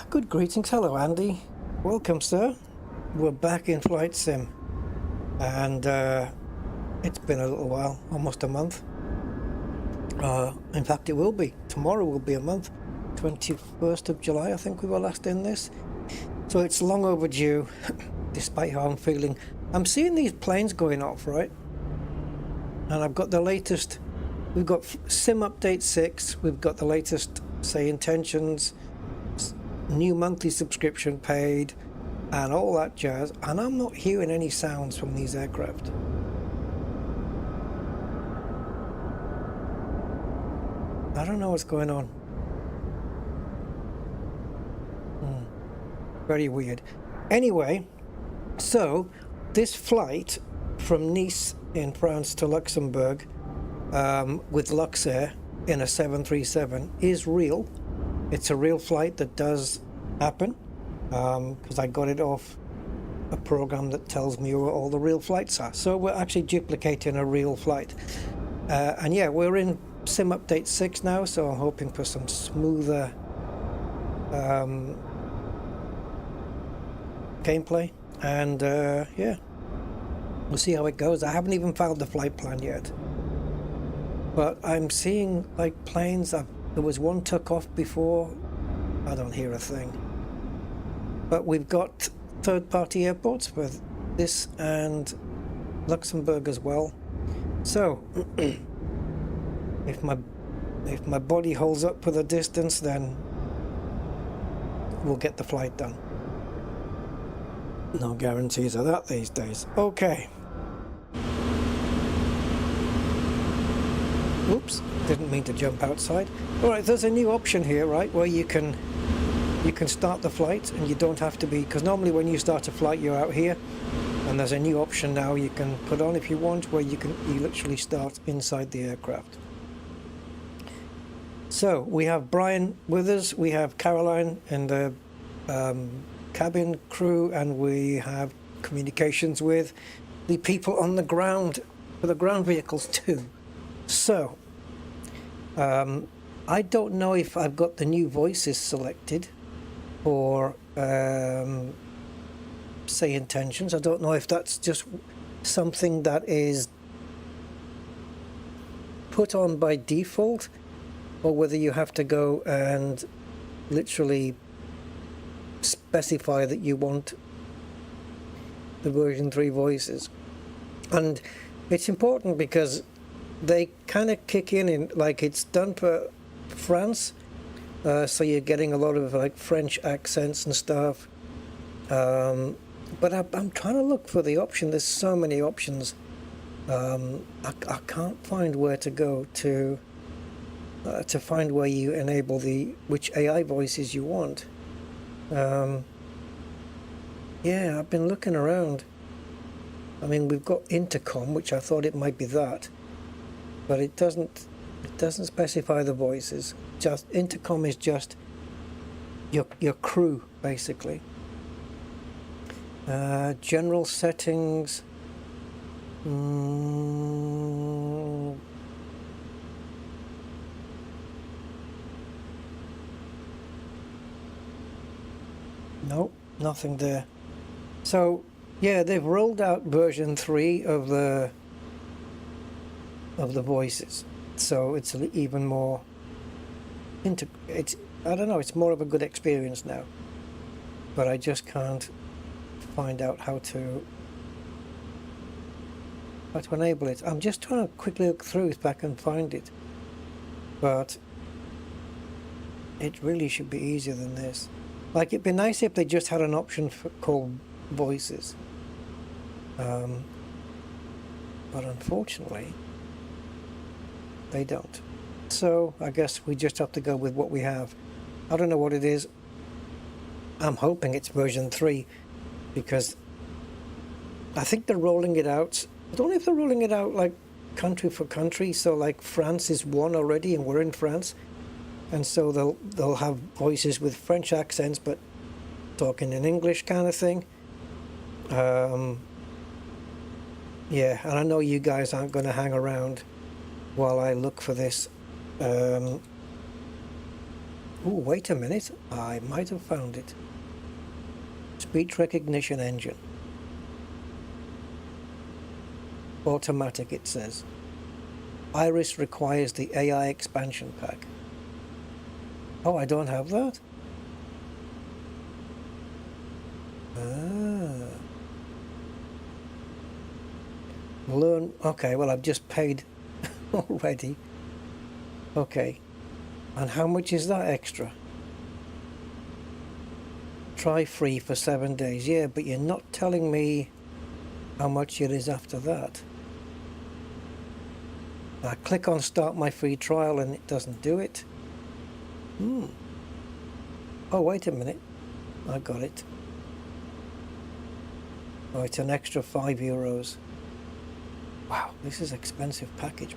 Good greetings. Hello, Andy. Welcome, sir. We're back in Flight Sim. And it's been a little while, almost a month. In fact, it will be. Tomorrow will be a month. 21st of July, I think we were last in this. So it's long overdue, despite how I'm feeling. I'm seeing these planes going off, right? And I've got the latest. We've got Sim Update 6. We've got the latest, say, intentions, new monthly subscription paid, and all that jazz. And I'm not hearing any sounds from these aircraft. I don't know what's going on. Very weird. Anyway, so this flight from Nice in France to Luxembourg with Luxair in a 737 is real. It's a real flight that does happen because I got it off a program that tells me where all the real flights are. So we're actually duplicating a real flight. And yeah, we're in Sim Update 6 now, so I'm hoping for some smoother gameplay. And yeah, we'll see how it goes. I haven't even found the flight plan yet. But I'm seeing like planes. There was one took off before. I don't hear a thing. But we've got third-party airports for this and Luxembourg as well. So if my body holds up for the distance, then we'll get the flight done. No guarantees of that these days. Okay. Oops, didn't mean to jump outside. Alright, there's a new option here, right, where you can start the flight and you don't have to be, because normally when you start a flight you're out here, and there's a new option now you can put on if you want, where you literally start inside the aircraft. So we have Brian with us, we have Caroline and the cabin crew, and we have communications with the people on the ground for the ground vehicles too. So I don't know if I've got the new voices selected for say intentions. I don't know if that's just something that is put on by default, or whether you have to go and literally specify that you want the version 3 voices. And it's important because they kind of kick in like it's done for France, so you're getting a lot of like French accents and stuff. But I'm trying to look for the option. There's so many options. I can't find where to go to find where you enable which AI voices you want. Yeah, I've been looking around. I mean, we've got intercom, which I thought it might be that, but it doesn't specify the voices. Just intercom is just your crew basically. General settings. Nope, nothing there. So yeah, they've rolled out version 3 of the voices, so it's even more I don't know, it's more of a good experience now, but I just can't find out how to enable it. I'm just trying to quickly look through if I can find it, but it really should be easier than this. Like, it'd be nice if they just had an option called voices, but unfortunately they don't. So I guess we just have to go with what we have. I don't know what it is. I'm hoping it's version 3, because I think they're rolling it out. I don't know if they're rolling it out like country for country, so like France is one already and we're in France, and so they'll have voices with French accents but talking in English kind of thing. Yeah, and I know you guys aren't going to hang around while I look for this Oh, wait a minute. I might have found it. Speech recognition engine. Automatic, it says. Iris requires the AI expansion pack. Oh, I don't have that? Ah. Learn. Okay, well, I've just paid already. Okay. And how much is that extra? Try free for 7 days. Yeah, but you're not telling me how much it is after that. I click on start my free trial and it doesn't do it. Oh, wait a minute. I got it. Oh, it's an extra €5. Wow, this is an expensive package.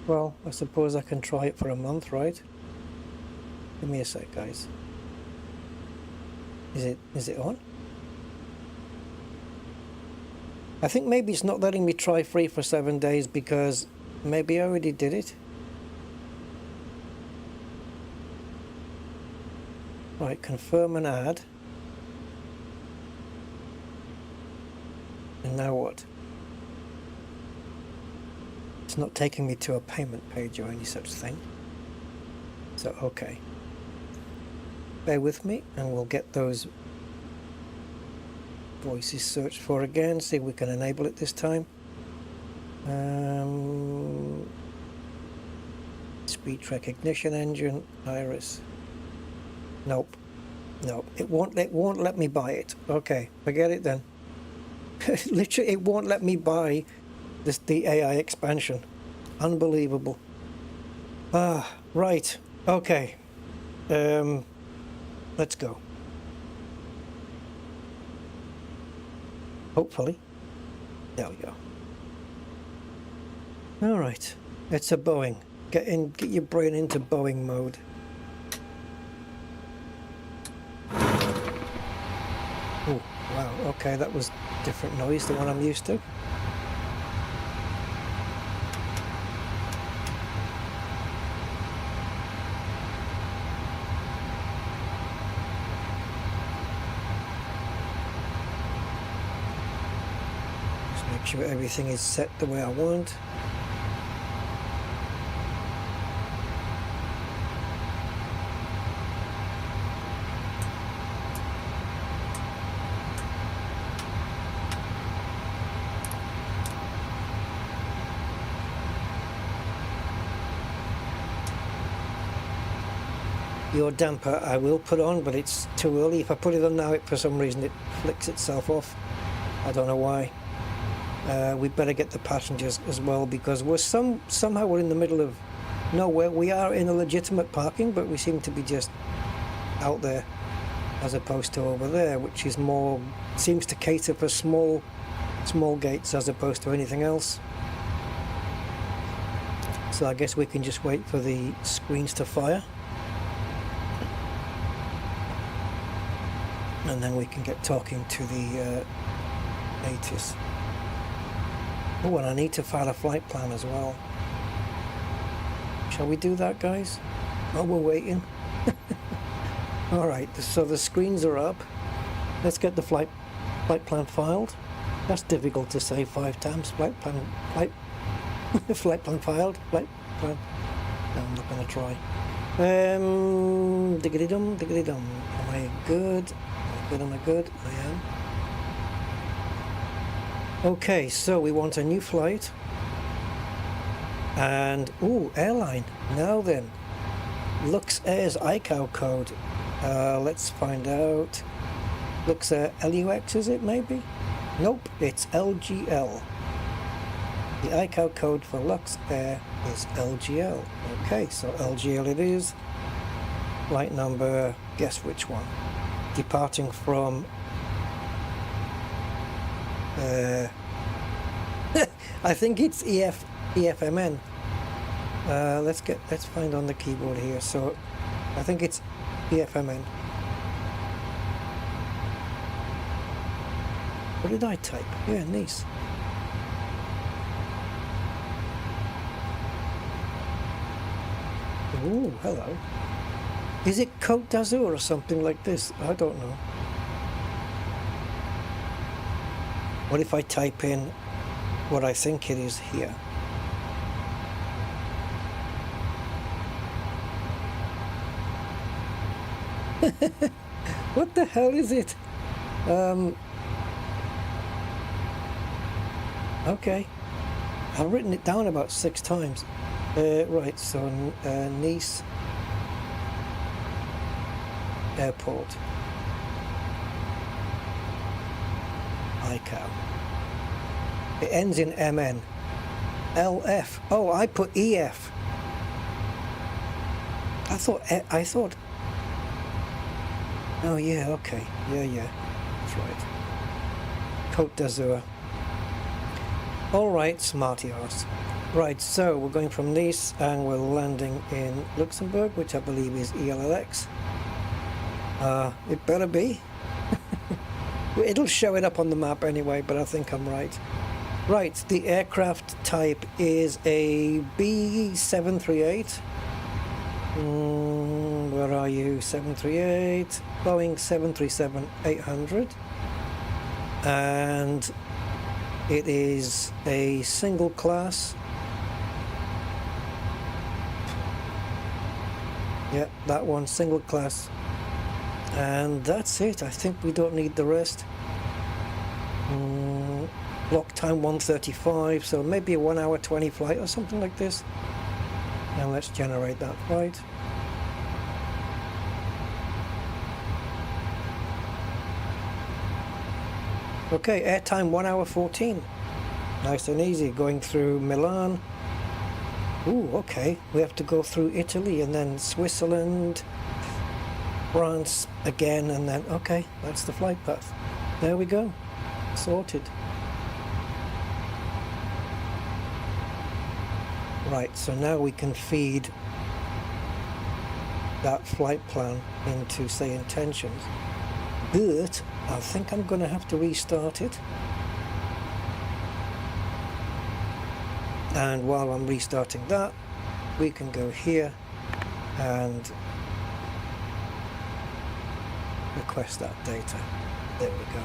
Well, I suppose I can try it for a month, right? Give me a sec, guys. Is it on? I think maybe it's not letting me try free for 7 days because maybe I already did it. Right, confirm and add. And now what? It's not taking me to a payment page or any such thing. So, okay. Bear with me and we'll get those voices searched for again, see if we can enable it this time. Speech recognition engine, Iris. Nope. No, it won't let me buy it. Okay, forget it then. Literally, it won't let me buy the AI expansion. Unbelievable. Ah, right. Okay. Let's go. Hopefully. There we go. All right. It's a Boeing. Get your brain into Boeing mode. Oh, wow. Okay, that was a different noise than what I'm used to. Make sure everything is set the way I want. Your damper I will put on, but it's too early. If I put it on now, for some reason it flicks itself off. I don't know why. We'd better get the passengers as well, because we're somehow we're in the middle of nowhere. We are in a legitimate parking, but we seem to be just out there as opposed to over there, which is more, seems to cater for small gates as opposed to anything else. So I guess we can just wait for the screens to fire, and then we can get talking to the ATIS. Oh, and I need to file a flight plan as well. Shall we do that, guys? Oh, we're waiting. Alright, so the screens are up. Let's get the flight plan filed. That's difficult to say 5 times. Flight plan filed. Flight plan. No, I'm not going to try. Diggity-dum, diggity-dum. Am I good? Am I good? I am. Okay, so we want a new flight. And, ooh, airline. Now then. Luxair's ICAO code. Let's find out. Luxair LUX, is it maybe? Nope, it's LGL. The ICAO code for Luxair is LGL. Okay, so LGL it is. Flight number, guess which one? Departing from I think it's EFMN. Let's find on the keyboard here. So I think it's EFMN. What did I type? Yeah, Nice. Ooh, hello. Is it Côte d'Azur or something like this? I don't know. What if I type in what I think it is here? What the hell is it? Okay. I've written it down about 6 times. Right, so Nice Airport. ICAO. It ends in MN. LF. Oh, I put EF. I thought. Oh yeah, okay. Yeah. That's right. Côte d'Azur. Alright, smarty arse. Right, so we're going from Nice and we're landing in Luxembourg, which I believe is ELLX. It better be. It'll show it up on the map anyway, but I think I'm right. Right, the aircraft type is a B738. Where are you? 738. Boeing 737-800. And it is a single class. Yeah, that one, single class. And that's it. I think we don't need the rest. Block time 1:35, so maybe a 1 hour 20 flight or something like this. And let's generate that flight. Okay, airtime 1 hour 14. Nice and easy, going through Milan. Ooh, okay, we have to go through Italy and then Switzerland, France again, and then, okay, that's the flight path. There we go, sorted. Right, so now we can feed that flight plan into, say, intentions. But I think I'm going to have to restart it. And while I'm restarting that, we can go here and request that data. There we go.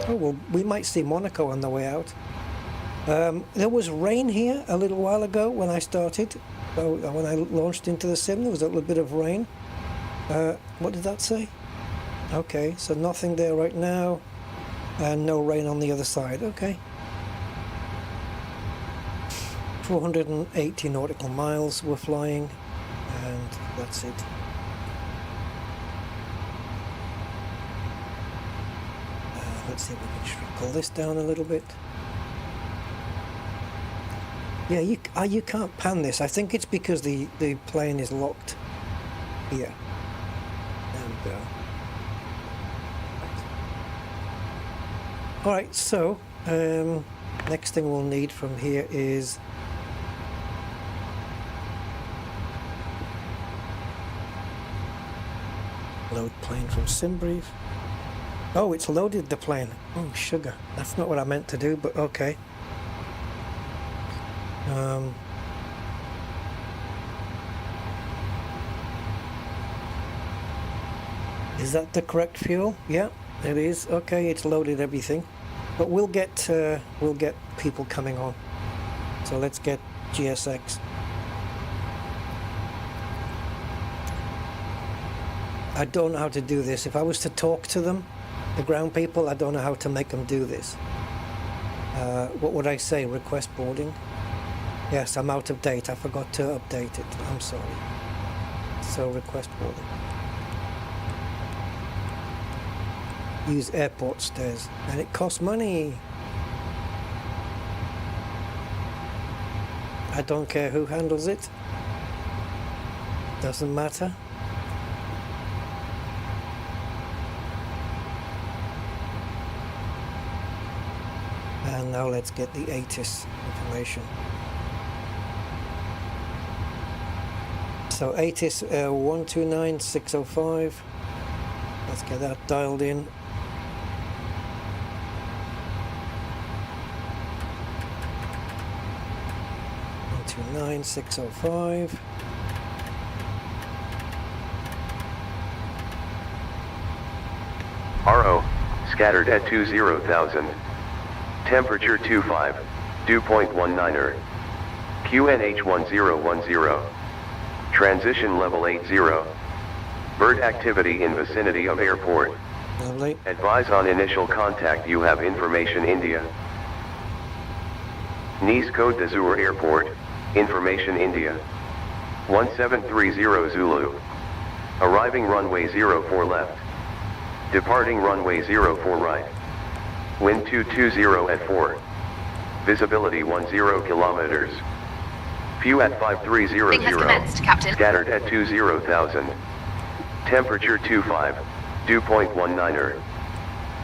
Oh, well, we might see Monaco on the way out. There was rain here a little while ago when I started. When I launched into the sim, there was a little bit of rain. What did that say? Okay, so nothing there right now, and no rain on the other side. Okay. 480 nautical miles we're flying, and that's it. Let's see if we can shrink this down a little bit. Yeah, you can't pan this. I think it's because the plane is locked here. There we go. Alright, so next thing we'll need from here is load plane from SimBrief. Oh, it's loaded the plane. Oh, sugar. That's not what I meant to do, but okay. Is that the correct fuel? Yeah, it is. Okay, it's loaded everything, but we'll get people coming on. So let's get GSX. I don't know how to do this. If I was to talk to them, the ground people, I don't know how to make them do this. What would I say? Request boarding? Yes, I'm out of date. I forgot to update it. I'm sorry. So request boarding. Use airport stairs, and it costs money. I don't care who handles it. Doesn't matter. And now let's get the ATIS information. So ATIS 129605. Let's get that dialed in. Nine 605. Scattered at 20,000. Temperature 25, dew point 19er. QNH 1010. Transition level 80. Bird activity in vicinity of airport. Lovely. Advise on initial contact, you have information India. Nice Côte d'Azur Airport, information India. 1730 Zulu. Arriving runway 04 left. Departing runway 04 right. Wind 220 at 4. Visibility 10 kilometers. View at 5300. Has commenced, Captain. Scattered at 20,000. Temperature 25. Dew point 19er.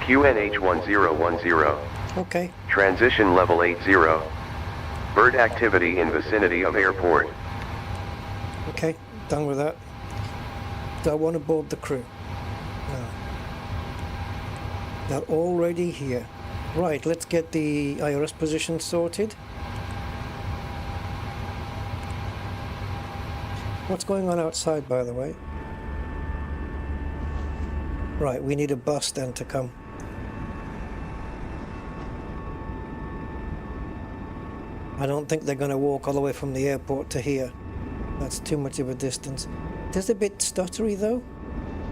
QNH 1010. Okay. Transition level 80. Bird activity in vicinity of airport. Okay, done with that. Do I want to board the crew? No. They're already here. Right, let's get the IRS position sorted. What's going on outside, by the way? Right, we need a bus then to come. I don't think they're going to walk all the way from the airport to here. That's too much of a distance. It is a bit stuttery though,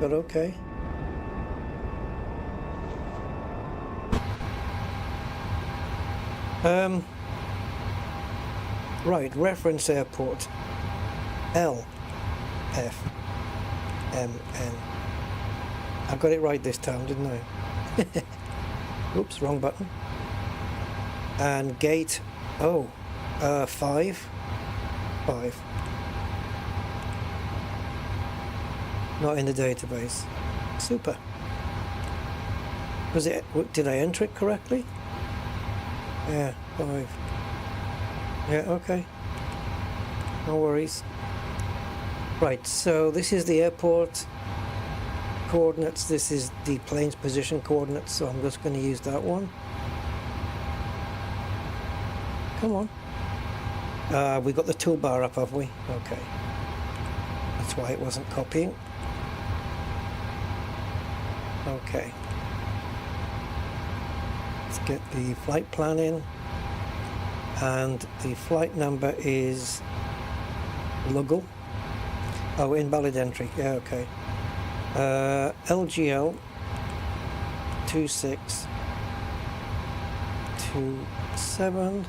but okay. Right, reference airport. L F M N. I got it right this time, didn't I? Oops, wrong button. And gate, 5. Not in the database. Super. Was it? Did I enter it correctly? Yeah, 5. Yeah, okay. No worries. Right, so this is the airport coordinates. This is the plane's position coordinates, so I'm just going to use that one. Come on. We got the toolbar up, have we? Okay. That's why it wasn't copying. Okay. Let's get the flight plan in. And the flight number is Luggle. Oh, invalid entry. Yeah, okay. LGL 2627.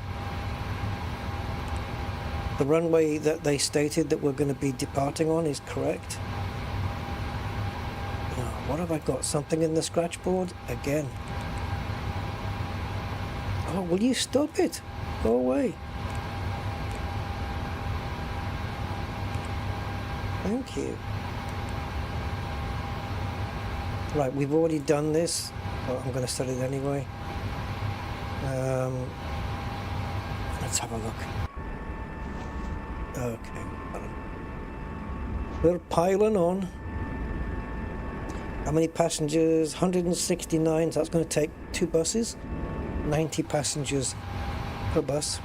The runway that they stated that we're going to be departing on is correct. Oh, what have I got? Something in the scratch board? Again. Oh, will you stop it? Go away. Thank you. Right, we've already done this. Well, I'm going to study it anyway. Let's have a look. Okay. We're piling on. How many passengers? 169. So that's going to take 2 buses. 90 passengers per bus.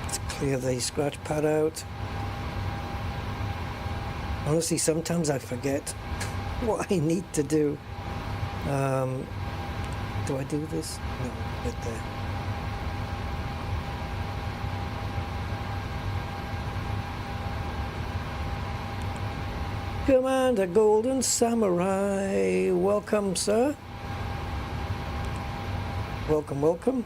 Let's clear the scratch pad out. Honestly, sometimes I forget what I need to do. Do I do this? No, right there. Commander Golden Samurai, welcome, sir. Welcome, welcome.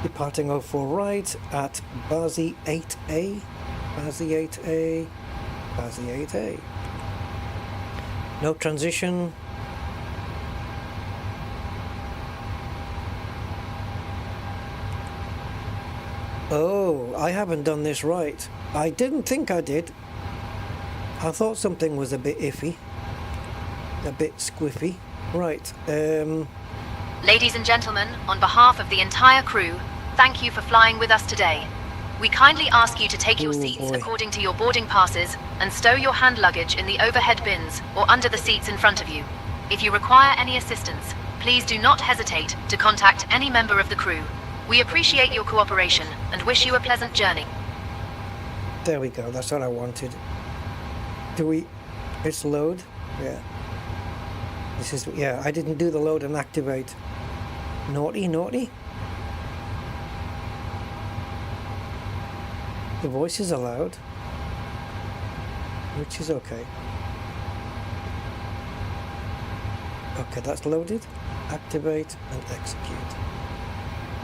Departing 04 right at Bazi 8A. Bazi 8A. Bazi 8A. No transition. Oh, I haven't done this right. I didn't think I did. I thought something was a bit iffy. A bit squiffy. Right. Ladies and gentlemen, on behalf of the entire crew, thank you for flying with us today. We kindly ask you to take your seats according to your boarding passes and stow your hand luggage in the overhead bins or under the seats in front of you. If you require any assistance, please do not hesitate to contact any member of the crew. We appreciate your cooperation and wish you a pleasant journey. There we go, that's what I wanted. Do we? It's load. Yeah. This is, yeah, I didn't do the load and activate. Naughty, naughty. The voice is allowed, which is okay. Okay, that's loaded. Activate and execute.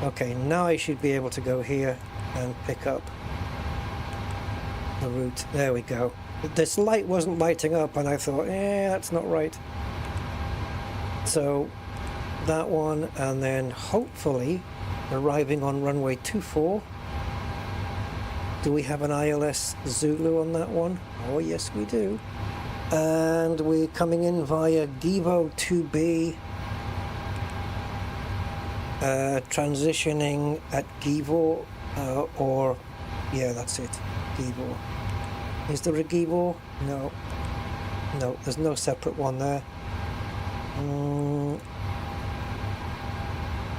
Okay, now I should be able to go here and pick up the route. There we go. This light wasn't lighting up and I thought, that's not right. So that one, and then hopefully arriving on runway 24. Do we have an ILS Zulu on that one? Oh yes we do. And we're coming in via Givo 2B, transitioning at Givo, or yeah, that's it, Givo. Is there a Givo? No, no, there's no separate one there.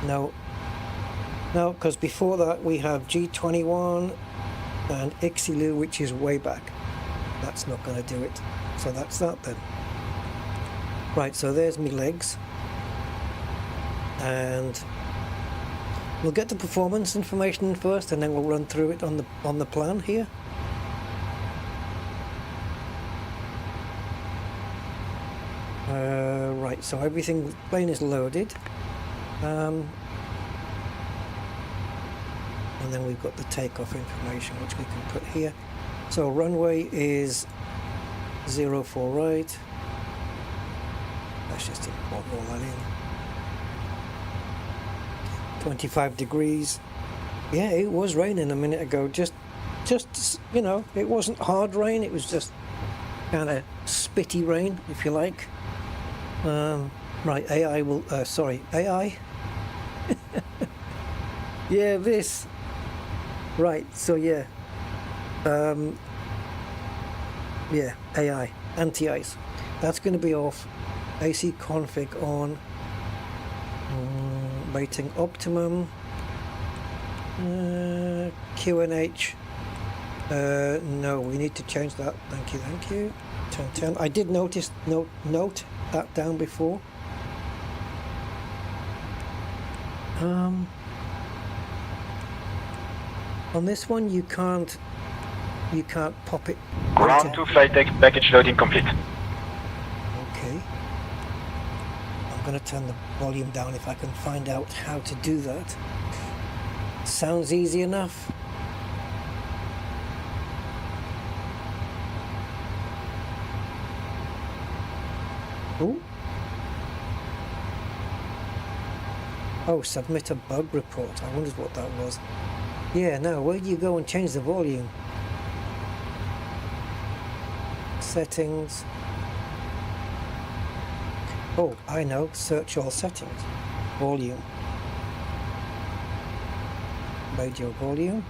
No, no, because before that we have G21 and Ixilu, which is way back. That's not going to do it. So that's that then. Right, so there's me legs. And we'll get the performance information first, and then we'll run through it on the plan here. Right, so everything, the plane is loaded. And then we've got the takeoff information, which we can put here. So runway is 04 right. Let's just import all that in. 25 degrees. Yeah, it was raining a minute ago. Just you know, it wasn't hard rain. It was just kind of spitty rain, if you like. Right, AI will. Sorry, AI. Yeah, this. Right, so yeah. Yeah, AI, anti-ice. That's going to be off. AC config on. Rating optimum. QNH. No, we need to change that. Thank you, thank you. 1010. I did note that down before. On this one, you can't pop it. Ground to flight deck, package loading complete. Okay. I'm going to turn the volume down if I can find out how to do that. Sounds easy enough. Ooh. Oh, submit a bug report. I wondered what that was. Yeah, now where do you go and change the volume? Settings. Oh, I know. Search all settings. Volume. Radio volume.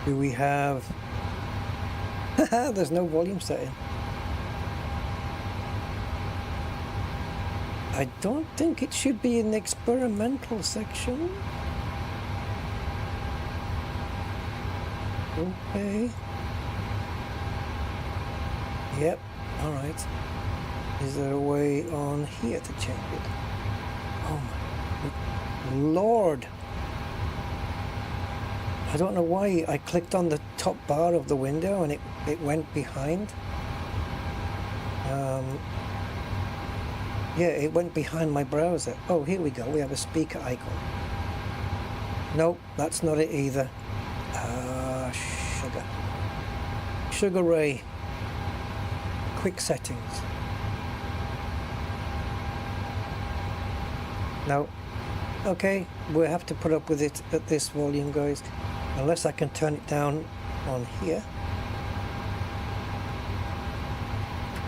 Do we have... There's no volume setting. I don't think it should be in the experimental section. Okay. Yep, alright. Is there a way on here to change it? Oh my Lord! I don't know why I clicked on the top bar of the window and it went behind. Yeah, it went behind my browser. Oh, here we go. We have a speaker icon. Nope, that's not it either. Sugar. Sugar Ray. Quick settings. No. Okay, we'll have to put up with it at this volume, guys. Unless I can turn it down on here.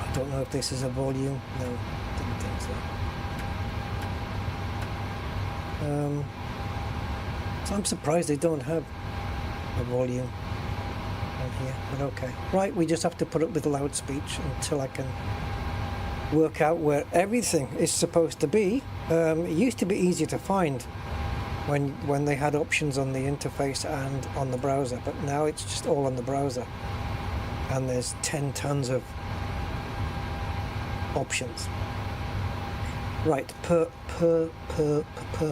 I don't know if this is a volume. No, didn't think so. So I'm surprised they don't have a volume on here, but okay. Right, we just have to put up with loud speech until I can work out where everything is supposed to be. It used to be easier to find when they had options on the interface and on the browser, but now it's just all on the browser, and there's 10 tons of options. Right, per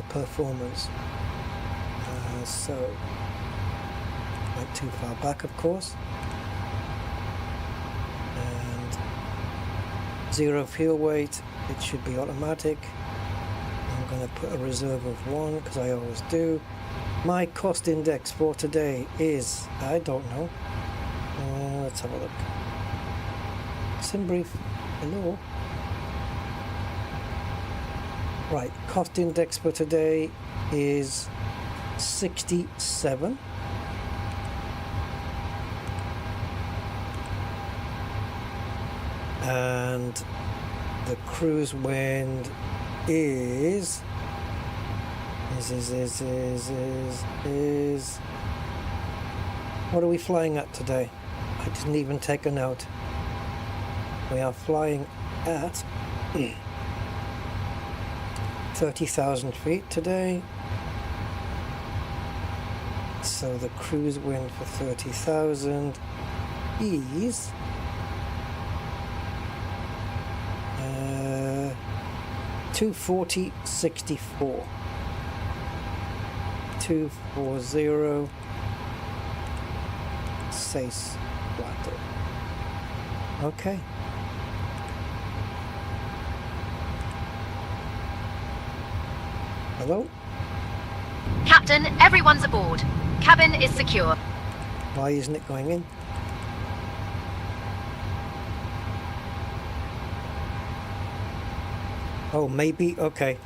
performance. So went too far back, of course. And 0 fuel weight, it should be automatic. I'm going to put a reserve of 1 because I always do. My cost index for today is, I don't know. Let's have a look. Simbrief, hello. Right, cost index for today is 67. And the cruise wind is what are we flying at today? I didn't even take a note. We are flying at 30,000 feet today. So the cruise wind for 30,000 is 240.64. 240 6 flat. Okay. Hello? Captain, everyone's aboard. Cabin is secure. Why isn't it going in? Oh, maybe, okay.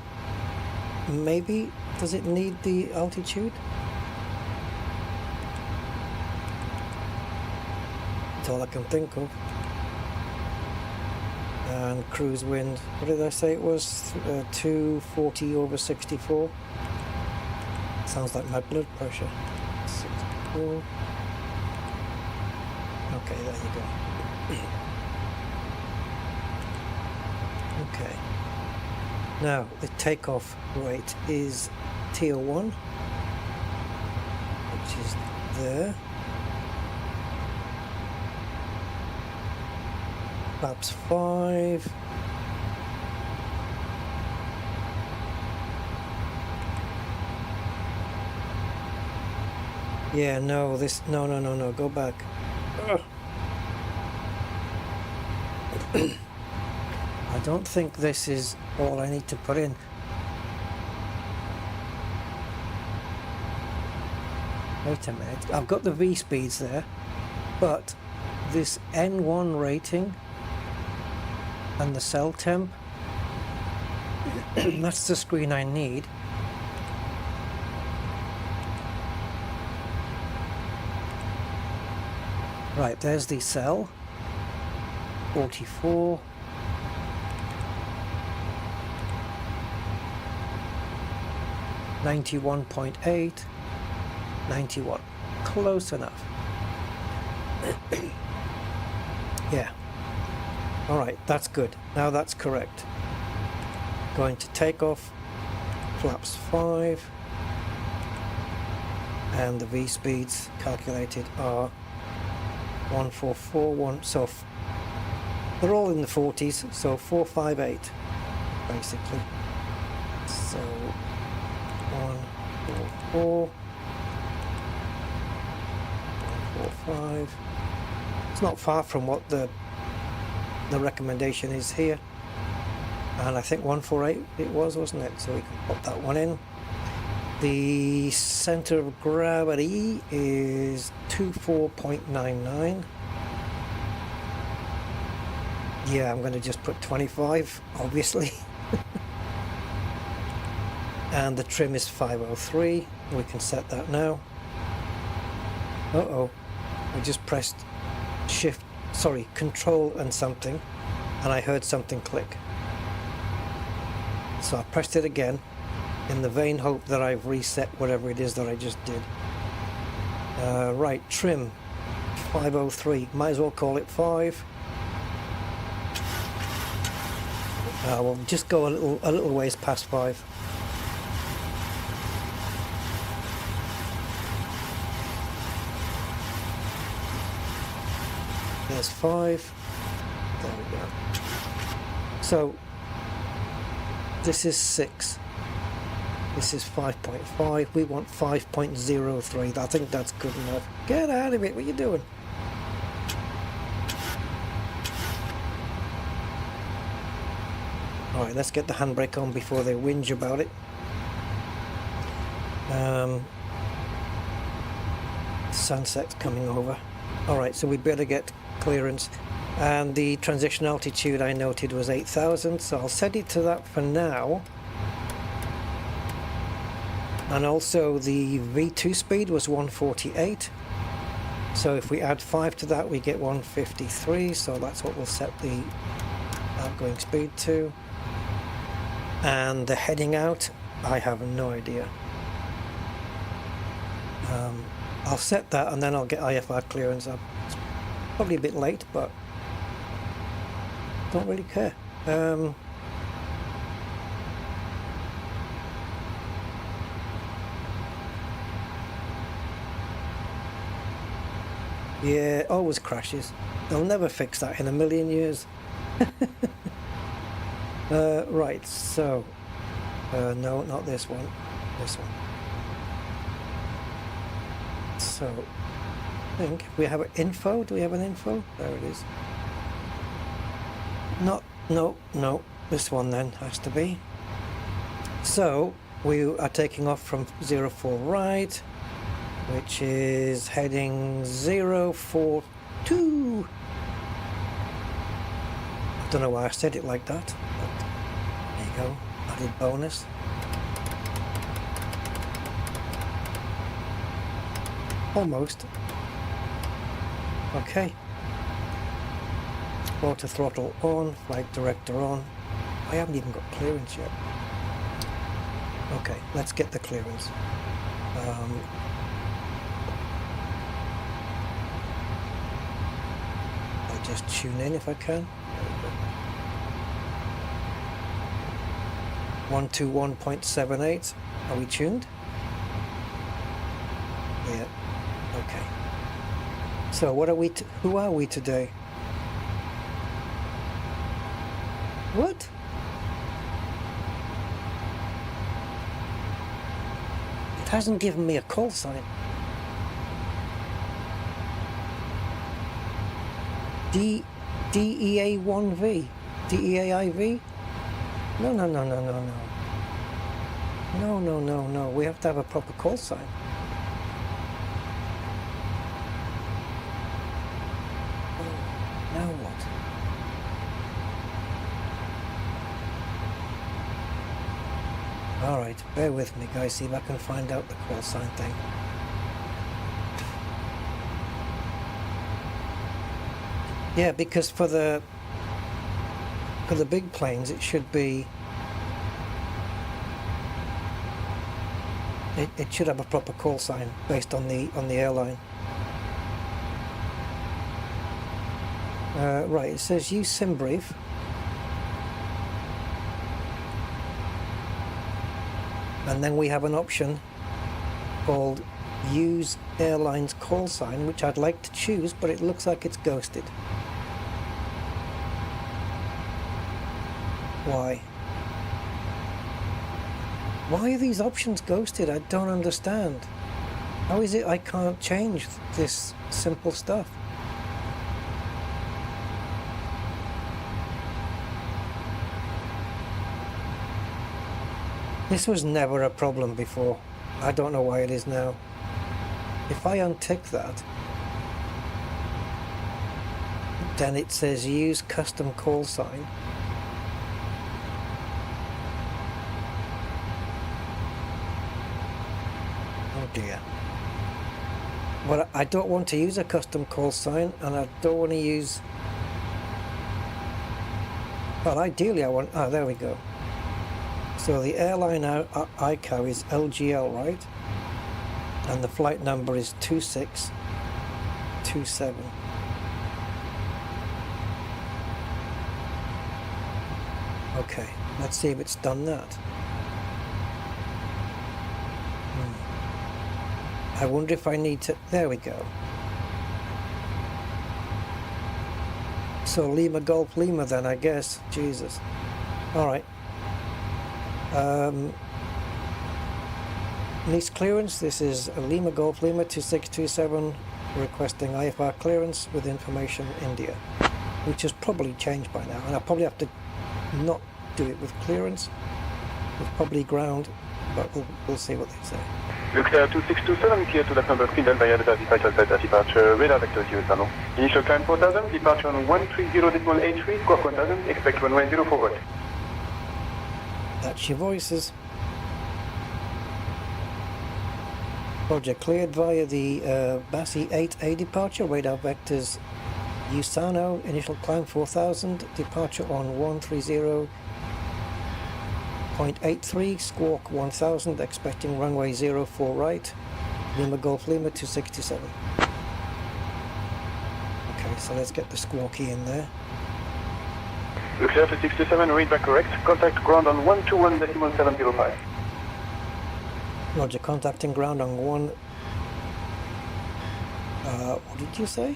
Maybe, does it need the altitude? That's all I can think of. And cruise wind, what did I say it was? 240/64. Sounds like my blood pressure. 64. Okay, there you go. Okay. Now, the takeoff rate is tier 1, which is there. Flaps 5. Yeah, no, this, no, go back. I don't think this is all I need to put in. Wait a minute, I've got the V speeds there, but this N1 rating and the cell temp, that's the screen I need. Right, there's the cell, 44. 91.8, 91, close enough. Yeah, all right, that's good. Now that's correct. Going to take off, flaps 5, and the V speeds calculated are 1441, so they're all in the 40s, so 458 basically. So 144, 145. It's not far from what the recommendation is here, and I think 148 it was, wasn't it? So we can pop that one in. The center of gravity is 24.99. Yeah, I'm going to just put 25, obviously. And the trim is 503. We can set that now. Uh-oh. I just pressed Control and something, and I heard something click. So I pressed it again, in the vain hope that I've reset whatever it is that I just did. Right, trim, 503. Might as well call it 5. We'll just go a little ways past 5. There's 5. There we go. So this is 6. This is 5.5. We want 5.03. I think that's good enough. Get out of it. What are you doing? Alright, let's get the handbrake on before they whinge about it. Sunset's coming over. Alright, so we better get clearance. And the transition altitude I noted was 8,000, so I'll set it to that for now. And also the V2 speed was 148. So if we add 5 to that, we get 153, so that's what we'll set the outgoing speed to. And the heading out, I have no idea. I'll set that and then I'll get IFR clearance up. It's probably a bit late, but don't really care. Yeah, always crashes. They'll never fix that in a million years. Right, so no, not this one. This one. So I think we have an info. Do we have an info? There it is. No, this one then has to be. So we are taking off from 04 right, which is heading 042. I don't know why I said it like that, but there you go, added bonus. Almost. Okay. Auto throttle on, flight director on. I haven't even got clearance yet. Okay, let's get the clearance. I'll just tune in if I can. 121.78. Are we tuned? Yeah. Okay. So what are we? Who are we today? What? It hasn't given me a call sign. DEA1V? DEAIV? No. No. We have to have a proper call sign. Now what? Alright, bear with me guys, see if I can find out the call sign thing. Yeah, because for the big planes it should be it should have a proper call sign based on the airline. Right, it says use sim brief. And then we have an option called use airline's call sign, which I'd like to choose, but it looks like it's ghosted. Why? Why are these options ghosted? I don't understand. How is it I can't change this simple stuff? This was never a problem before. I don't know why it is now. If I untick that, then it says use custom call sign. Oh dear. Well, I don't want to use a custom call sign, and I don't want to use... Well, ideally I want... Ah, there we go. So the airline ICAO is LGL, right? And the flight number is 2627. Okay, let's see if it's done that. I wonder if I need to... There we go. So Lima Golf Lima then, I guess. Jesus. Alright. Nice clearance. This is a Lima Golf Lima 2627 requesting IFR clearance with information India, which has probably changed by now, and I'll probably have to not do it with clearance. It's probably ground, but we'll see what they say. Luxembourg 2627, clear to Luxembourg Finland via the departure set departure radar vector 0 channel. Initial climb 4000, departure on 130.83, squawk 1000, expect runway 0 forward. That's your voices. Roger, cleared via the Bassi 8A departure, radar vectors Usano, initial climb 4000, departure on 130.83, squawk 1000, expecting runway 04 right, Lima Golf Lima 267. Okay, so let's get the squawky in there. Luxembourg 267, read back correct, contact ground on 121.705. Roger, contacting ground on one. What did you say?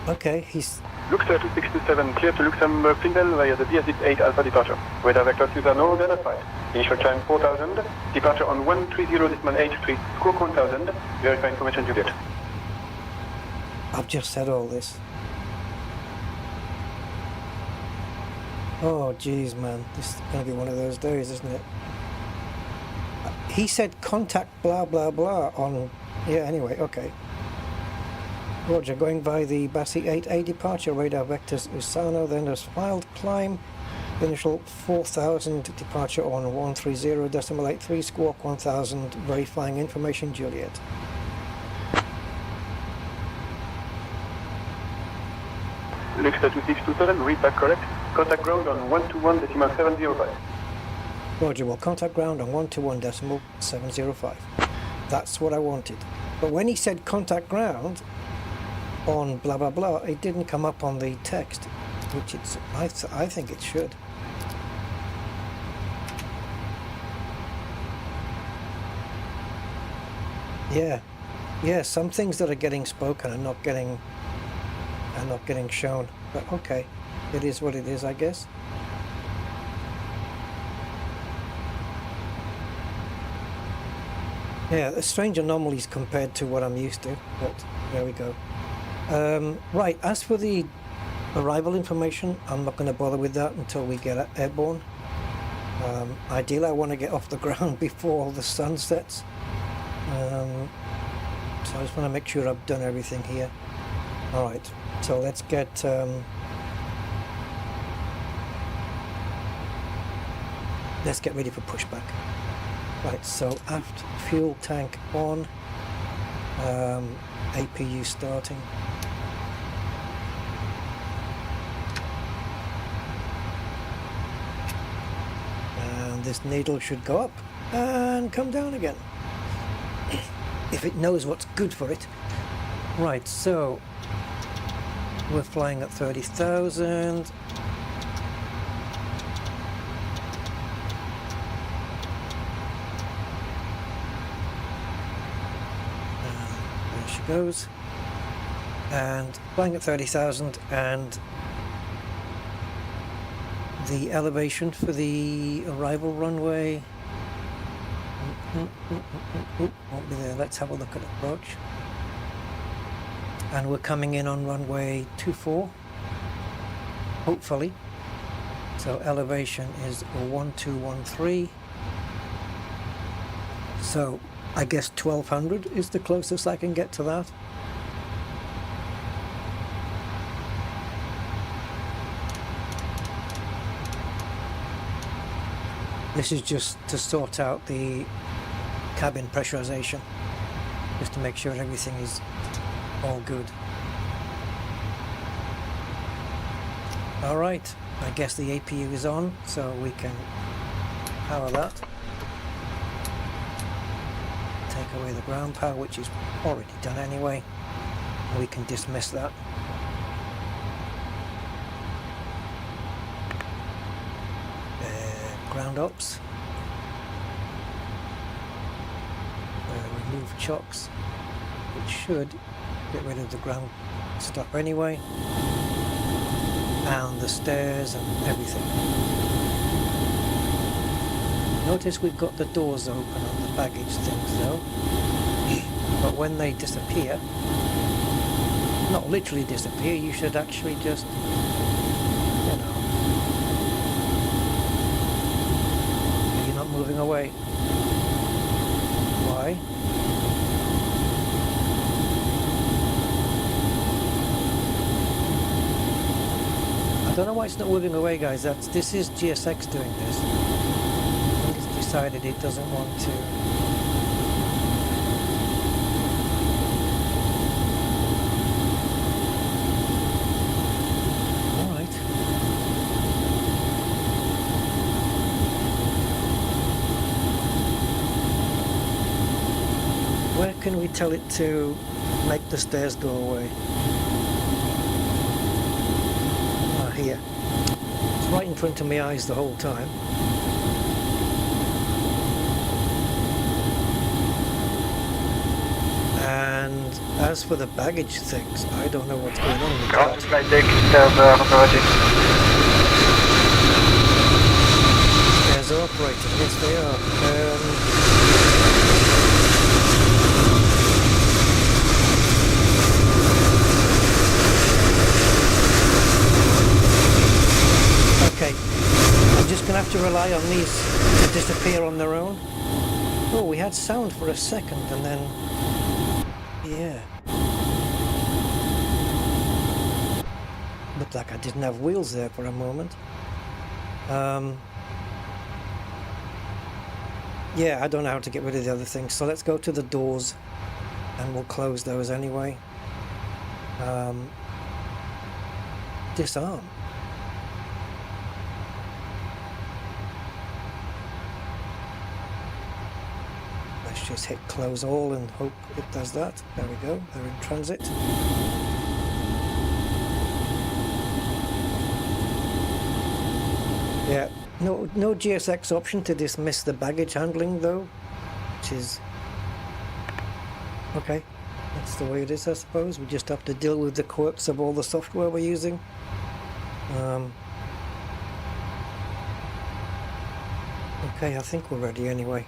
Okay, he's. Luxembourg 267, clear to Luxembourg Finland via the VSD 8 Alpha departure. Radar vector Susano, identified. Initial climb 4000, departure on 130.83, squawk 1000, verify information you get. I've just said all this. Oh, geez, man. This is going to be one of those days, isn't it? He said contact blah, blah, blah on... Yeah, anyway, okay. Roger, going by the Bassi 8A departure, radar vectors Usano, then there's filed climb, initial 4000, departure on 130.83, squawk 1000, verifying information Juliet. Luxembourg 2627, read back correct. Contact ground on 121.705. Roger, well, contact ground on 121.705. That's what I wanted. But when he said contact ground on blah blah blah, it didn't come up on the text, which it's. I think it should. Yeah. Some things that are getting spoken are not getting shown. But okay, it is what it is, I guess. Yeah, strange anomalies compared to what I'm used to, but there we go. Right, as for the arrival information, I'm not going to bother with that until we get airborne. Ideally, I want to get off the ground before the sun sets. So I just want to make sure I've done everything here. Alright, so let's get... let's get ready for pushback. Right, so aft fuel tank on, APU starting. And this needle should go up and come down again, if it knows what's good for it. Right, so we're flying at 30,000. Goes and flying at 30,000, and the elevation for the arrival runway won't be there. Let's have a look at approach, and we're coming in on runway 24, hopefully. So elevation is 1213, so I guess 1200 is the closest I can get to that. This is just to sort out the cabin pressurization, just to make sure everything is all good. Alright, I guess the APU is on, so we can power that. Take away the ground power, which is already done anyway. We can dismiss that. Ground ops. move chocks, which should get rid of the ground stuff anyway, and the stairs and everything. Notice we've got the doors open on the baggage things though, but when they disappear, not literally disappear, you should actually just, you know, you're not moving away. Why? I don't know why it's not moving away, guys. This is GSX doing this. I think it's decided it doesn't want to. All right. Where can we tell it to make the stairs go away? Here. It's right in front of my eyes the whole time. And as for the baggage things, I don't know what's going on with that. Stairs are operating, yes they are. Okay, I'm just going to have to rely on these to disappear on their own. Oh, we had sound for a second and then... yeah. Looked like I didn't have wheels there for a moment. Yeah, I don't know how to get rid of the other things, so let's go to the doors and we'll close those anyway. Disarm. Just hit close all and hope it does that. There we go, they're in transit. Yeah, no GSX option to dismiss the baggage handling though, which is okay. That's the way it is, I suppose. We just have to deal with the quirks of all the software we're using. Okay, I think we're ready anyway.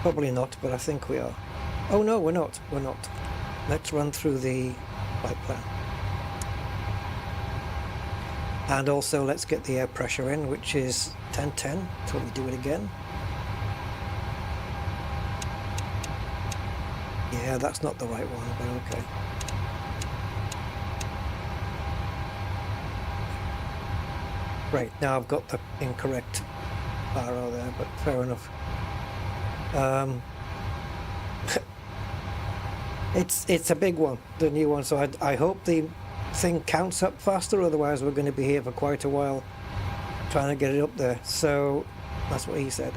Probably not, but I think we are. Oh no, we're not. We're not. Let's run through the flight plan. And also let's get the air pressure in, which is 1010, until we do it again. Yeah, that's not the right one, but okay. Right, now I've got the incorrect arrow there, but fair enough. It's a big one, the new one, so I hope the thing counts up faster, otherwise we're going to be here for quite a while trying to get it up there. So that's what he said.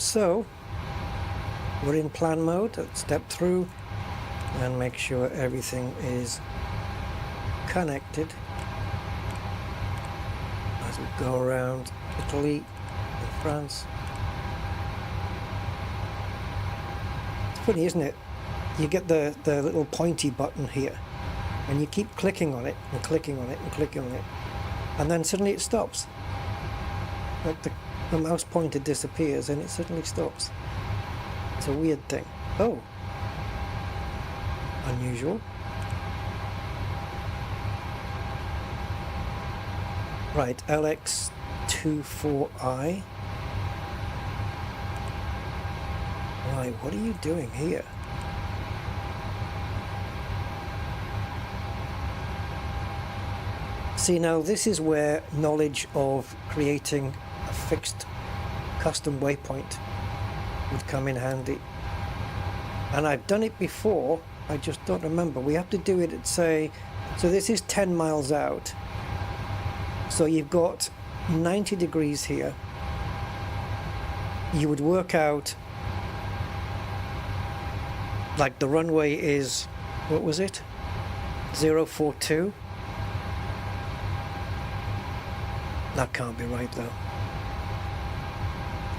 So we're in plan mode. Let's step through and make sure everything is connected as we go around Italy and France. Funny, isn't it? You get the little pointy button here and you keep clicking on it and clicking on it and clicking on it, and then suddenly it stops. Like the mouse pointer disappears and it suddenly stops. It's a weird thing. Oh, unusual. Right, LX24I. Right, what are you doing here? See, now this is where knowledge of creating a fixed custom waypoint would come in handy. And I've done it before, I just don't remember. We have to do it at, say, so this is 10 miles out. So you've got 90 degrees here. You would work out, like the runway is, what was it? 042? That can't be right though.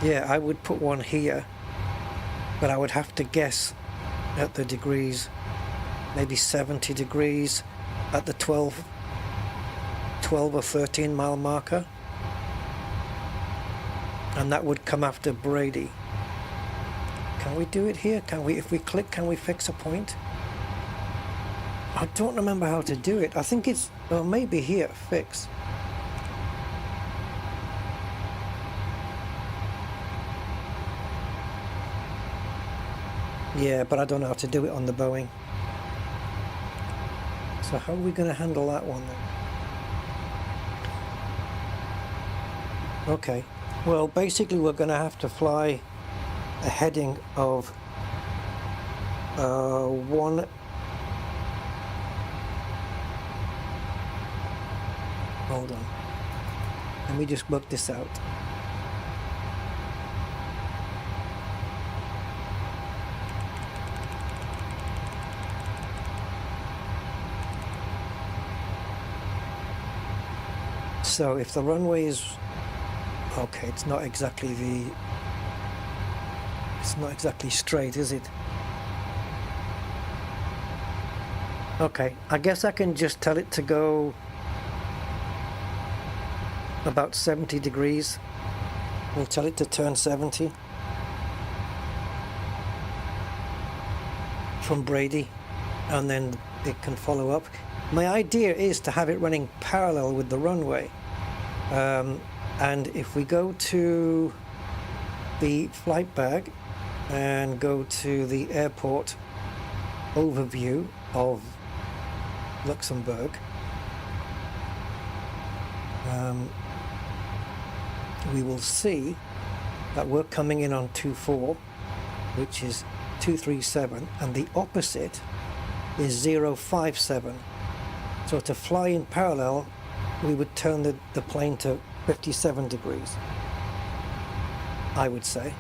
Yeah, I would put one here, but I would have to guess at the degrees, maybe 70 degrees at the 12 or 13 mile marker, and that would come after Brady. Can we do it here? Can we, if we click, can we fix a point? I don't remember how to do it. I think it's, well, maybe here, fix. Yeah, but I don't know how to do it on the Boeing. So how are we going to handle that one then? Okay, well basically we're going to have to fly a heading of 1. Hold on, let me just work this out. So if the runway is okay, it's not exactly straight, is it? Okay, I guess I can just tell it to go about 70 degrees. We'll tell it to turn 70 from Brady, and then it can follow up. My idea is to have it running parallel with the runway. And if we go to the flight bag and go to the airport overview of Luxembourg, we will see that we're coming in on 24, which is 237, and the opposite is 057. So to fly in parallel, we would turn the plane to 57 degrees, I would say.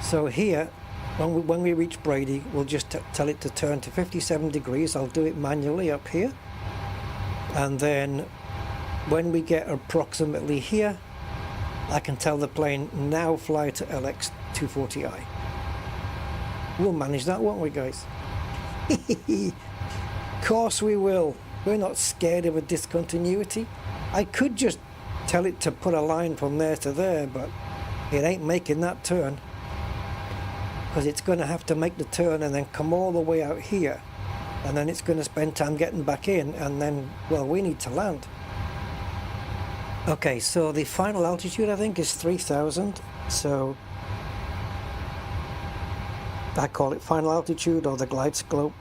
So here, when we reach Brady, we'll just tell it to turn to 57 degrees. I'll do it manually up here. And then when we get approximately here, I can tell the plane, now fly to LX240i. We'll manage that, won't we, guys? Of course we will. We're not scared of a discontinuity. I could just tell it to put a line from there to there, but it ain't making that turn, because it's going to have to make the turn and then come all the way out here, and then it's going to spend time getting back in, and then, well, we need to land. Okay, so the final altitude I think is 3,000, so I call it final altitude, or the glide slope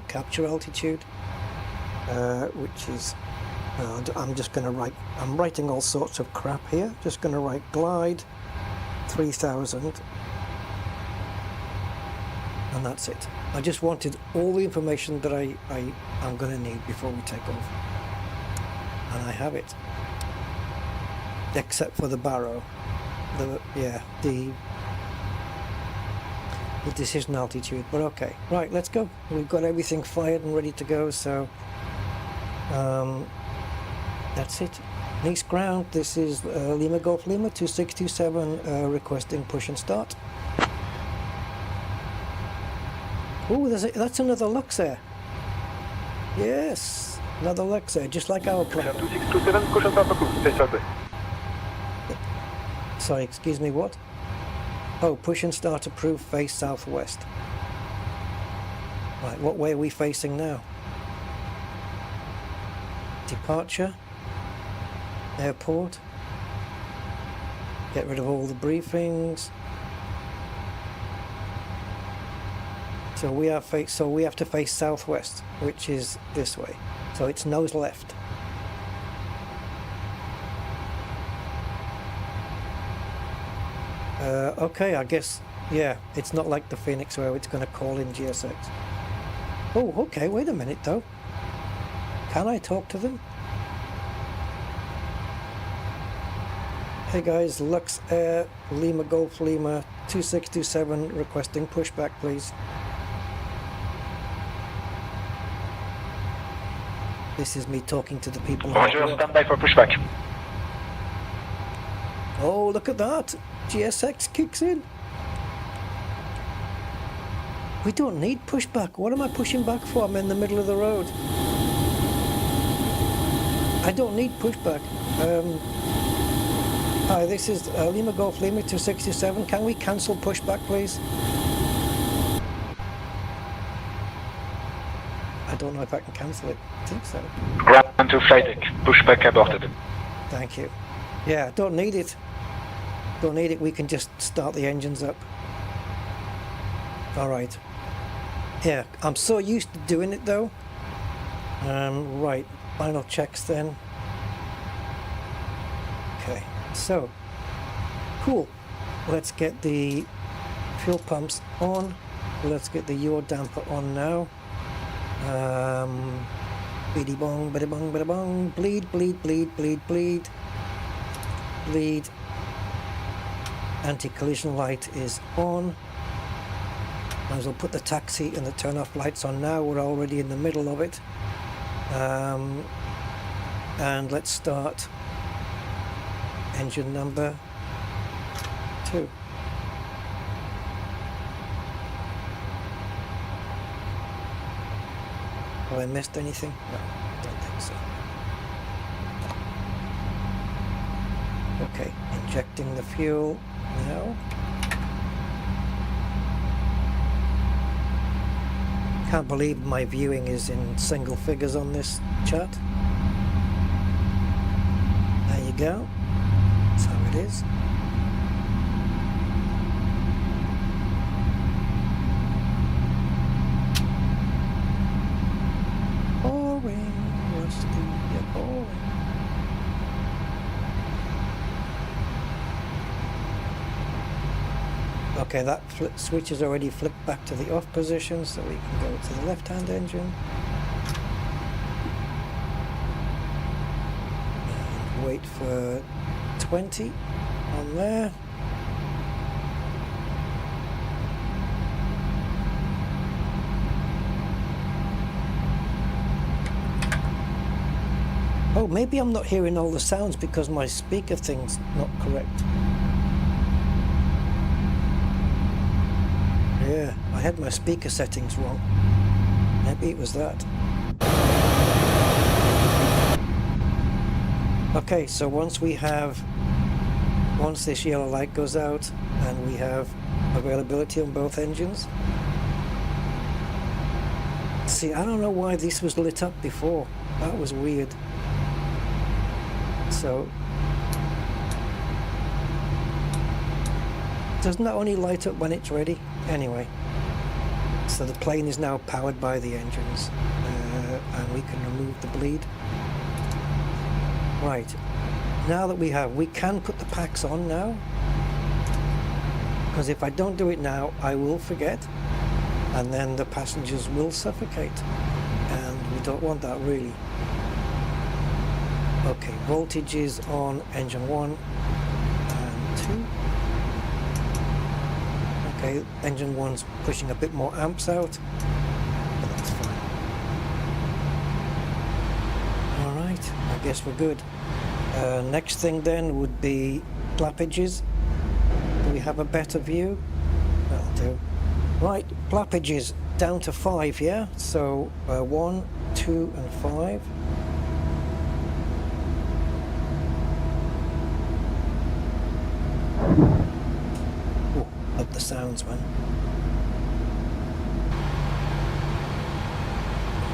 capture altitude, which is, I'm just going to write, I'm writing all sorts of crap here, just going to write glide 3,000, and that's it. I just wanted all the information that I'm going to need before we take off, and I have it, except for the barrow, the decision altitude, but okay, right, let's go. We've got everything fired and ready to go, so that's it. Nice ground. This is Lima Golf Lima 2627 requesting push and start. Oh, that's another Luxair. Yes, another Luxair, just like our plane. 2627, push and start for crew. Face southwest. Sorry, excuse me, what? Oh, push and start approved, face southwest. Right, what way are we facing now? Departure. Airport. Get rid of all the briefings. So we have to face southwest, which is this way. So it's nose left. Okay, I guess, yeah, it's not like the Phoenix where it's going to call in GSX. Oh, okay, wait a minute though. Can I talk to them? Hey guys, Lux Air, Lima Golf Lima 2627 requesting pushback, please. This is me talking to the people. Roger, stand by for pushback. Oh, look at that! GSX kicks in. We don't need pushback. What am I pushing back for? I'm in the middle of the road. I don't need pushback. Hi, this is Lima Golf Lima 267. Can we cancel pushback, please? I don't know if I can cancel it. I think so. Ground to flight deck. Pushback aborted. Thank you. Yeah, don't need it. Don't need it. We can just start the engines up. All right. Yeah, I'm so used to doing it though. Right, final checks then. Okay, so cool. Let's get the fuel pumps on. Let's get the yaw damper on now. Biddy bong, biddy bong, biddy bong. Bleed, bleed, bleed, bleed, bleed. Bleed. Anti-collision light is on. Might as well put the taxi and the turn off lights on now. We're already in the middle of it. And let's start engine number 2. Have I missed anything? No, don't think so. Okay, injecting the fuel now. Can't believe my viewing is in single figures on this chart. There you go. That's how it is. Boring, what's the boring? Okay, that switch is already flipped back to the off position, so we can go to the left-hand engine. And wait for 20 on there. Oh, maybe I'm not hearing all the sounds because my speaker thing's not correct. Yeah, I had my speaker settings wrong. Maybe it was that. Okay, so once this yellow light goes out and we have availability on both engines. See, I don't know why this was lit up before. That was weird. So, doesn't that only light up when it's ready? Anyway, so the plane is now powered by the engines, and we can remove the bleed. Right, now that we can put the packs on now, because if I don't do it now, I will forget, and then the passengers will suffocate, and we don't want that really. Okay, voltage is on engine 1 and 2. Okay, engine 1's pushing a bit more amps out, but that's fine. Alright, I guess we're good. Next thing then would be flappages. Do we have a better view? That'll do. Right, flappages down to 5, yeah? So 1, 2 and 5. Up the sounds, man.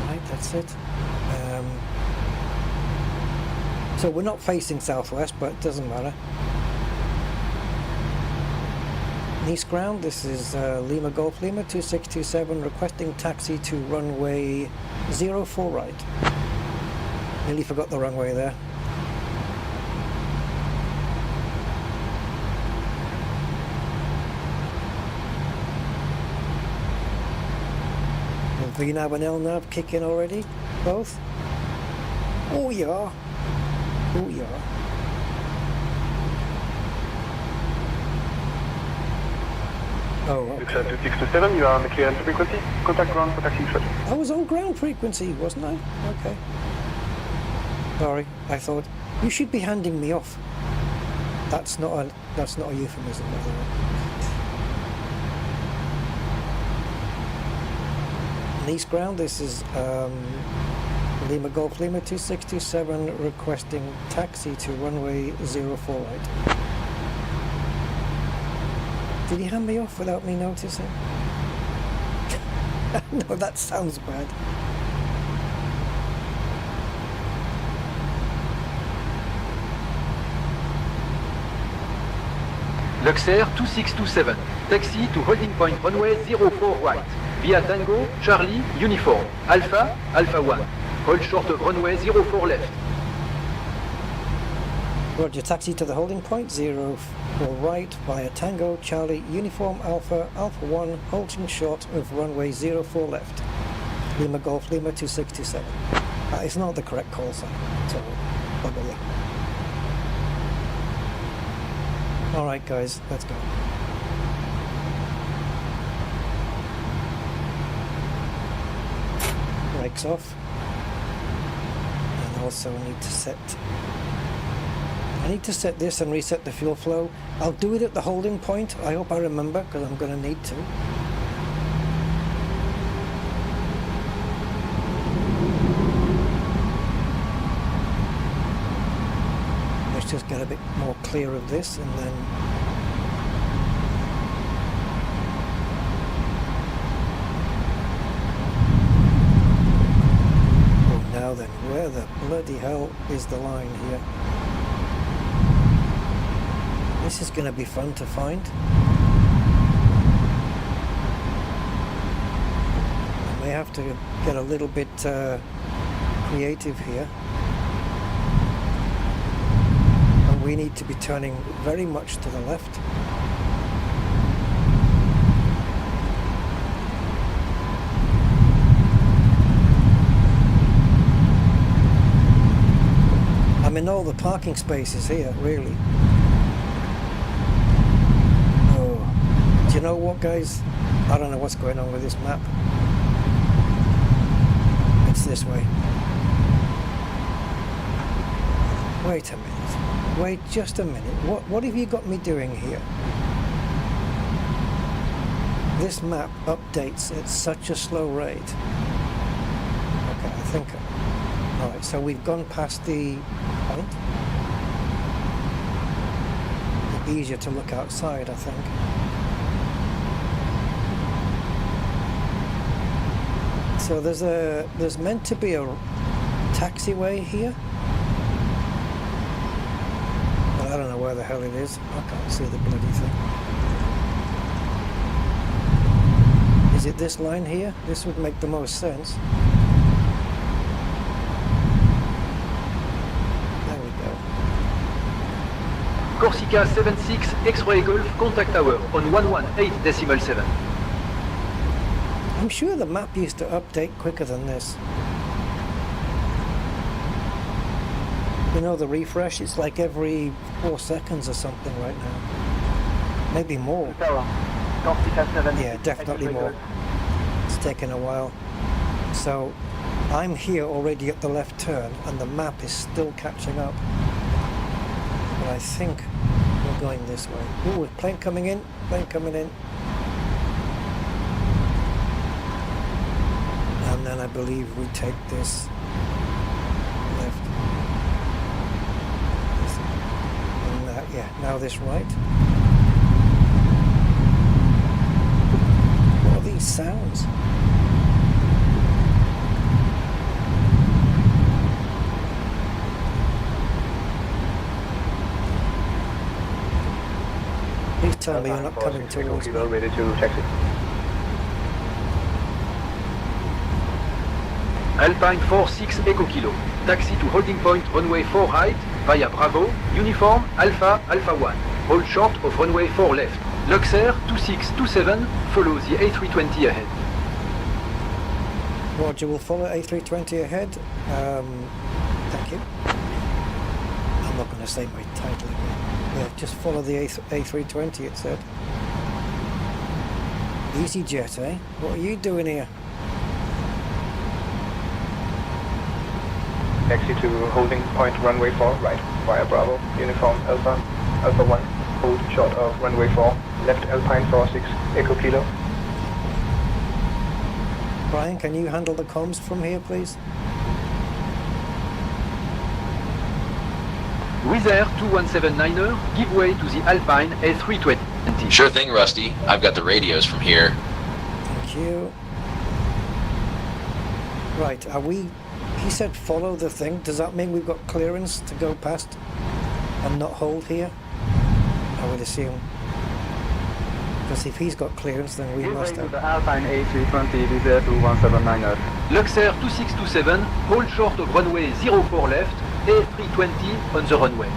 Right, that's it. So we're not facing southwest, but it doesn't matter. East ground, this is Lima Golf Lima 2627 requesting taxi to runway 04 right. Nearly forgot the runway there. VNAV and LNAV kick in already, both. Oh yeah, oh yeah. Oh, okay. Luxembourg 2627, you are on the clearance frequency. Contact ground for taxi instruction. I was on ground frequency, wasn't I? Okay. Sorry, I thought you should be handing me off. That's not a euphemism, by the way. Nice ground. This is Lima Golf Lima 267 requesting taxi to runway 04 right. Did he hand me off without me noticing? No, that sounds bad. Luxembourg 2627, taxi to holding point runway 04 right, via Tango, Charlie, Uniform, Alpha, Alpha 1, hold short of runway 04 left. Roger, taxi to the holding point 04 right via Tango, Charlie, Uniform, Alpha, Alpha 1, holding short of runway 04 left. Lima Golf Lima 2627. That is not the correct call sign, so bugger you. Alright guys, let's go. Brakes off. And also I need to set this and reset the fuel flow. I'll do it at the holding point. I hope I remember because I'm going to need to. Let's just get a bit more clear of this and then oh, now then, where the bloody hell is the line here? This is going to be fun to find. I may have to get a little bit creative here. And we need to be turning very much to the left. I'm in all the parking spaces here, really. You know what guys, I don't know what's going on with this map. It's this way. Wait a minute, wait just a minute, what have you got me doing here? This map updates at such a slow rate. Okay, I think, alright, so we've gone past the point. It'd be easier to look outside, I think. So there's meant to be a taxiway here, but I don't know where the hell it is. I can't see the bloody thing. Is it this line here? This would make the most sense. There we go. Corsica 76, X-Ray Golf, contact tower on 118.7. I'm sure the map used to update quicker than this. You know, the refresh, it's like every 4 seconds or something right now. Maybe more. Yeah, definitely more. It's taken a while. So, I'm here already at the left turn and the map is still catching up. But I think we're going this way. Ooh, plane coming in, plane coming in. And then I believe we take this left. And yeah, now this right. What are these sounds? Please tell me you're not coming towards me. Ready to taxi. Alpine 46 Echo Kilo, taxi to holding point runway 4 right, via Bravo, Uniform, Alpha, Alpha 1, hold short of runway 4 left. Luxembourg 2627, follow the A320 ahead. Roger, we'll follow A320 ahead. Thank you. I'm not going to say my title again. Yeah, just follow the A320, it said. EasyJet, eh? What are you doing here? Taxi to holding point runway 4 right, via Bravo, Uniform, Alpha, Alpha 1, hold short of runway 4, left Alpine 46, Echo Kilo. Brian, can you handle the comms from here, please? Wizz Air 2179er, give way to the Alpine A320. Sure thing, Rusty. I've got the radios from here. Thank you. Right, are we... He said follow the thing. Does that mean we've got clearance to go past and not hold here? I would assume. Because if he's got clearance, then we must have. The Alpine A320 Wizz Air 2179er. Luxair 2627, hold short of runway 04 left, A320 on the runway.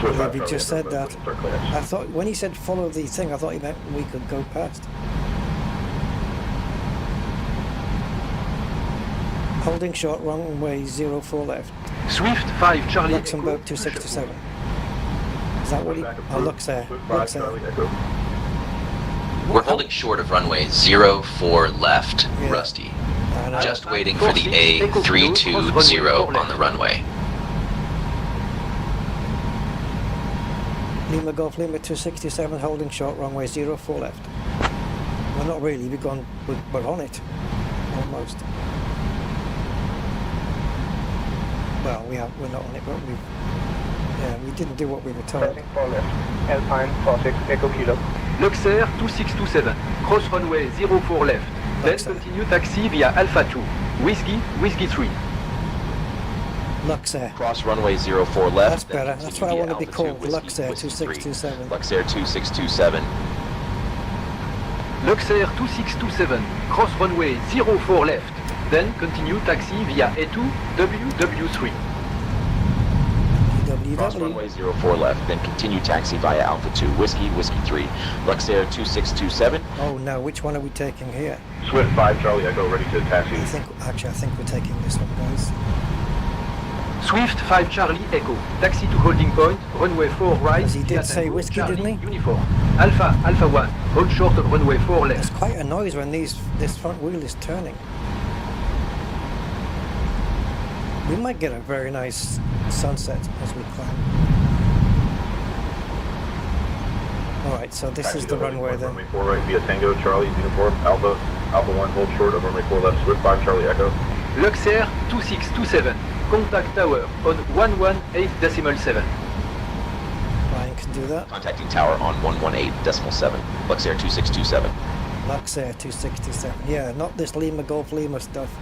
Yeah, he just said that. I thought, when he said follow the thing, I thought he meant we could go past. Holding short, runway 04 left. Swift 5 Charlie Luxembourg 2627. Is that what he... Oh, Luxair. Luxair. We're holding short of runway 04 left, Yeah. Rusty. I know. Just waiting for the A320 on the runway. Lima Golf Lima 267, holding short, runway 04 left. Well, not really, we're on it. Almost. Well, we're not on it, but we didn't do what we were told. Passing 4 left. Alpine 46 Echo Kilo. Luxair 2627, cross runway 04 left, then Luxair. continue taxi via Alpha 2, Whiskey 3. Luxair. Cross runway 04 left. That's then better. continue That's what I via want to be Alpha 2, called. Whiskey, Luxair Whiskey 2627. 3. Luxair 2627. Luxair 2627, cross runway 04 left, then continue taxi via A2 WW3. Cross WW. runway 04 left, then continue taxi via Alpha 2, Whiskey 3. Luxair 2627. Oh no, which one are we taking here? Swift 5 Charlie Echo, ready to taxi. I think we're taking this one, guys. Swift 5 Charlie Echo, taxi to holding point, runway 4 right. As he did via say Tango, whiskey, Charlie, didn't he? Uniform. Alpha 1, hold short of runway 4 It's left. quite a noise when this front wheel is turning. We might get a very nice sunset as we climb. Alright, so this is the runway then. Runway 4 right via Tango, Charlie, uniform, Alpha 1, hold short of runway 4 left, Swift 5 Charlie Echo. Luxair 2627, contact tower on 118.7. Ryan can do that. Contacting tower on 118.7. Luxair 2627. Luxair 267. Yeah, not this Lima Golf Lima stuff.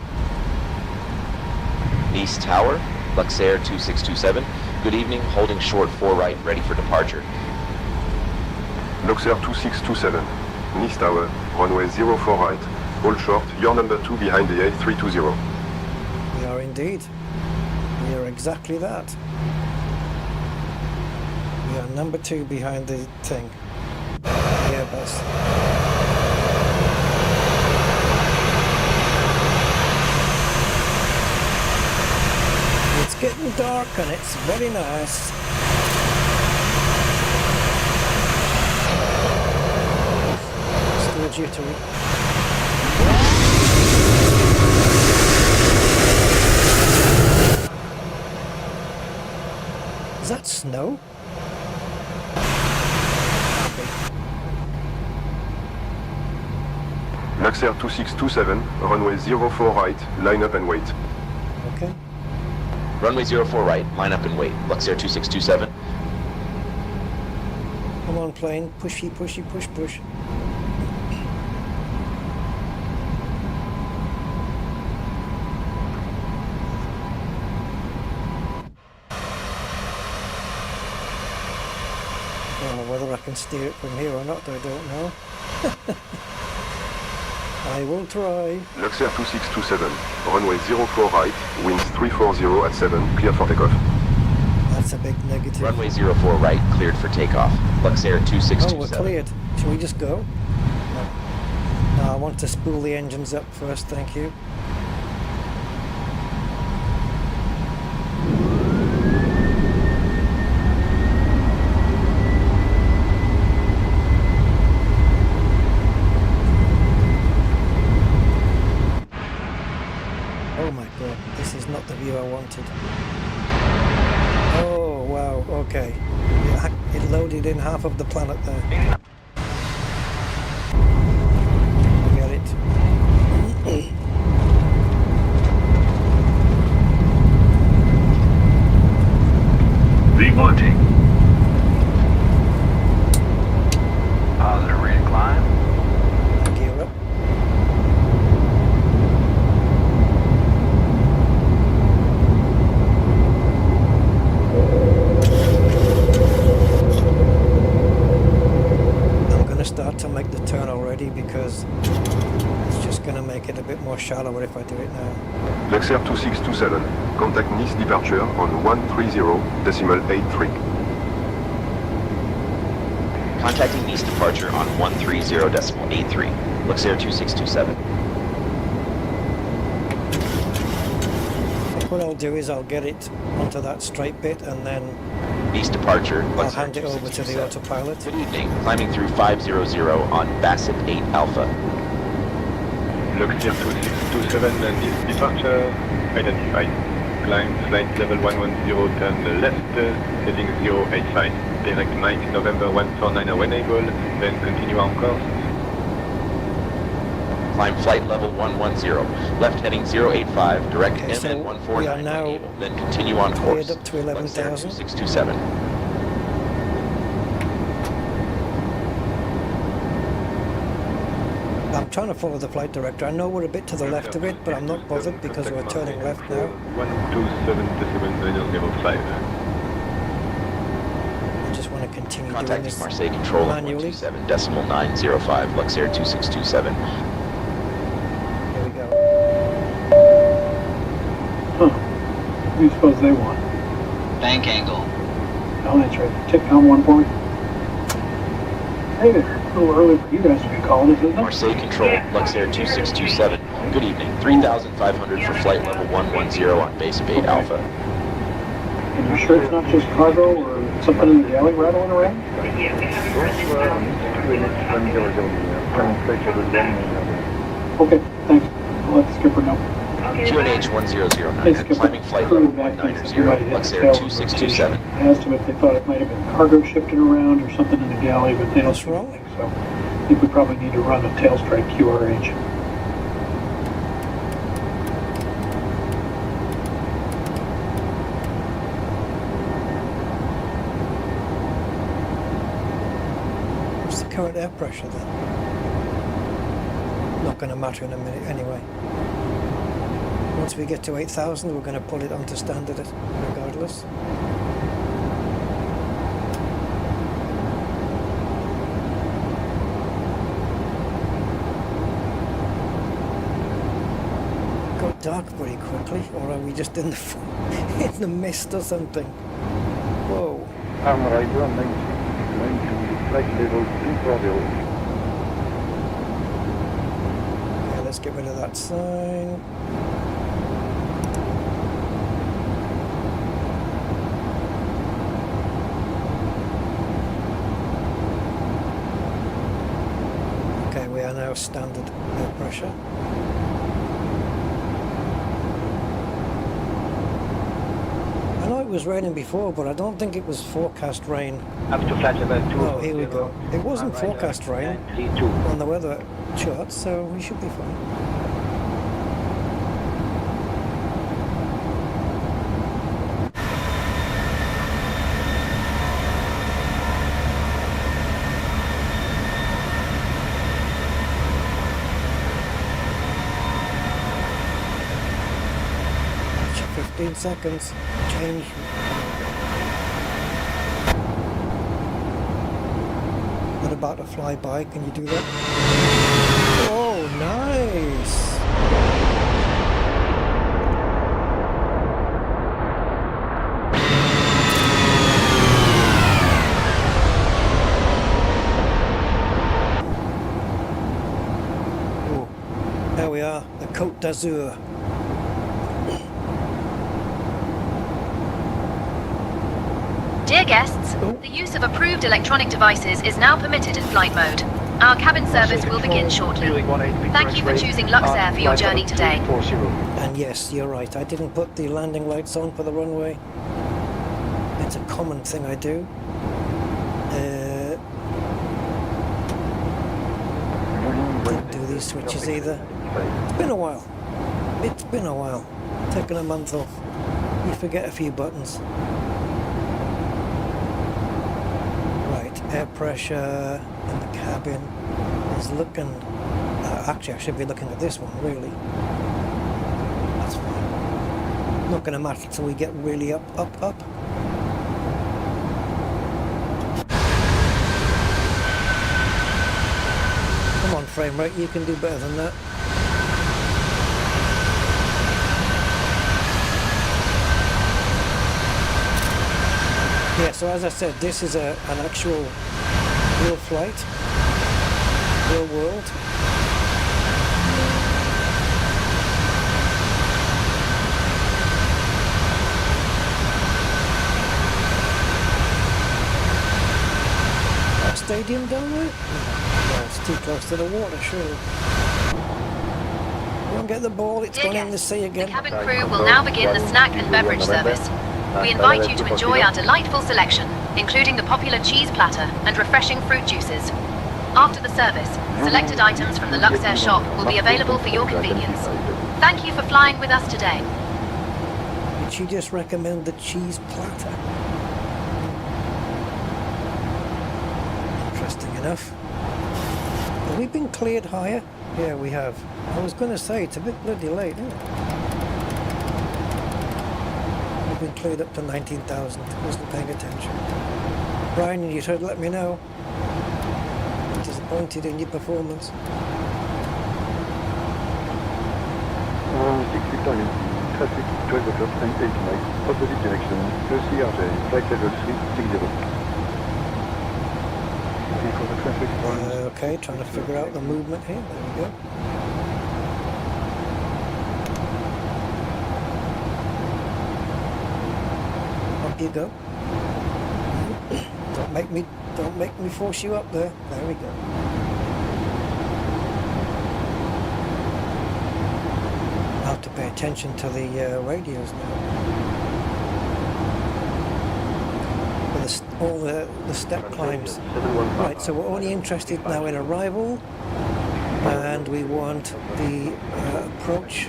East Tower, Luxair 2627. Good evening, holding short 4 right, ready for departure. Luxair 2627, Nice Tower, runway 04 right, hold short, you're number 2 behind the A320. We are indeed. We are exactly that. We are number 2 behind the thing. The Airbus. It's getting dark and it's very nice. Still jittery. Is that snow? Luxair 2627, runway 04 right, line up and wait. Okay. Runway 04 right, line up and wait. Luxair 2627. Come on, plane. Pushy, pushy, push, push. I don't know whether I can steer it from here or not, I don't know. I will try. Luxair 2627, runway 04 right, winds 340 at 7, clear for takeoff. That's a big negative. Runway 04 right, cleared for takeoff. Luxair Oh, 2627. we're cleared. Shall we just go? No. No, I want to spool the engines up first, thank you. Oh my god, this is not the view I wanted. Oh wow, okay. It loaded in half of the planet there. We shallower if I do it now. Luxembourg 2627, contact Nice departure on 130.83. Contacting Nice departure on 130.83. Luxair 2627. What I'll do is I'll get it onto that straight bit and then Nice departure. I'll hand it over to the autopilot. Good evening. Climbing through 500 on Bassett 8 Alpha. Luxembourg 2627 and this departure identified. Climb flight level 110, turn left, heading 085. Direct Mike November 149 when able, then continue on course. Climb flight level 110, left heading 085, direct Okay, so MN we 149 are now when able, then continue on course. up to 11,000. 627. I'm trying to follow the flight director. I know we're a bit to the left of it, but I'm not bothered because we're turning left now. 127.905. I just want to continue doing Contacting this Marseille Control manually. 127.905, Luxair 2627. Here we go. Huh. What do you suppose they want? Bank angle. Oh, that's right. TICCOM 1 point. Hey there. A little early for you guys to be calling, isn't it? Marseille Control, Luxair 2627. Good evening. 3,500 for flight level 110 on base of 8 Alpha. And you sure it's not just cargo or something in the galley rattling around? Okay, thanks. I'll let the skipper know. QNH 1009, Hey, skipper. climbing flight Crew level back thinks 190, that you might have hit the Luxair tail 2627. I asked them if they thought it might have been cargo shifting around or something in the galley, but they don't What's seem to wrong? think so. I think we probably need to run a tail strike QRH. What's the current air pressure then? Not going to matter in a minute anyway. Once we get to 8,000, we're going to pull it onto standard regardless. Got dark very quickly, or are we just in the in the mist or something? Whoa! Ryzen 90 flight level 240. Okay, let's get rid of that sign. Okay, we are now standard air pressure. I know it was raining before, but I don't think it was forecast rain. Up to flight level 2. Oh, here we go. It wasn't forecast rain on the weather chart, so we should be fine. Check 15 seconds. Change. Not about to fly by. Can you do that? Oh, nice. Oh, there we are, the Côte d'Azur. Dear guests, the use of approved electronic devices is now permitted in flight mode. Our cabin service will begin shortly. Thank you for choosing Luxair for your journey today. And yes, you're right, I didn't put the landing lights on for the runway. It's a common thing I do. Didn't do these switches either. It's been a while. It's been a while. Taking a month off. You forget a few buttons. Right, air pressure in the cabin is looking... actually, I should be looking at this one, really. That's fine. Not going to matter till we get really up. Come on, frame rate, you can do better than that. so as I said, this is an actual real flight, real world. That stadium down there? No, it's too close to the water, sure. Don't get the ball, it's gone in the sea again. The cabin crew will now begin the snack and beverage service. We invite you to enjoy our delightful selection, including the popular cheese platter and refreshing fruit juices. After the service, selected items from the Luxembourg shop will be available for your convenience. Thank you for flying with us today. Did she just recommend the cheese platter? Interesting enough. Have we been cleared higher? Yeah, we have. I was going to say, it's a bit bloody late, isn't it? We've been cleared up to 19,000. Wasn't paying attention. Brian, you should let me know. Disappointed in your performance. 6 Victoria, traffic 12 o'clock, 989, opposite direction, CRJ, flight level 360. For the traffic okay, trying to figure out the movement here. There we go. Up you go. Don't make me force you up there. There we go. I'll have to pay attention to the radios now. All the step climbs. Right, so we're only interested now in arrival, and we want the approach,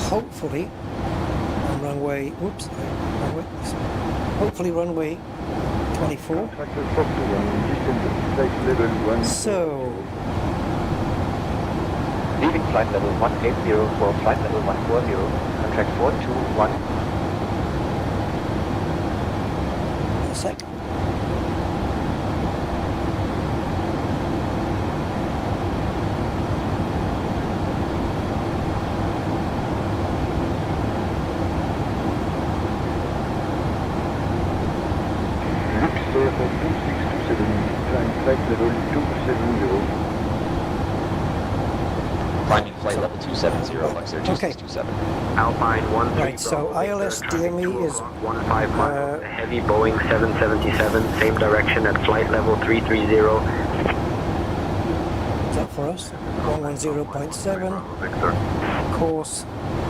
hopefully, on runway, hopefully runway 24. So, Leaving flight level 180 for flight level 140, contract 421. a sec. Finding flight level 270, Luxembourg 2627. Alpine 13. Right, so ILS DME is 15 miles, heavy Boeing 777, same direction at flight level 330. Is that for us? 110.7. Course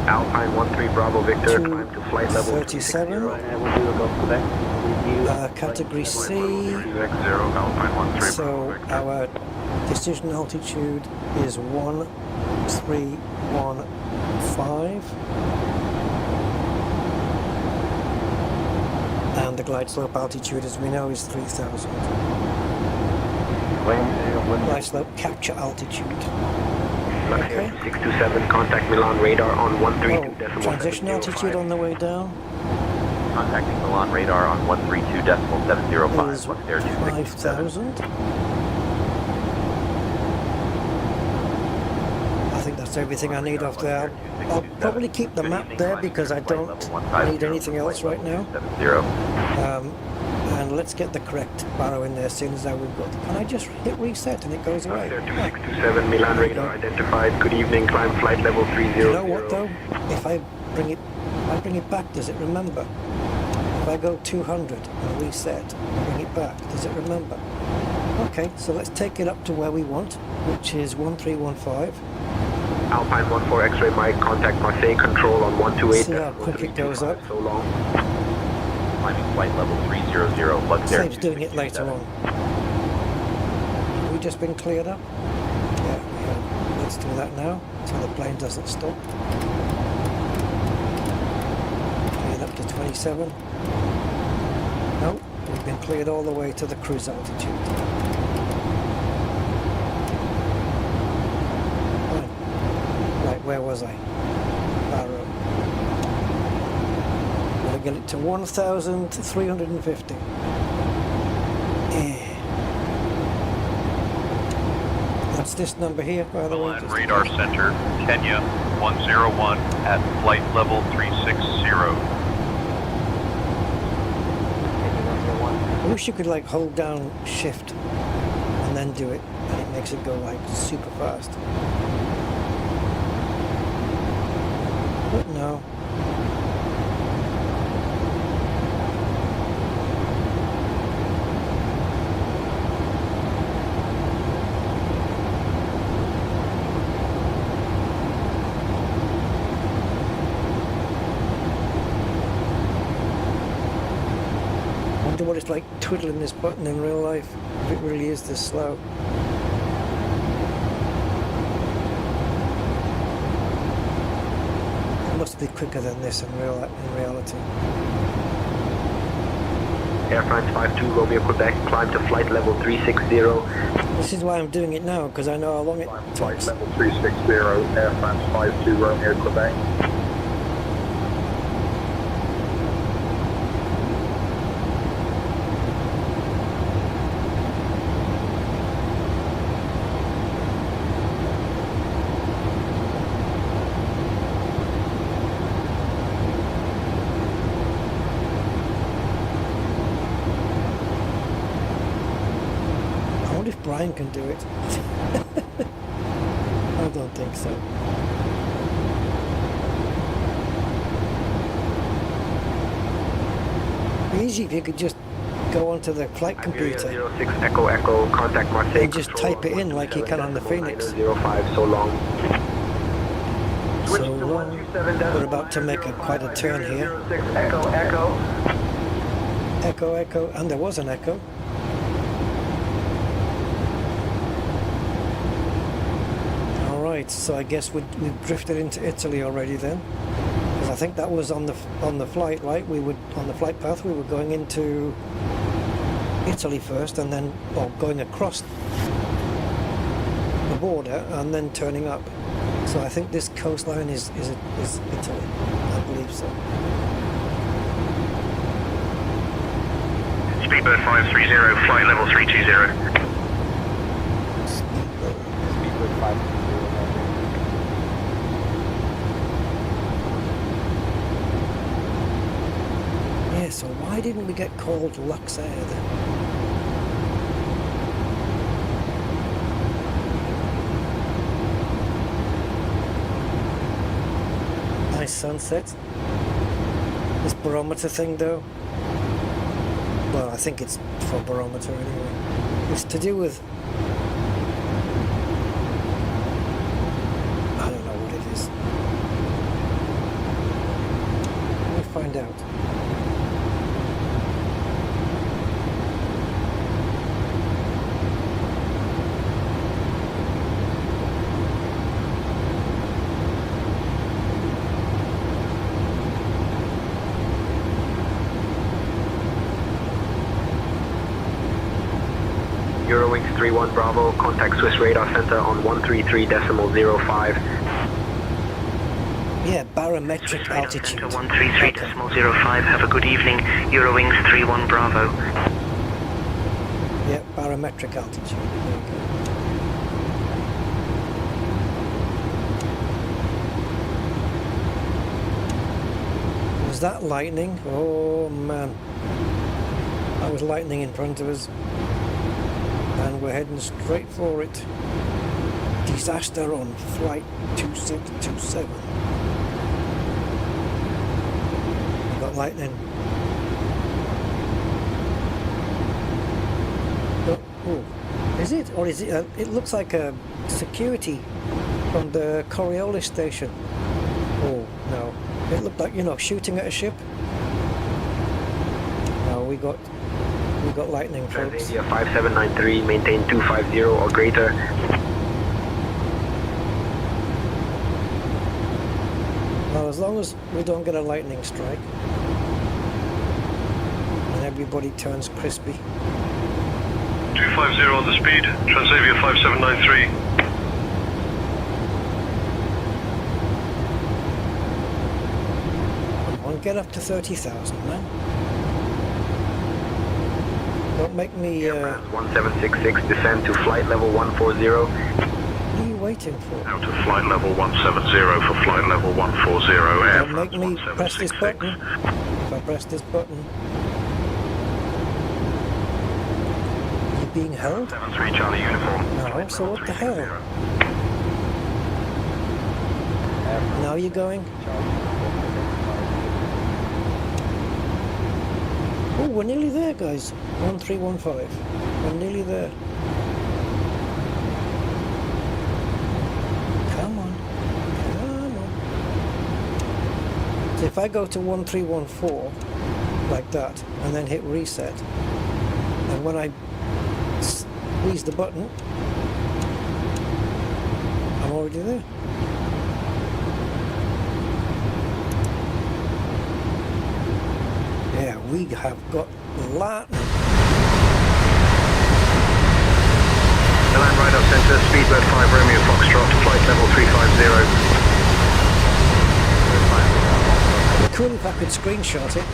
Alpine 13 Bravo Victor, climb to flight level 37. Category C. So our decision altitude is 1315. And the glide slope altitude, as we know, is 3000. Glide slope capture altitude. Okay. 627, contact Milan radar on 132.705. Transition altitude on the way down Contacting Milan radar on 132.705. is 5,000. I think that's everything I need off there. I'll probably keep the map there because I don't need anything else right now. And let's get the correct barrow in there as soon as we've got. Can I just hit reset and it goes away? 2627, Milan radar identified. Good evening, climb flight level 300. You know what though? If I bring it back, does it remember? If I go 200 and reset and bring it back, does it remember? Okay, so let's take it up to where we want, which is 1315. Alpine 14 X-ray Mike, contact Marseille control on 128. See how quick it goes up. So long. Climbing flight level 300, Luxembourg. Saves doing it later on. Have we just been cleared up? Yeah, we have. Let's do that now, so the plane doesn't stop. Cleared up to 27. No, we've been cleared all the way to the cruise altitude. Right, where was I? Barrow. We'll get it to 1,350. Yeah. That's this number here, by the way. Milan Radar Center, Kenya 101 at flight level 360. wish you could like hold down shift and then do it, and it makes it go like super fast. But no. What it's like twiddling this button in real life, if it really is this slow. It must be quicker than this in reality. Air France 52 Romeo Quebec, climb to flight level 360. This is why I'm doing it now, because I know how long it takes. Flight level 360, Air France 52 Romeo Quebec. Brian can do it. I don't think so. Easy if you could just go onto the flight computer 06 Echo Echo, contact Marseille and just type it in like you can on the Phoenix. 05, so long. So long. We're about to make quite a turn here. Echo Echo. Echo Echo, and there was an echo. So I guess we've drifted into Italy already then, because I think that was on the flight, right? We would on the flight path. We were going into Italy first, and then going across the border and then turning up. So I think this coastline is Italy. I believe so. Speedbird 530, flight level 320. Speedbird 530. Yeah, so why didn't we get called Luxembourg then? Nice sunset. This barometer thing though, well, I think it's for barometer anyway. It's to do with, I don't know what it is. Let me find out. Eurowings 31 Bravo, contact Swiss Radar Center on 133.05. Yeah, barometric Swiss Radar altitude. Center 133.05, have a good evening. Eurowings 31 Bravo. Yeah, barometric altitude. There we go. Was that lightning? Oh man. That was lightning in front of us. And we're heading straight for it. Disaster on flight 2627. We've got lightning. Oh, is it? Or is it? It looks like a security from the Coriolis station. Oh, no. It looked like, shooting at a ship. No, we got lightning, folks. India 5793, maintain 250 or greater. Well, as long as we don't get a lightning strike and everybody turns crispy. 250 on the speed, Transavia 5793. Come on, get up to 30,000, man. Don't make me... 1766, descend to flight level 140. What are you waiting for? Out of flight level 170 for flight level 140, Air Don't make me press this button. If I press this button... being held? 73 Charlie uniform. No, so what the hell? Now you're going? Oh, we're nearly there, guys. 1315. We're nearly there. Come on. Come on. So if I go to 1314, like that, and then hit reset, and when I squeeze the button, I'm already there. Yeah, we have got Latin. Land right up center, speedbird 5 Romeo Foxtrot, flight level 350. It'd be cool if I could screenshot it.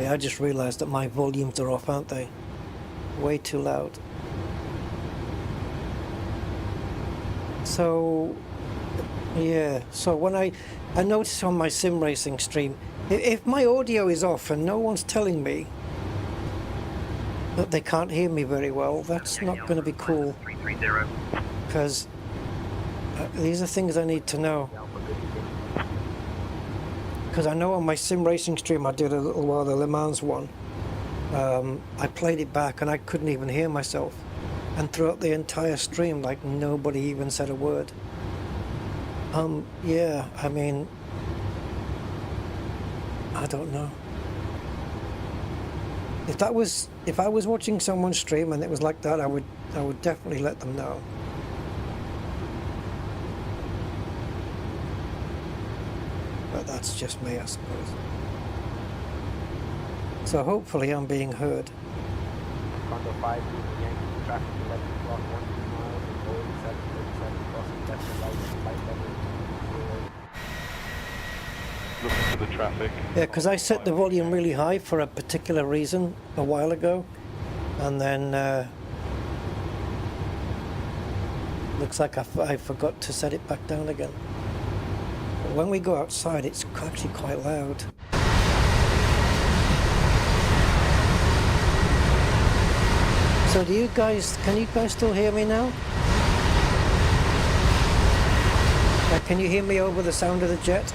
Yeah, I just realised that my volumes are off, aren't they? Way too loud. So, yeah, so when I noticed on my sim racing stream, if my audio is off and no one's telling me that they can't hear me very well, that's not going to be cool. Because these are things I need to know. Because I know on my sim racing stream I did a little while, the Le Mans one, I played it back and I couldn't even hear myself. And throughout the entire stream, like, nobody even said a word. Yeah, I mean, I don't know. If I was watching someone's stream and it was like that, I would definitely let them know. But that's just me, I suppose. So hopefully I'm being heard. Condo 5, Yankee, traffic 11 o'clock, 1 miles, and Boeing 737 crossing left and right, flight level 0. Looking for the traffic. Yeah, because I set the volume really high for a particular reason a while ago, and then looks like I forgot to set it back down again. But when we go outside, it's actually quite loud. So can you guys still hear me now? Can you hear me over the sound of the jet?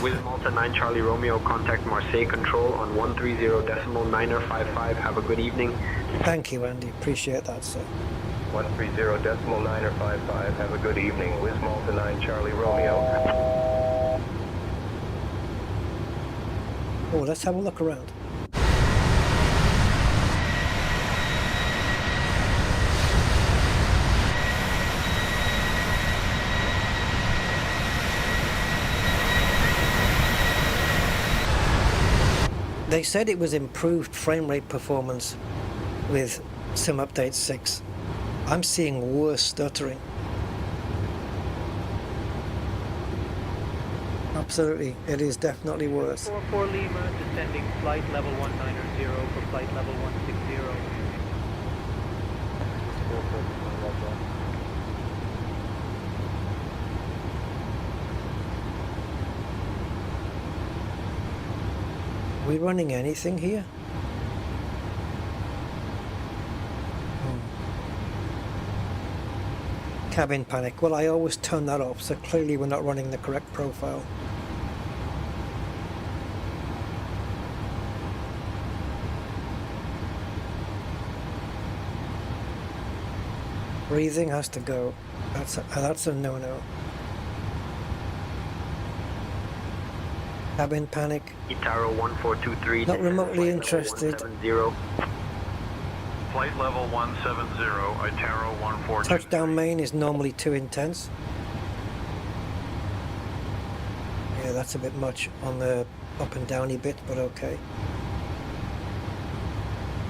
With Malta 9 Charlie Romeo, contact Marseille Control on 130.955. Have a good evening. Thank you, Andy. Appreciate that, sir. 130.955. Have a good evening. With Malta 9 Charlie Romeo. Oh, let's have a look around. They said it was improved frame rate performance with Sim Update 6. I'm seeing worse stuttering. Absolutely, it is definitely worse. 44 Lima, descending flight level 190 for flight level 160. Are we running anything here? Cabin panic. Well, I always turn that off, so clearly we're not running the correct profile. Breathing has to go. That's a no-no. Cabin panic. Itaro 1423. Not remotely interested. Flight level 170, Itaro 142. Touchdown main is normally too intense. Yeah, that's a bit much on the up and downy bit, but okay.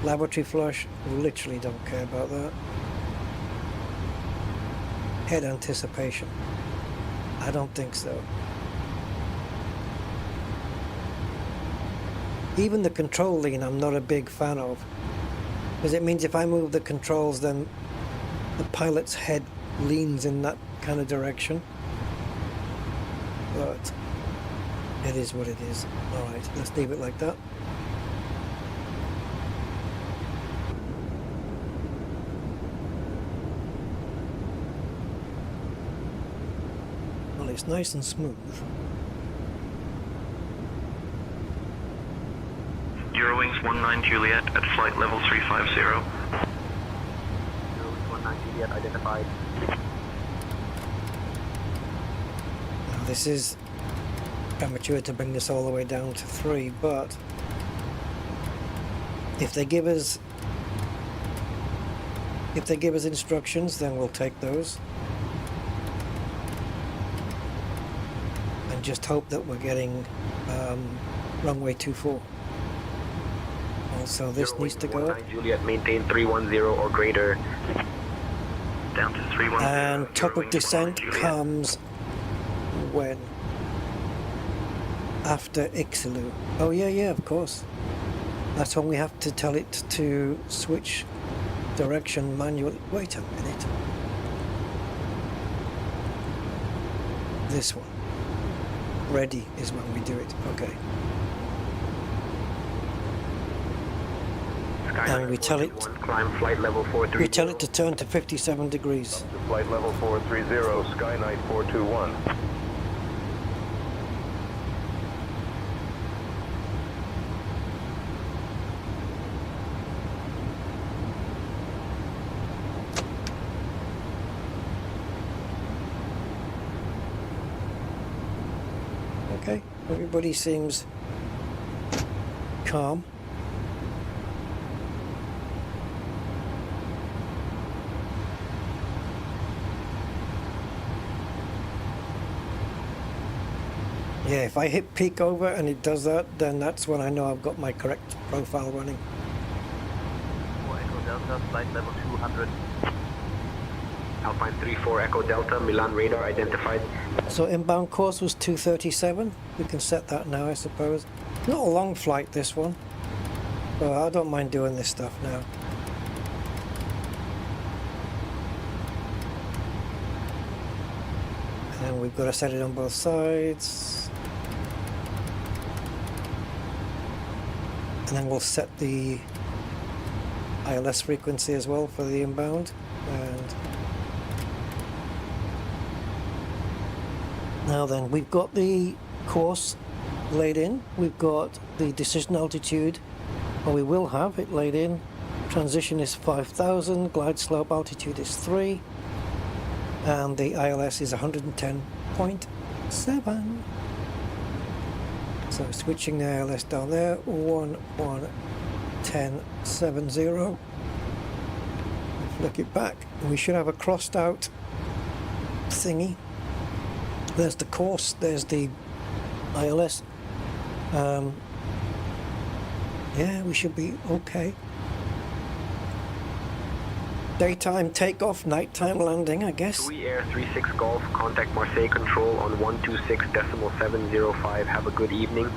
Laboratory flush, literally don't care about that. Head anticipation. I don't think so. Even the control lean I'm not a big fan of, because it means if I move the controls then the pilot's head leans in that kind of direction. But it is what it is. Alright, let's leave it like that. Well, it's nice and smooth. Eurowings 19 Juliet at flight level 350. Eurowings 19 Juliet identified. Now this is premature to bring this all the way down to 3, but if they give us instructions, then we'll take those and just hope that we're getting runway 24. Also, this needs to go up. Juliet, maintain 310 or greater. Down to 310. And top of descent comes when? After Ixalu. Oh yeah, of course. That's when we have to tell it to switch direction manually. Wait a minute. This one. Ready is when we do it. Okay. And we tell it. Climb flight level 430. We tell it to turn to 57 degrees. Flight level 430, Skynight 421. Okay, everybody seems calm. Yeah, if I hit peak over and it does that, then that's when I know I've got my correct profile running. Echo Delta, flight level 200. Alpine 34 Echo Delta, Milan radar identified. So inbound course was 237. We can set that now, I suppose. Not a long flight, this one. But I don't mind doing this stuff now. And then we've got to set it on both sides. And then we'll set the ILS frequency as well for the inbound. And now then, we've got the course laid in. We've got the decision altitude, or we will have it laid in. Transition is 5,000, glide slope altitude is 3, and the ILS is 110.7. So switching the ILS down there, 111070. Flick it back, and we should have a crossed out thingy. There's the course, there's the ILS. Yeah, we should be okay. Daytime takeoff, nighttime landing, I guess. TUI Air 36 Golf, contact Marseille Control on 126.705. Have a good evening.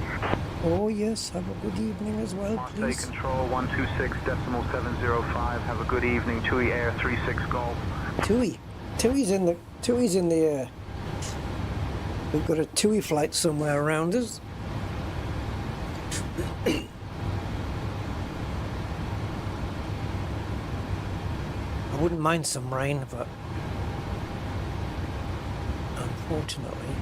Oh yes, have a good evening as well, Marseille please. Control 126.705. Have a good evening. TUI Air 36 Golf. TUI's in the air. We've got a TUI flight somewhere around us. I wouldn't mind some rain, but unfortunately.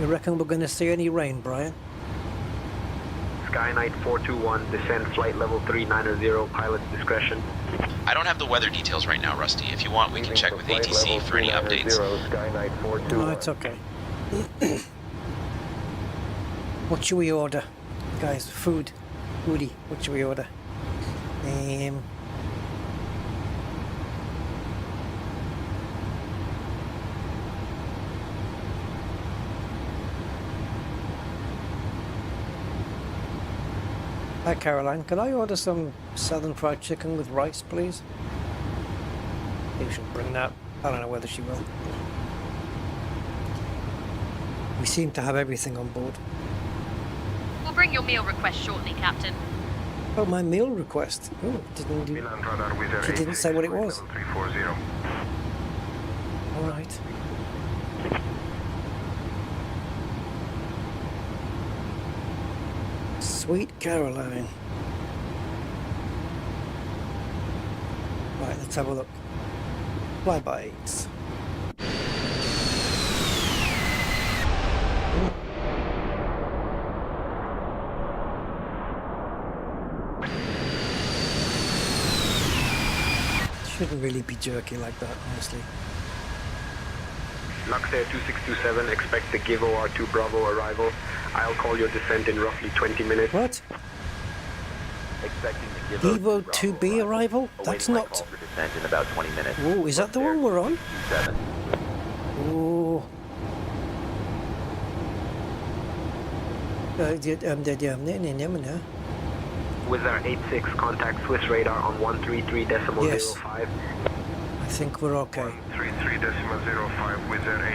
You reckon we're going to see any rain, Brian? Skynight 421, descend flight level 390, pilot's discretion. I don't have the weather details right now, Rusty. If you want, we can check with ATC for any updates. No, it's okay. What should we order? Guys, food. Foodie, what should we order? Hi Caroline, can I order some southern fried chicken with rice, please? Maybe she'll bring that. I don't know whether she will. We seem to have everything on board. We'll bring your meal request shortly, Captain. Oh, my meal request. Oh, she didn't say what it was. All right. Sweet Caroline. Right, let's have a look. Flybys. Shouldn't really be jerky like that, honestly. Luxembourg 2627, expect the Givo R2 Bravo arrival. I'll call your descent in roughly 20 minutes. What? Expecting the Givo Evo 2B arrival? That's not... call for descent in about 20 minutes. Oh, is that the one we're on? 7. Oh. With our 86, contact Swiss radar on 133.05. Yes. I think we're okay. 133.05 with our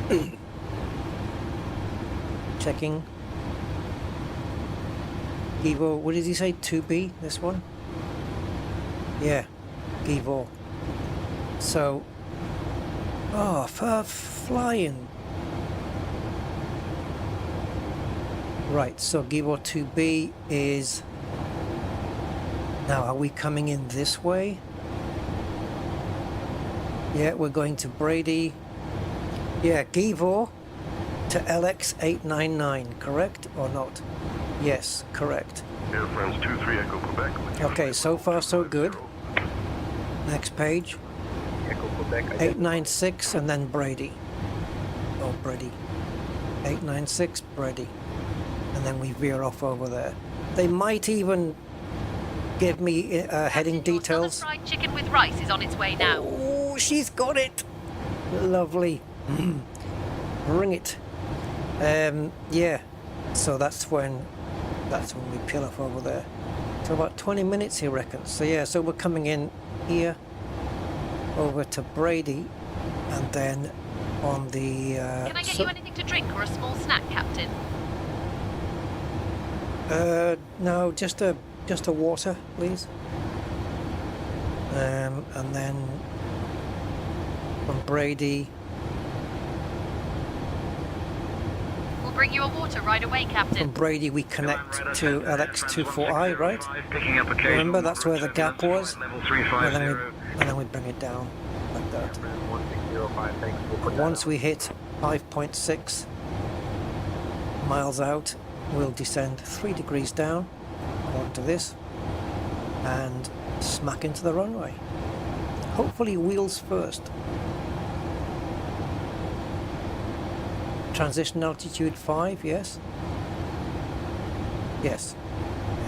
86. Checking. Givo, what did he say? 2B, this one? Yeah, Givo. So, oh, for flying. Right, so Givo 2B is... Now, are we coming in this way? Yeah, we're going to Brady. Yeah, Givo to LX899, correct or not? Yes, correct. Air France 23 Echo Quebec. Okay, so far so good. Next page. Echo Quebec. 896 and then Brady. Oh, Brady. 896 Brady. And then we veer off over there. They might even give me heading details. Fried chicken with rice is on its way now. Oh, she's got it. Lovely. Bring it. Yeah. So that's when we peel off over there. So about 20 minutes, he reckons. So yeah, so we're coming in here over to Brady, and then on the. Can I get you anything to drink or a small snack, Captain? No, just a water, please. And then from Brady. We'll bring you a water right away, Captain. From Brady we connect to LX24I, right? Remember, that's where the gap was? And then we bring it down like that. And once we hit 5.6 miles out, we'll descend 3 degrees down onto this and smack into the runway. Hopefully wheels first. Transition altitude 5, yes? Yes.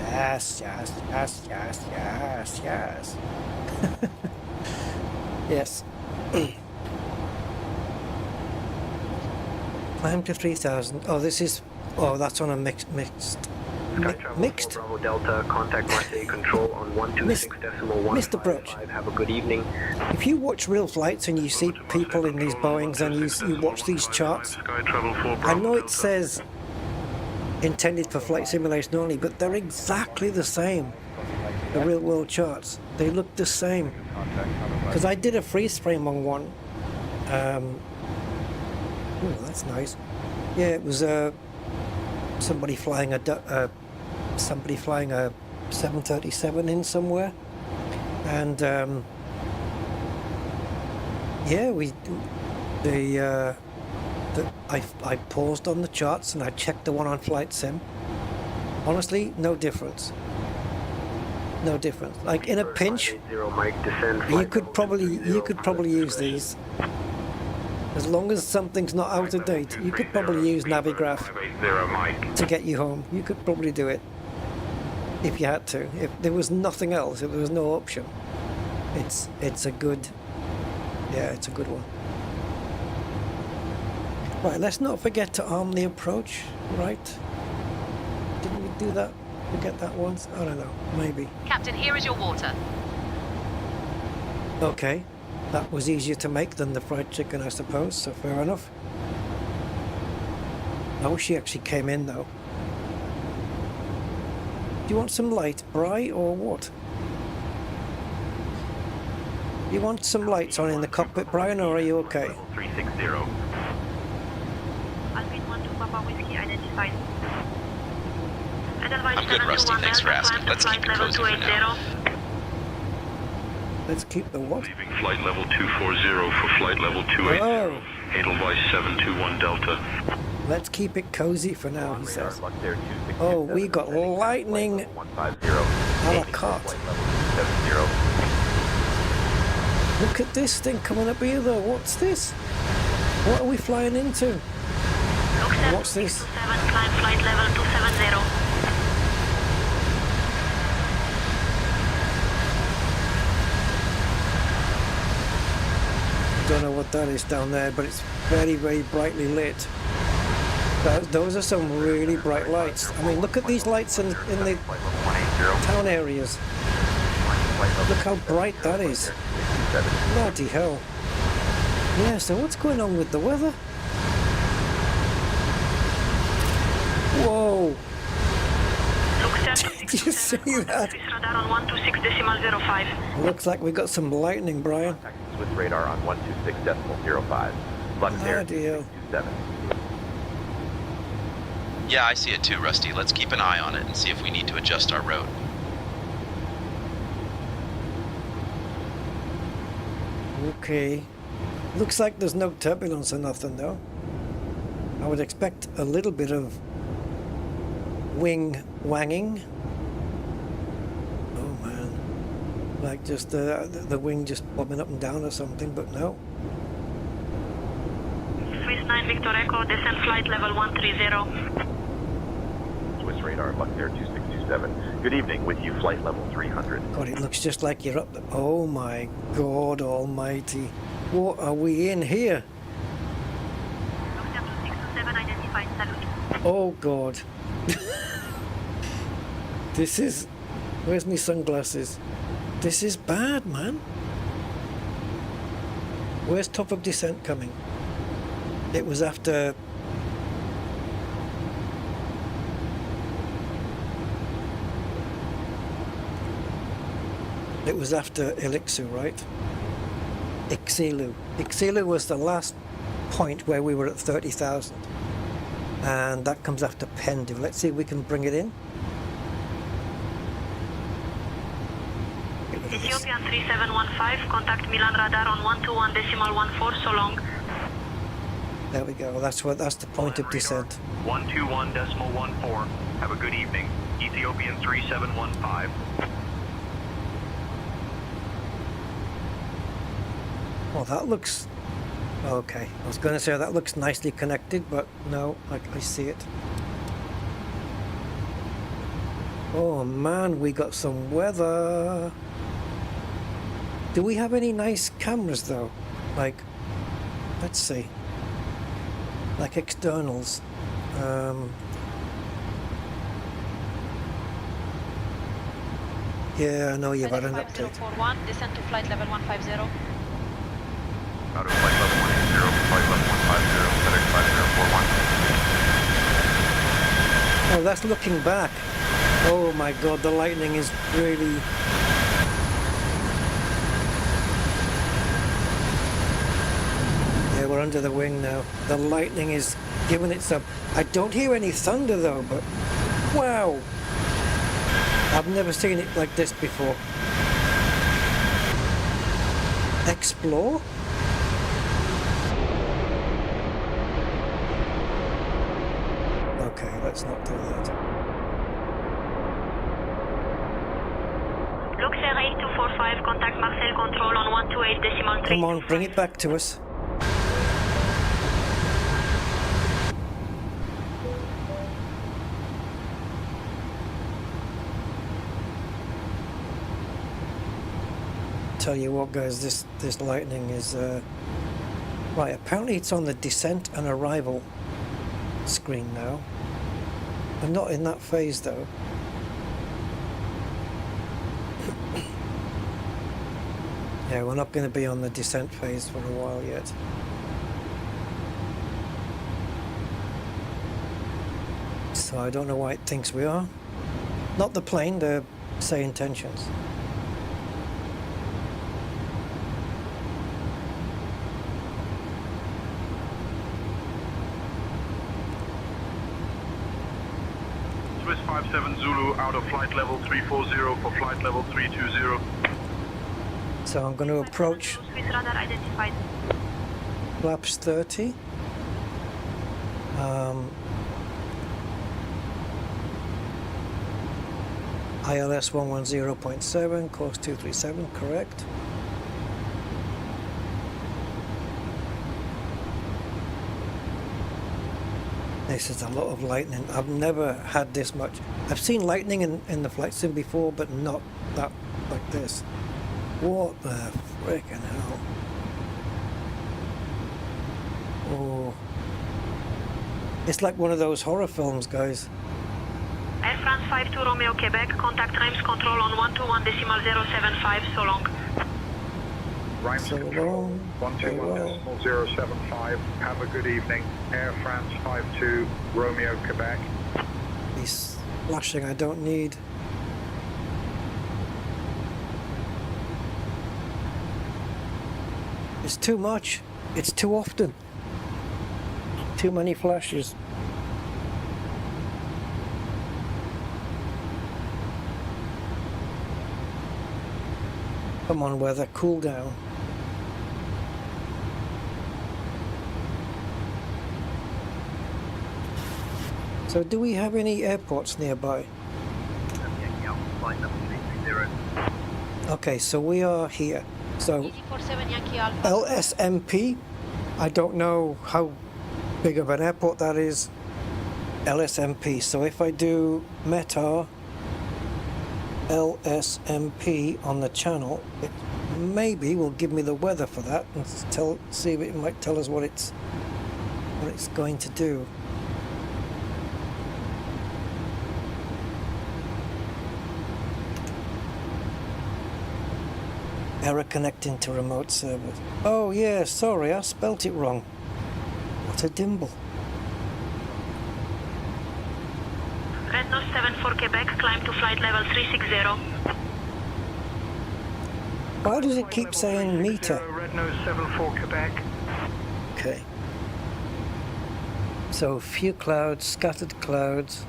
Yes, yes, yes, yes, yes, yes. Yes. Climb to 3,000. Oh, this is... Oh, that's on a mixed... Bravo Delta, contact Marseille Control on 126.155. Mr. Broach, have a good evening. if you watch real flights and you see people in these Boeings and you watch these charts, I know it says intended for flight simulation only, but they're exactly the same. The real world charts, they look the same. Because I did a freeze frame on one. Oh, that's nice. Yeah, it was somebody flying a 737 in somewhere, and yeah, I paused on the charts and I checked the one on Flight Sim. Honestly, no difference. No difference. Like in a pinch, you could probably use these. As long as something's not out of date, you could probably use Navigraph to get you home. You could probably do it if you had to. If there was nothing else, if there was no option, it's a good, yeah, it's a good one. Right, let's not forget to arm the approach, right? Didn't we do that? Forget that once? I don't know, maybe. Captain, here is your water. Okay, that was easier to make than the fried chicken, I suppose, so fair enough. I wish she actually came in, though. Do you want some light, Bri, or what? You want some lights on in the cockpit, Brian, or are you okay? 360. Alpine 1 to Papa Whiskey identified. I'm good, Rusty. Thanks for asking. Let's keep it cozy for now. Let's keep the what? Leaving flight level 240 for flight level 280. Oh. Edelweiss 721 Delta. Let's keep it cozy for now, he says. Oh, we got lightning a la carte. Look at this thing coming up here, though. What's this? What are we flying into? What's this? Climb flight level 270. Don't know what that is down there, but it's very, very brightly lit. Those are some really bright lights. I mean, look at these lights in the town areas. Look how bright that is. Bloody hell. Yeah, so what's going on with the weather? Whoa. Did you see that? Looks like we got some lightning, Brian. With radar on 126.05. Bloody hell. Yeah, I see it too, Rusty. Let's keep an eye on it and see if we need to adjust our route. Okay. Looks like there's no turbulence or nothing, though. I would expect a little bit of wing wanging. Oh man. Like just the wing just bobbing up and down or something, but no. Swiss 9 Victor Echo, descent flight level 130. Swiss radar, Luck Air 2627. Good evening, with you flight level 300. God, it looks just like you're up there. Oh my God almighty. What are we in here? Oh God. This is... Where's my sunglasses? This is bad, man. Where's top of descent coming? It was after... It was after Elixir, right? Ixilu. Ixilu was the last point where we were at 30,000. And that comes after Pendu. Let's see if we can bring it in. Ethiopian 3715, contact Milan radar on 121.14, so long. There we go. That's the point of descent. 121.14. Have a good evening. Ethiopian 3715. Well, that looks... Okay. I was going to say that looks nicely connected, but no, I see it. Oh man, we got some weather. Do we have any nice cameras though? Like, let's see. Like externals. Yeah, I know you've had an update. 5041, descent to flight level 150. Out of flight level 180, flight level 150, FedEx 5041. Oh, that's looking back. Oh my God, the lightning is really... Yeah, we're under the wing now. The lightning is giving it some... I don't hear any thunder though, but... Wow! I've never seen it like this before. Explore? Okay, let's not do that. Luxembourg 8245, contact Marcel Control on 128.3. Come on, bring it back to us. Tell you what, guys, this lightning is Right, apparently it's on the descent and arrival screen now. I'm not in that phase though. Yeah, we're not going to be on the descent phase for a while yet. So I don't know why it thinks we are. Not the plane, the say intentions. Swiss 57 Zulu out of flight level 340 for flight level 320. So I'm going to approach radar identified. flaps 30. ILS 110.7, course 237, correct. This is a lot of lightning. I've never had this much. I've seen lightning in the flight sim before, but not that like this. What the frickin' hell? Oh. It's like one of those horror films, guys. Air France 52 Romeo Quebec, contact Reims control on 121.075, so long. Reims so control 121.075, have a good evening. Air France 52 Romeo Quebec. He's flashing, I don't need. It's too much. It's too often. Too many flashes. Come on, weather, cool down. So do we have any airports nearby? Okay, so we are here. So LSMP, I don't know how big of an airport that is. LSMP, so if I do METAR LSMP on the channel, it maybe will give me the weather for that and see if it might tell us what it's going to do. Error connecting to remote servers. Oh yeah, sorry, I spelt it wrong. What a dimble. Red Nose 74 Quebec, climb to flight level 360. Why does it keep saying meter? Red Nose 74 Quebec. Okay. So few clouds, scattered clouds.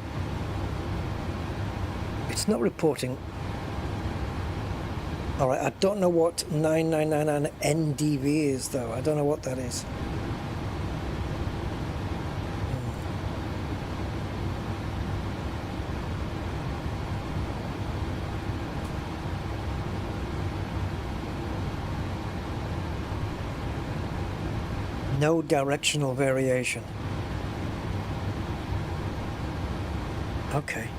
It's not reporting. Alright, I don't know what 9999 NDV is though. I don't know what that is. No directional variation. Okay.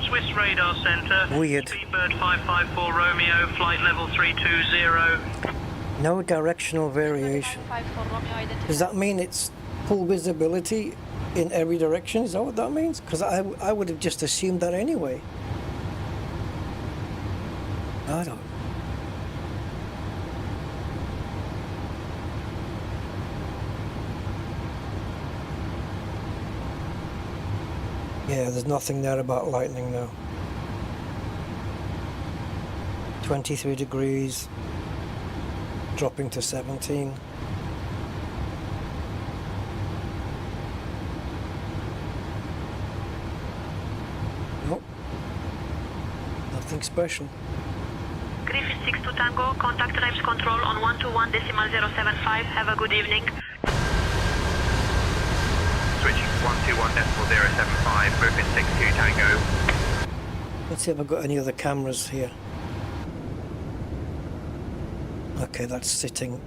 Swiss Radar Center. Weird. Speedbird 554 Romeo, flight level 320. No directional variation. Does that mean it's full visibility in every direction? Is that what that means? Because I would have just assumed that anyway. I don't. Yeah, there's nothing there about lightning now. 23 degrees, dropping to 17. Nope, nothing special. Griffith 62 Tango, contact Reims control on 121.075. Have a good evening. Switching 121.075, Griffith 62 Tango. Let's see if I've got any other cameras here. Okay, that's sitting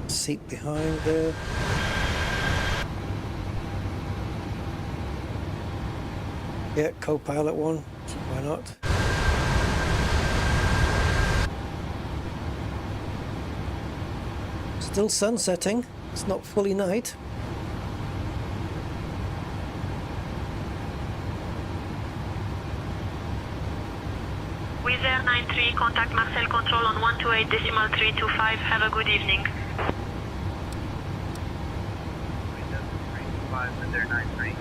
seat behind there. Yeah, co-pilot one, why not? Still sunsetting. It's not fully night. Wizz Air 93, contact Marcel Control on 128.325. Have a good evening. Wizz Air 93.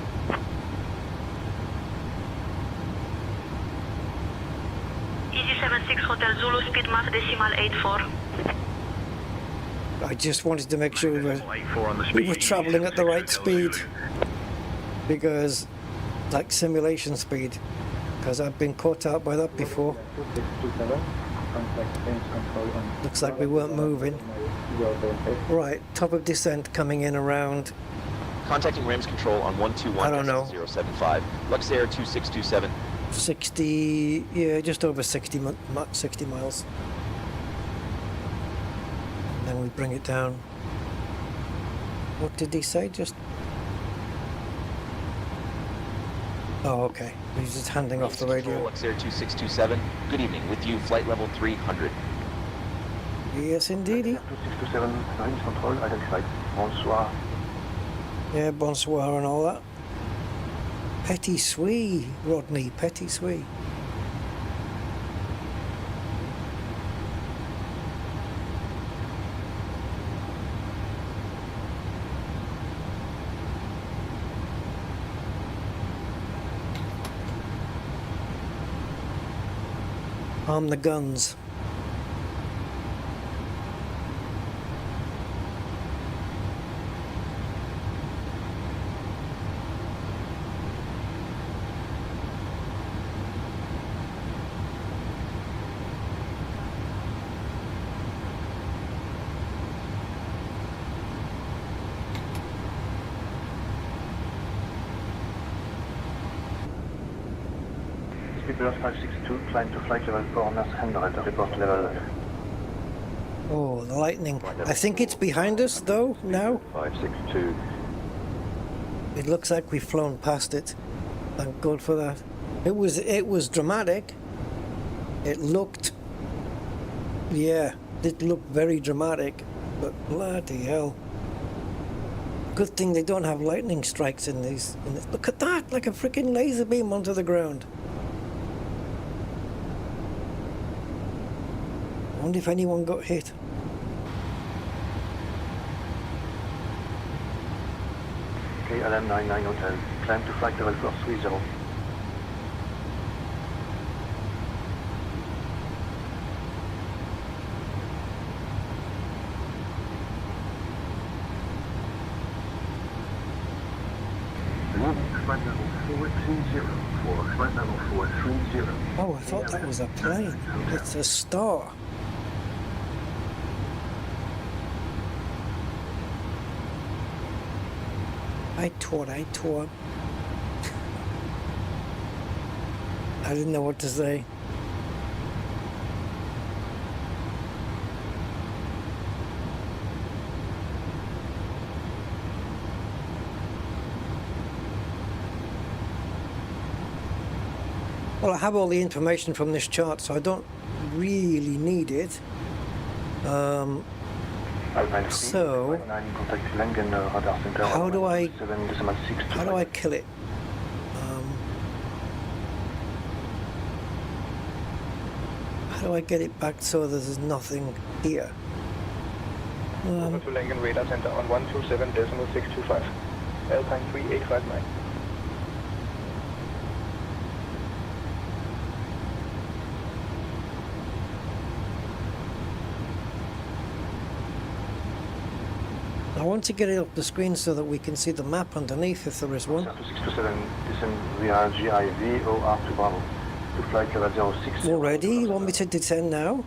Easy 76 Hotel Zulu, speed mark decimal 84. I just wanted to make sure we were traveling at the right speed, because like simulation speed, because I've been caught out by that before. Looks like we weren't moving. Right, top of descent coming in around. Contacting Rams Control on 121.075. Luxair 2627. 60, yeah, just over 60 miles. And then we bring it down. What did he say? Just... Oh, okay. He's just handing off the radio. Luxair 2627. Good evening. With you, flight level 300. Yes, indeedy. 2627, Rams Control, identified. Bonsoir. Yeah, bonsoir and all that. Petit suis, Rodney, petit suis. Arm the guns. Speedbird 562, climb to flight level 4, Nurse 100, report level. Oh, the lightning. I think it's behind us though, now. 562. It looks like we've flown past it. Thank God for that. It was dramatic. It looked, yeah, it looked very dramatic, but bloody hell. Good thing they don't have lightning strikes in these. Look at that, like a freaking laser beam onto the ground. I wonder if anyone got hit. KLM 99 Hotel, climb to flight level 430. Flight level 430 for flight level 430. Oh, I thought that was a plane. It's a star. I taught. I didn't know what to say. Well, I have all the information from this chart, so I don't really need it. So, how do I kill it? How do I get it back so there's nothing here? Over to Lincoln Radar Center on 127.625, Alpine 3859. I want to get it up the screen so that we can see the map underneath if there is one. 627, descend via GIV OR to Bravo. To flight level 06. Already? You want me to descend now?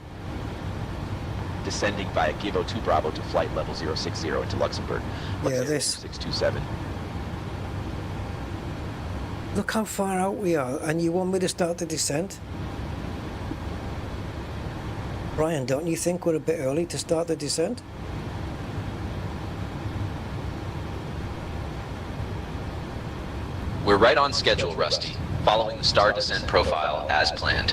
Descending via Givo 2 Bravo to flight level 060 into Luxembourg. Yeah, this. 627. Look how far out we are, and you want me to start the descent? Brian, don't you think we're a bit early to start the descent? We're right on schedule, Rusty, following the star descent profile as planned.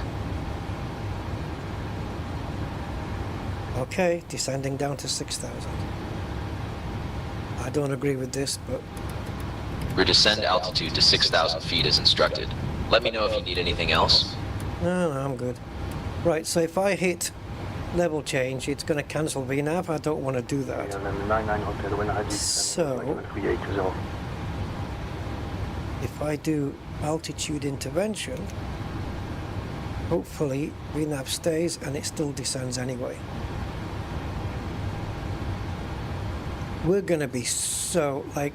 Okay, descending down to 6,000. I don't agree with this, but Redescend altitude to 6,000 feet as instructed. Let me know if you need anything else. no, I'm good. Right, so if I hit level change, it's going to cancel VNAV. I don't want to do that. So if I do altitude intervention, hopefully VNAV stays and it still descends anyway. We're going to be so, like,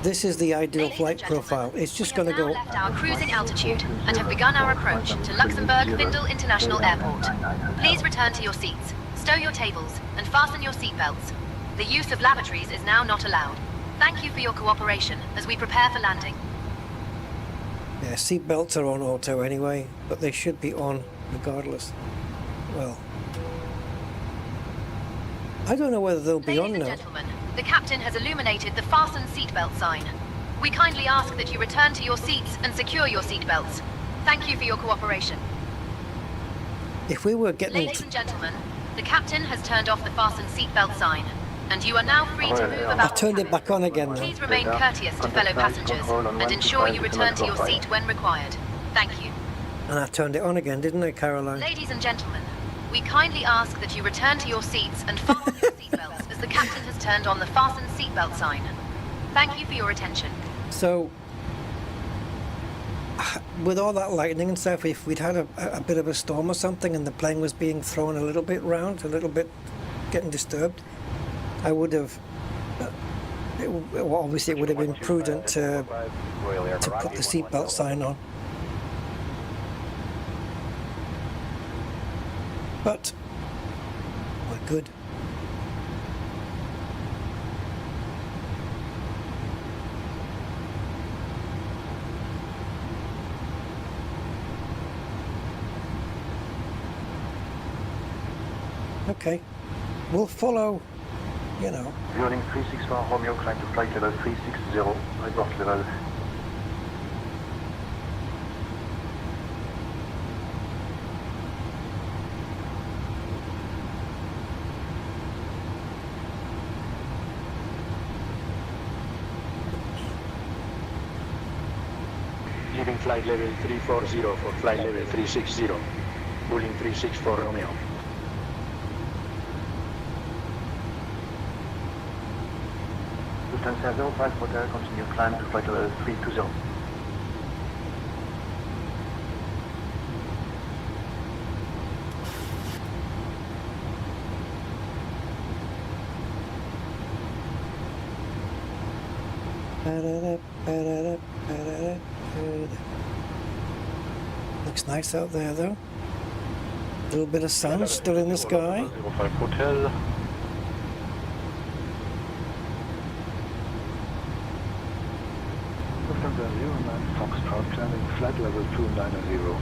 this is the ideal flight profile. It's just going to go... We have now left our cruising altitude and have begun our approach to Luxembourg Vindel International Airport. Please return to your seats, stow your tables, and fasten your seatbelts. The use of lavatories is now not allowed. Thank you for your cooperation as we prepare for landing. Yeah, seatbelts are on auto anyway, but they should be on regardless. Well, I don't know whether they'll be on now. Ladies and gentlemen, the captain has illuminated the fasten seatbelt sign. We kindly ask that you return to your seats and secure your seatbelts. Thank you for your cooperation. If we were getting... Ladies and gentlemen, the captain has turned off the fasten seatbelt sign, and you are now free to move about. I've turned it back on again now. Please remain courteous to fellow passengers and ensure you return to your seat when required. Thank you. And I turned it on again, didn't I, Caroline? Ladies and gentlemen, we kindly ask that you return to your seats and fasten your seatbelts as the captain has turned on the fasten seatbelt sign. Thank you for your attention. So, with all that lightning and stuff, if we'd had a bit of a storm or something and the plane was being thrown a little bit round, a little bit getting disturbed, I would have, obviously it would have been prudent to put the seatbelt sign on. But we're good. Okay, we'll follow, you know. Viewing 361 Romeo, climb to flight level 360, report level. Leaving flight level 340 for flight level 360, Bulling 364 Romeo. Lufthansa 05 Hotel, continue climb to flight level 320. Looks nice out there though. A little bit of sun still in the sky. 05 Hotel. Lufthansa 09 Foxtrot, climbing flight level 290.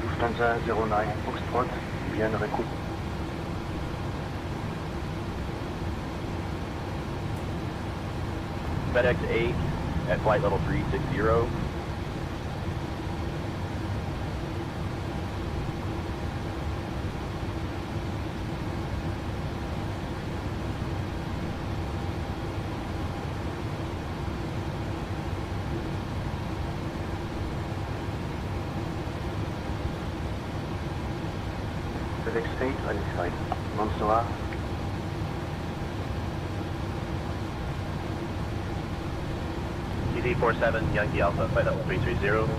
Lufthansa 09 Foxtrot, bien récoup. FedEx 8 at flight level 360. FedEx 8 identified. Monsoir. TD47 Yankee Alpha, flight level 330.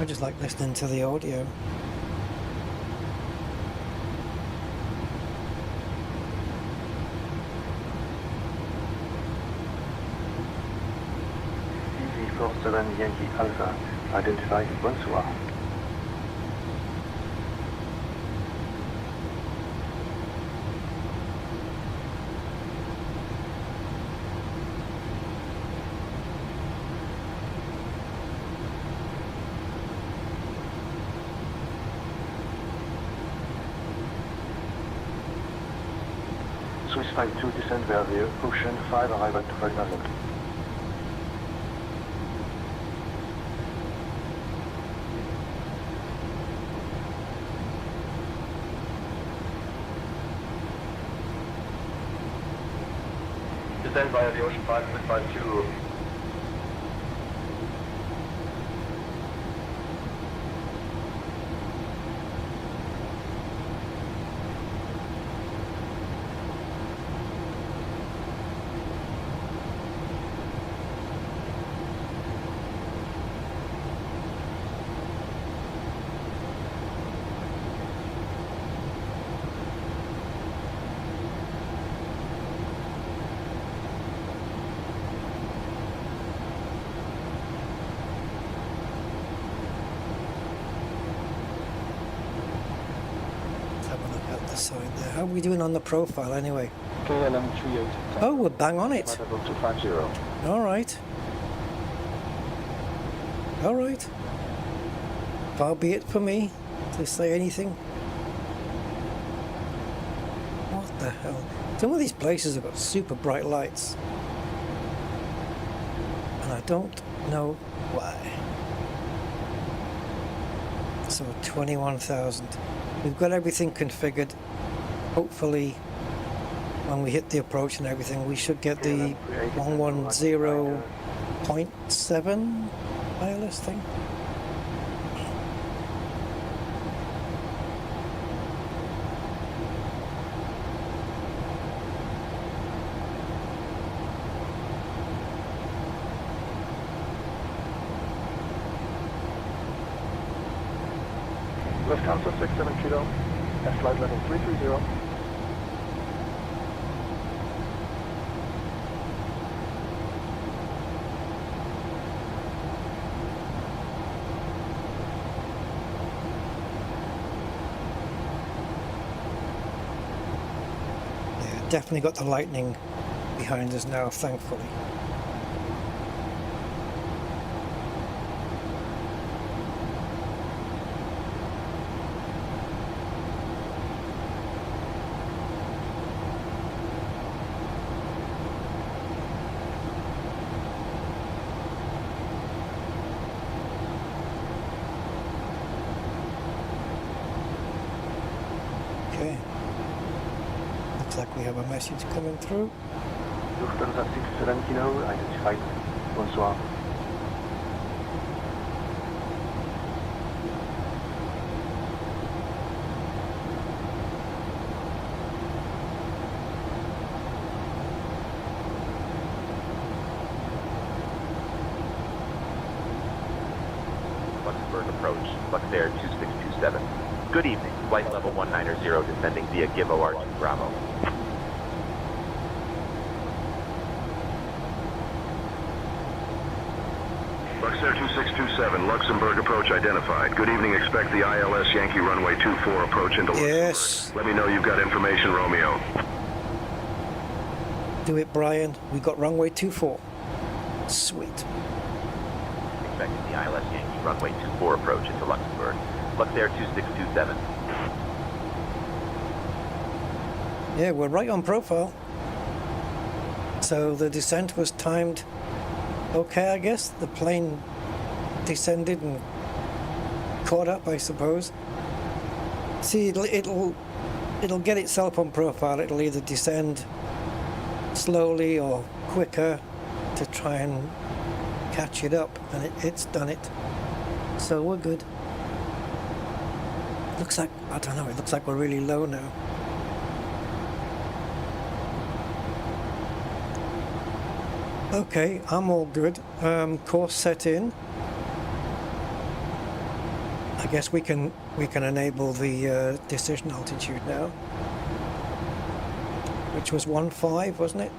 I just like listening to the audio. TD47 Yankee Alpha, identified. Bonsoir. Swiss 52, descend via the ocean, 5, arrival to 5000. Descend via the ocean 5, Swiss 52. Side there. How are we doing on the profile anyway? KLM 38. Oh, we're bang on it. 250. All right. All right. Far be it for me to say anything. What the hell? Some of these places have got super bright lights. And I don't know why. So 21,000. We've got everything configured. Hopefully, when we hit the approach and everything, we should get the 110.7 ILS thing. Lufthansa 67 kilo, at flight level 330. Yeah, definitely got the lightning behind us now, thankfully. We have a message coming through. Lufthansa 67 kilo, identified. Bonsoir. Luxembourg approach, Luxair 2627. Good evening, flight level 190 descending via Gigabyte Bravo. Luxair 2627, Luxembourg approach identified. Good evening, expect the ILS Yankee runway 24 approach into Luxembourg. Yes. Let me know you've got information, Romeo. Do it, Brian. We got runway 24. Sweet. Expecting the ILS Yankee runway 24 approach into Luxembourg. Luxair 2627. Yeah, we're right on profile. So the descent was timed okay, I guess. The plane descended and caught up, I suppose. See, it'll get itself on profile. It'll either descend slowly or quicker to try and catch it up, and it's done it. So we're good. Looks like, I don't know, it looks like we're really low now. Okay, I'm all good. Course set in. I guess we can enable the decision altitude now, which was 15, wasn't it?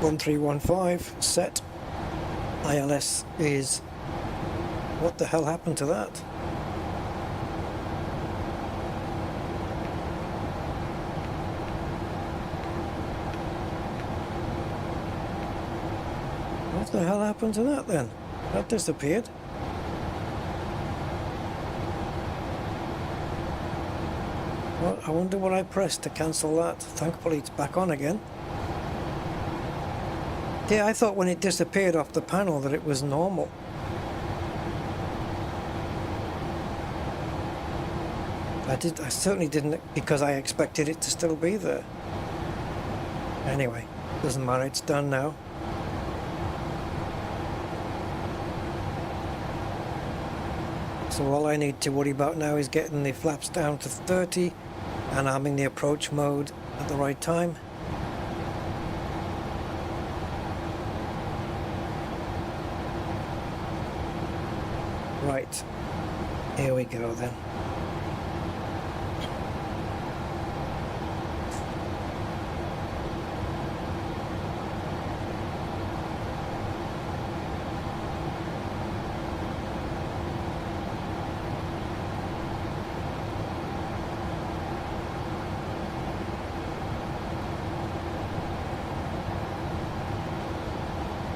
1315 set. ILS is. What the hell happened to that? What the hell happened to that then? That disappeared. Well, I wonder what I pressed to cancel that. Thankfully it's back on again. Yeah, I thought when it disappeared off the panel that it was normal. I certainly didn't, because I expected it to still be there. Anyway, doesn't matter, it's done now. So all I need to worry about now is getting the flaps down to 30 and arming the approach mode at the right time. Right, here we go then.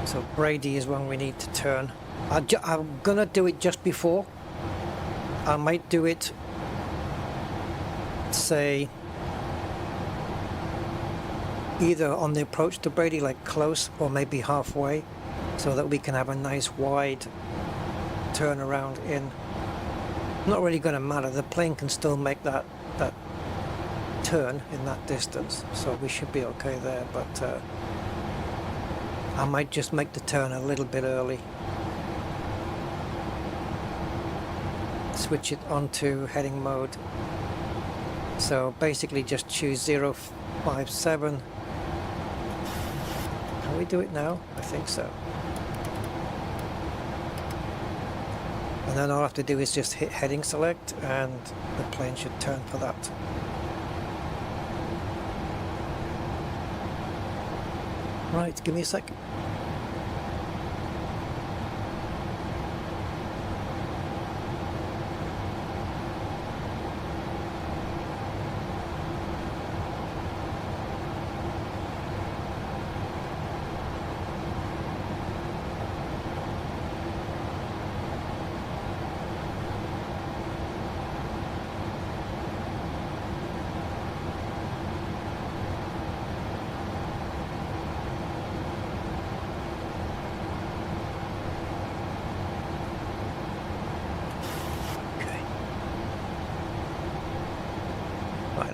So Brady is one we need to turn. I'm gonna do it just before. I might do it, say, either on the approach to Brady, like close, or maybe halfway, so that we can have a nice wide turnaround in. Not really going to matter. The plane can still make that turn in that distance, so we should be okay there. But I might just make the turn a little bit early. Switch it onto heading mode. So basically just choose 057. Can we do it now? I think so. And then all I have to do is just hit heading select and the plane should turn for that. Right, give me a second.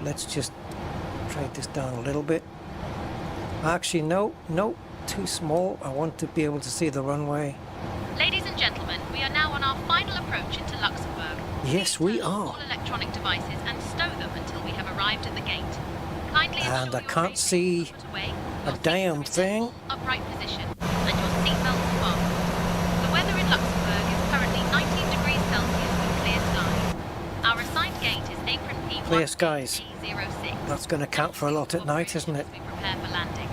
Let's just drag this down a little bit. Actually, no, too small. I want to be able to see the runway. Ladies and gentlemen, we are now on our final approach into Luxembourg. Yes, we are. All electronic devices and stow them until we have arrived at the gate. Kindly and I can't see a damn thing. Upright position and your seatbelts fastened. The weather in Luxembourg is currently 19 degrees Celsius with clear skies. Our assigned gate is apron P1 Clear skies. V2. That's going to count for a lot at night, isn't it? We prepare for landing.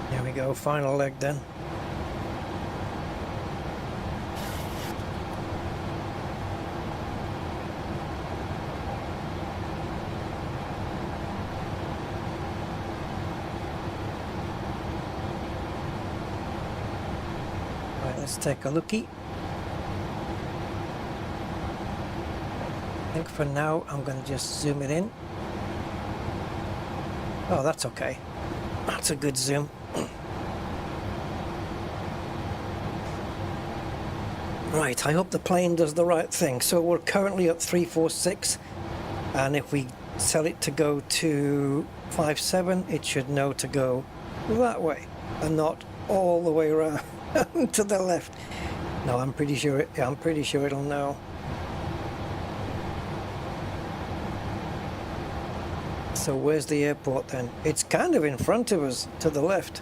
There we go, final leg then. Right, let's take a lookie. I think for now I'm going to just zoom it in. Oh, that's okay. That's a good zoom. Right, I hope the plane does the right thing. So we're currently at 346, and if we tell it to go to 57, it should know to go that way and not all the way around to the left. No, I'm pretty sure it'll know. So where's the airport then? It's kind of in front of us, to the left.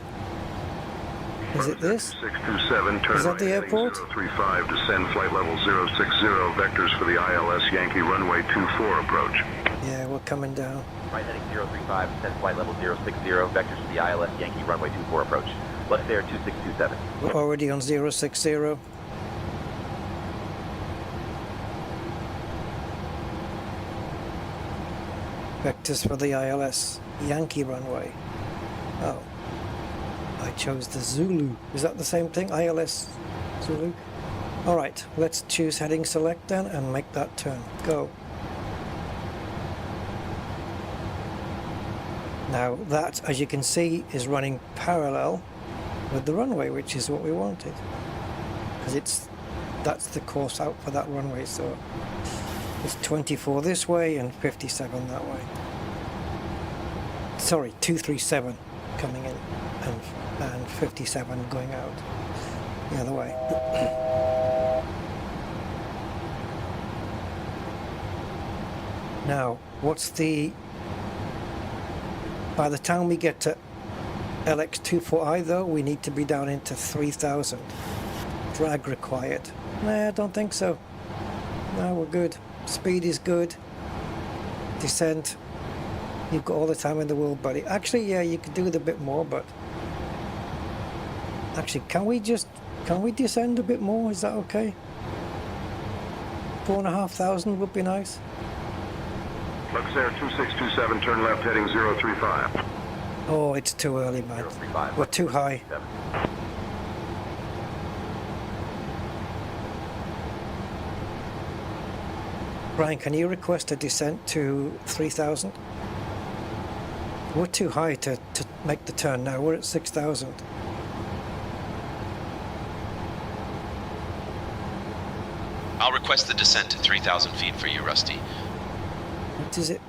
Is it this? 627, turn Is that right the heading airport? 035, descend flight level 060, vectors for the ILS Yankee runway 24 approach. Yeah, we're coming down. Right heading 035, descend flight level 060, vectors for the ILS Yankee runway 24 approach. Luxair 2627. We're already on 060. Vectors for the ILS Yankee runway. Oh. I chose the Zulu. Is that the same thing? ILS Zulu? Alright, let's choose heading select then and make that turn. Go. Now that, as you can see, is running parallel with the runway, which is what we wanted. Because that's the course out for that runway, so it's 24 this way and 57 that way. Sorry, 237 coming in and 57 going out the other way. Now, by the time we get to LX24I though, we need to be down into 3000. Drag required. Nah, I don't think so. No, we're good. Speed is good. Descent, you've got all the time in the world, buddy. Actually, yeah, you could do with a bit more, but actually, can we descend a bit more? Is that okay? 4,500 would be nice. Luxair 2627, turn left heading 035. Oh, it's too early, man. We're too high. Brian, can you request a descent to 3,000? We're too high to make the turn now. We're at 6,000. I'll request the descent to 3,000 feet for you, Rusty. What is it?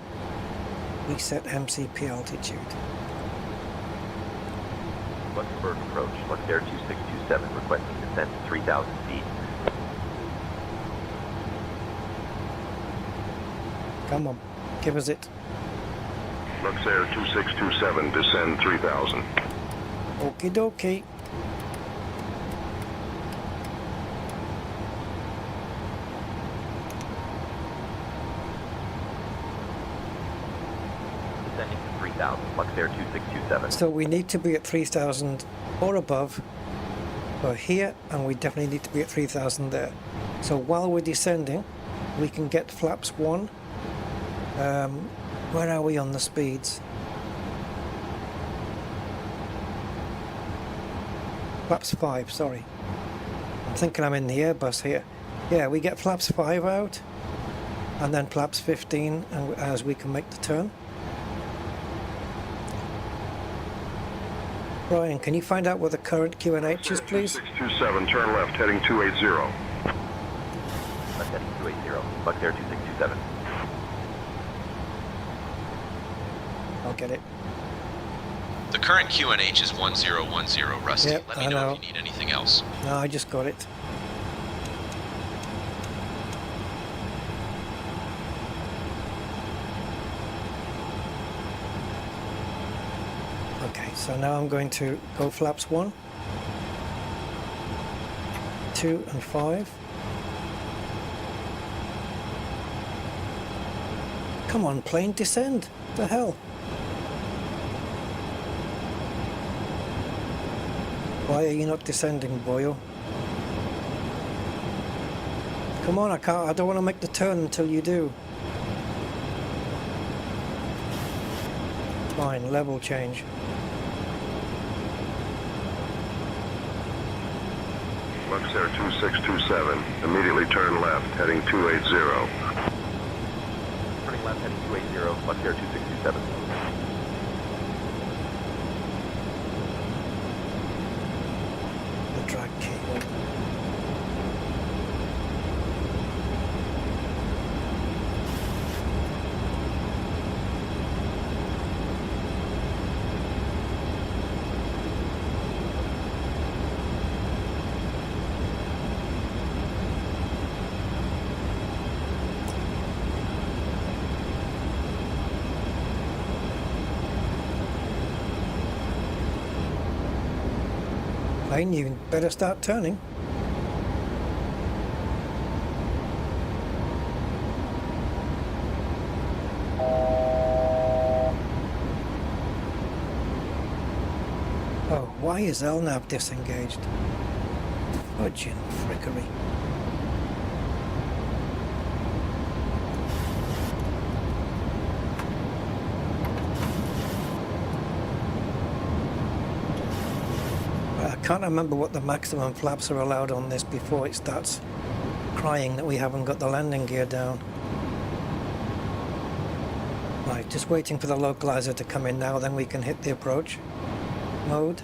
Reset MCP altitude. Luxembourg approach, Luxair 2627, requesting descent to 3,000 feet. Come on, give us it. Luxair 2627, descend 3000. Okie dokie. Descending to 3,000, Luxair 2627. So we need to be at 3,000 or above. We're here, and we definitely need to be at 3,000 there. So while we're descending, we can get flaps 1. Where are we on the speeds? Flaps 5, sorry. I'm thinking I'm in the Airbus here. Yeah, we get flaps 5 out, and then flaps 15 as we can make the turn. Brian, can you find out what the current QNH is, please? 2627, turn left heading 280. Left heading 280, Luxair 2627. I'll get it. The current QNH is 1010, Rusty. Yep, Let me know if you need anything else. No, I just got it. Okay, so now I'm going to go flaps 1, 2 and 5. Come on, plane, descend. The hell? Why are you not descending, boyo? Come on, I don't want to make the turn until you do. Fine, level change. Luxair 2627, immediately turn left heading 280. Turning left heading 280, Luxair 2627. The drag cable. plane, you better start turning. Oh, why is LNAV disengaged? Fudging frickery. I can't remember what the maximum flaps are allowed on this before it starts crying that we haven't got the landing gear down. Right, just waiting for the localizer to come in now, then we can hit the approach mode.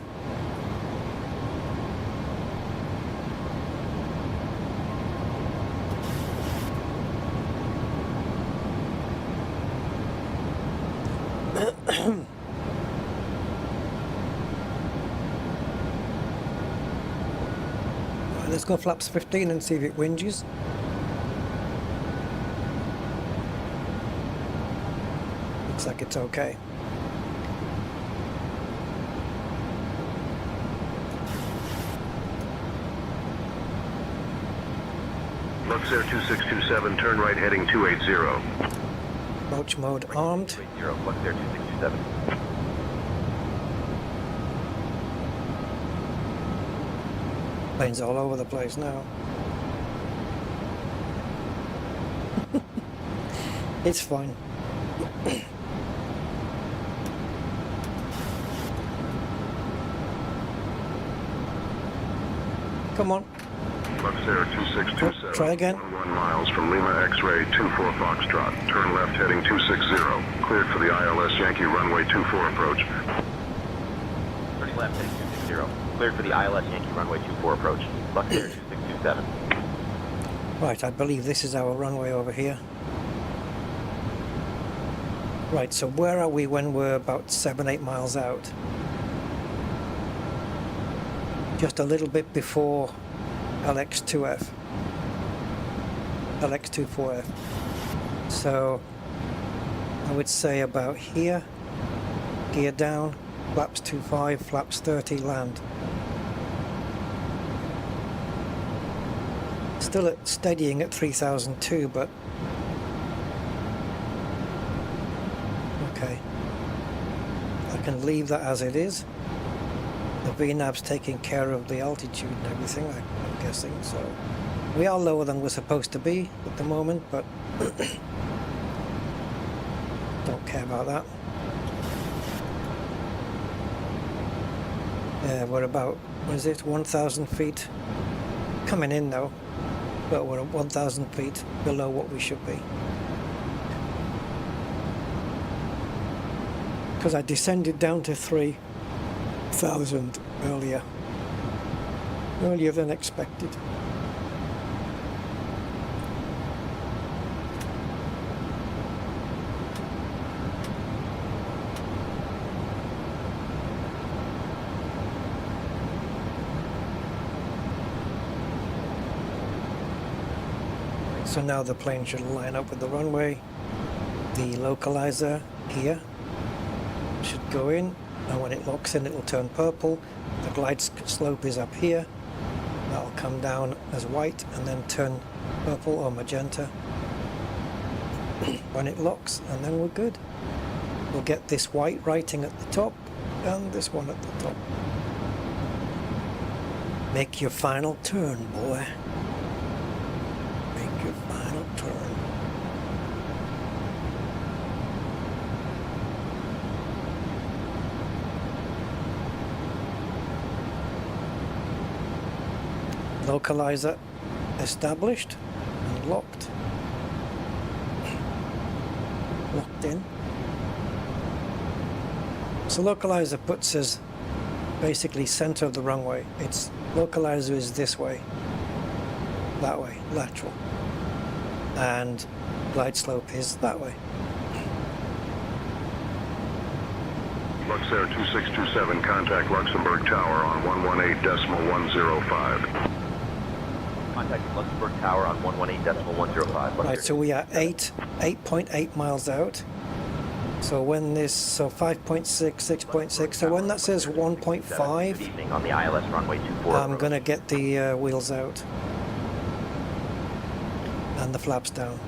Let's go flaps 15 and see if it whinges. Looks like it's okay. Luxair 2627, turn right heading 280. Approach mode armed. 280, Luxair 2627. Plane's all over the place now. It's fine. Come on. Luxair 2627. Try again. 1 miles from Lima X-ray 24 Foxtrot. Turn left heading 260. Cleared for the ILS Yankee runway 24 approach. Turning left heading 260. Cleared for the ILS Yankee runway 24 approach. Luxair 2627. Right, I believe this is our runway over here. Right, so where are we when we're about 7-8 miles out? Just a little bit before LX2F. LX24F. So I would say about here, gear down, flaps 25, flaps 30, land. Still at steadying at 3002, but okay. I can leave that as it is. The VNAV's taking care of the altitude and everything, I'm guessing, so we are lower than we're supposed to be at the moment, but don't care about that. Yeah, we're about, what is it, 1,000 feet coming in though, but we're at 1,000 feet below what we should be. Because I descended down to 3,000 earlier than expected. So now the plane should line up with the runway. The localizer here should go in, and when it locks in it will turn purple. The glide slope is up here. That'll come down as white and then turn purple or magenta when it locks, and then we're good. We'll get this white writing at the top and this one at the top. Make your final turn, boy. Make your final turn. Localizer established and locked. Locked in. So localizer puts us basically center of the runway. Its localizer is this way, that way, lateral, and glide slope is that way. Luxair 2627, contact Luxembourg Tower on 118.105. Contact Luxembourg Tower on 118.105. Right, so we are 8.8 miles out. So when this, so 5.6, 6.6, so when that says 1.5, Good evening on the ILS runway 24. I'm going to get the wheels out and the flaps down.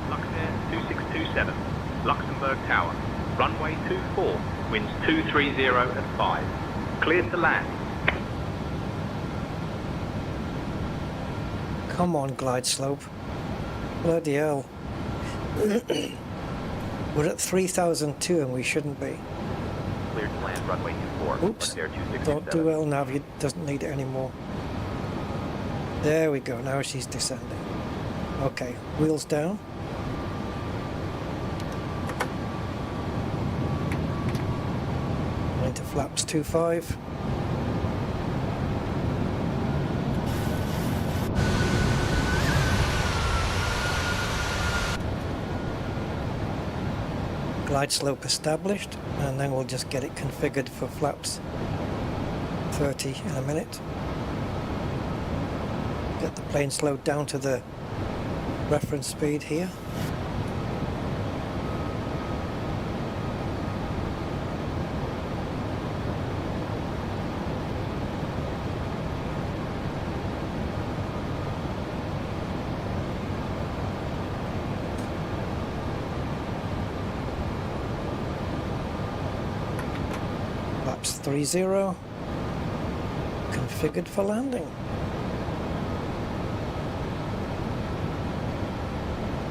Luxair 2627, Luxembourg Tower, runway 24, winds 230 at 5. Cleared to land. Come on, glide slope. Bloody hell. We're at 3002 and we shouldn't be. Cleared to land runway 24. Oops, don't do well now, it doesn't need it anymore. There we go, now she's descending. Okay, wheels down. Into flaps 25. Glide slope established, and then we'll just get it configured for flaps 30 in a minute. Get the plane slowed down to the reference speed here. Flaps 30, configured for landing.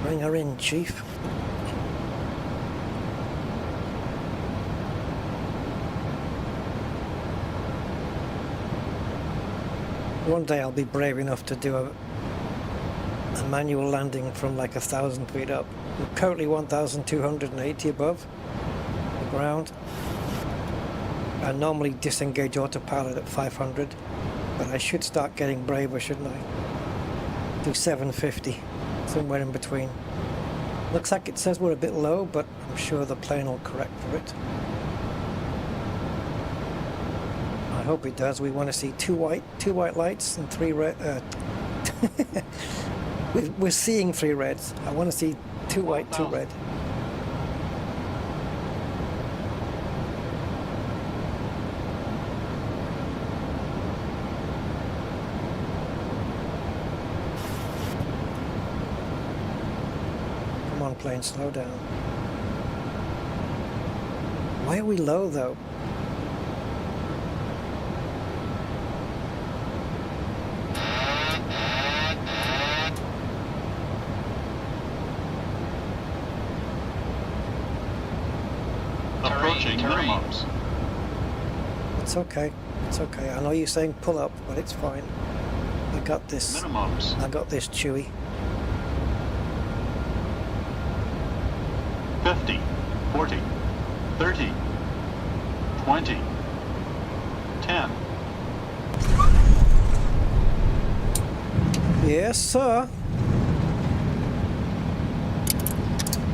Bring her in, Chief. One day I'll be brave enough to do a manual landing from like 1,000 feet up. We're currently 1,280 above the ground. I normally disengage autopilot at 500, but I should start getting braver, shouldn't I? Do 750, somewhere in between. Looks like it says we're a bit low, but I'm sure the plane will correct for it. I hope it does. We want to see two white lights and 3 red. We're seeing 3 reds. I want to see 2 white, 2 red. Come on, plane, slow down. Why are we low though? Approaching minimums. It's okay. It's okay. I know you're saying pull up, but it's fine. I got this. Minimums. I got this, Chewie. 50, 40, 30, 20, 10. Yes, sir.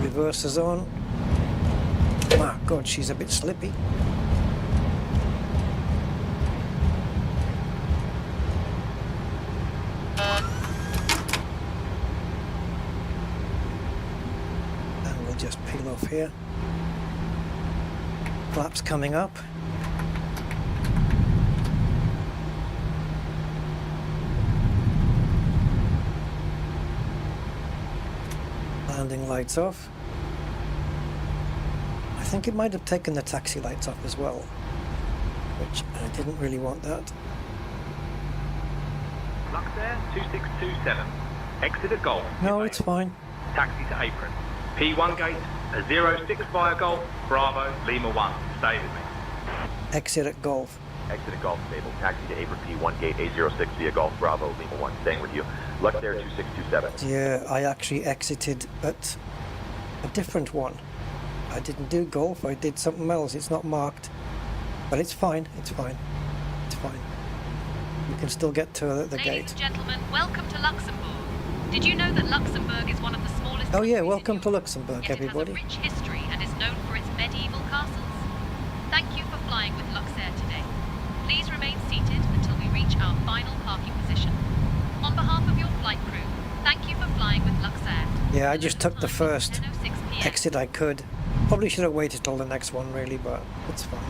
Reverse is on. My God, she's a bit slippy. And we'll just peel off here. Flaps coming up. Landing lights off. I think it might have taken the taxi lights off as well, which I didn't really want that. Luxair 2627, exit at Golf. No, it's fine. Taxi to apron. P1 gate, a 06 via Golf, Bravo, Lima 1. Stay with me. Exit at Golf. Exit at Golf stable. Taxi to apron P1 gate A06 via Golf, Bravo, Lima 1. Staying with you. Luxair 2627. Yeah, I actually exited at a different one. I didn't do Golf, I did something else. It's not marked, but it's fine. It's fine. It's fine. You can still get to the gate. Ladies and gentlemen, welcome to Luxembourg. Did you know that Luxembourg is one of the smallest? Oh yeah, welcome to Luxembourg, everybody. It has a rich history and is known for its medieval castles. Thank you for flying with Luxair today. Please remain seated until we reach our final parking position. On behalf of your flight crew, thank you for flying with Luxair. Yeah, I just took the first exit I could. Probably should have waited till the next one really, but it's fine.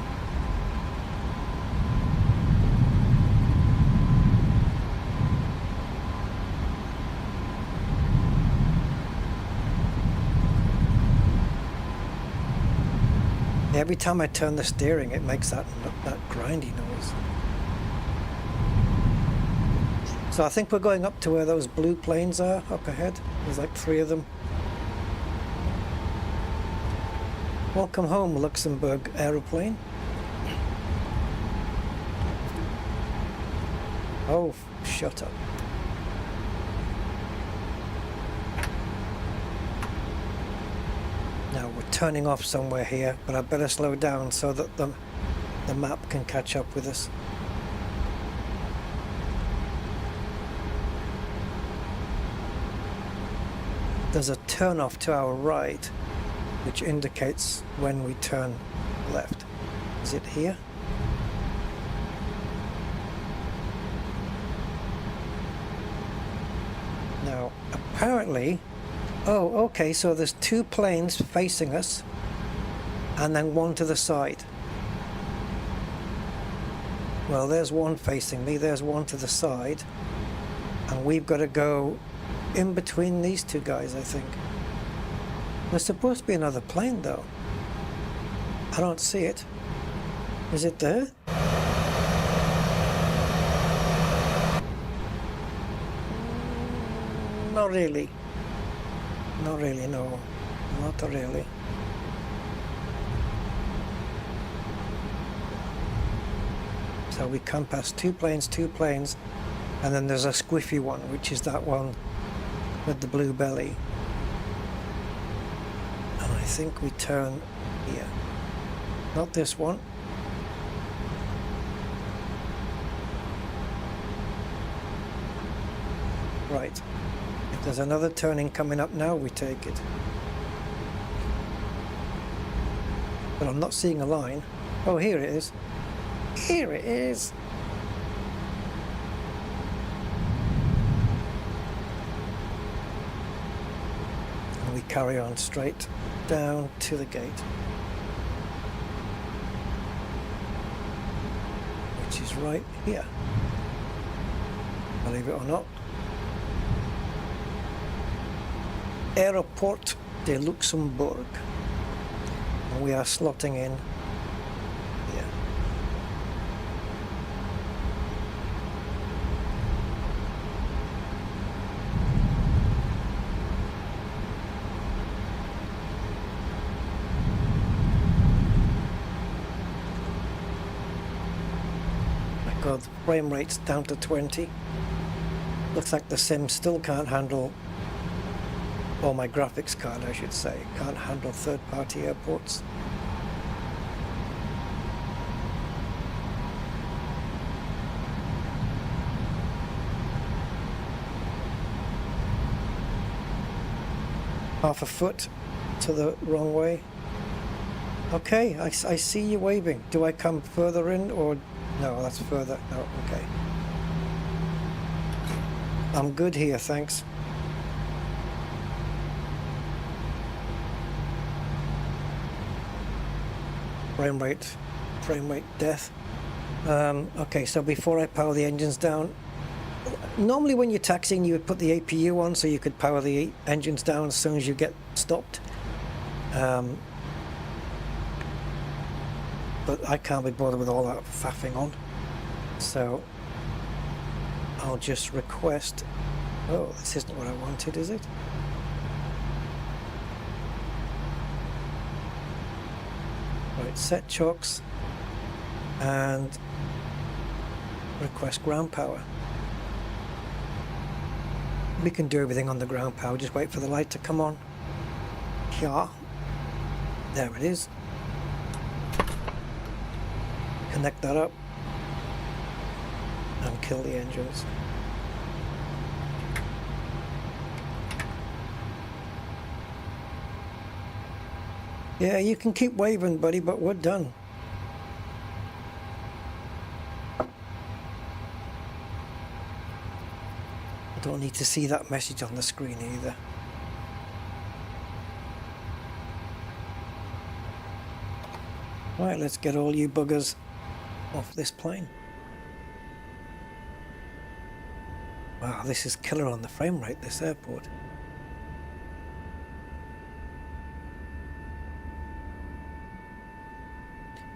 Every time I turn the steering, it makes that grindy noise. So I think we're going up to where those blue planes are up ahead. There's like 3 of them. Welcome home, Luxembourg aeroplane. Oh, shut up. Now we're turning off somewhere here, but I better slow down so that the map can catch up with us. There's a turn off to our right, which indicates when we turn left. Is it here? Now, apparently, oh, okay, so there's 2 planes facing us, and then 1 to the side. Well, there's 1 facing me, there's 1 to the side, and we've got to go in between these 2 guys, I think. There's supposed to be another plane, though. I don't see it. Is it there? Not really. Not really, no. Not really. So we come past 2 planes, and then there's a squiffy one, which is that one with the blue belly. And I think we turn here. Not this one. Right. If there's another turning coming up now, we take it. But I'm not seeing a line. Oh, here it is. Here it is. And we carry on straight down to the gate, which is right here. Believe it or not. Aéroport de Luxembourg. And we are slotting in here. My God, the frame rate's down to 20. Looks like the sim still can't handle, or my graphics card I should say, can't handle third-party airports. Half a foot to the wrong way. Okay, I see you waving. Do I come further in or no? That's further. No, okay. I'm good here, thanks. Frame rate death. Okay, so before I power the engines down, normally when you're taxiing you would put the APU on so you could power the engines down as soon as you get stopped. But I can't be bothered with all that faffing on, so I'll just request. Oh, this isn't what I wanted, is it? Right, set chocks and request ground power. We can do everything on the ground power, just wait for the light to come on. Yeah, there it is. Connect that up and kill the engines. Yeah, you can keep waving, buddy, but we're done. I don't need to see that message on the screen either. Right, let's get all you buggers off this plane. Wow, this is killer on the frame rate, this airport.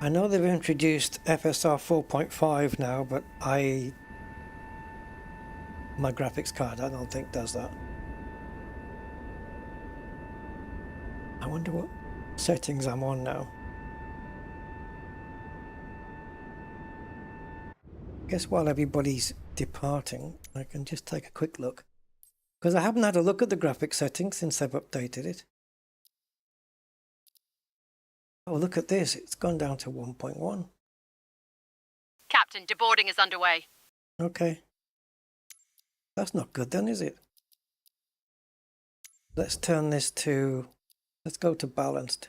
I know they've introduced FSR 4.5 now, but my graphics card I don't think does that. I wonder what settings I'm on now. I guess while everybody's departing, I can just take a quick look. Because I haven't had a look at the graphics settings since they've updated it. Oh, look at this. It's gone down to 1.1. Captain, deboarding is underway. Okay. That's not good then, is it? Let's turn this to... Let's go to balanced.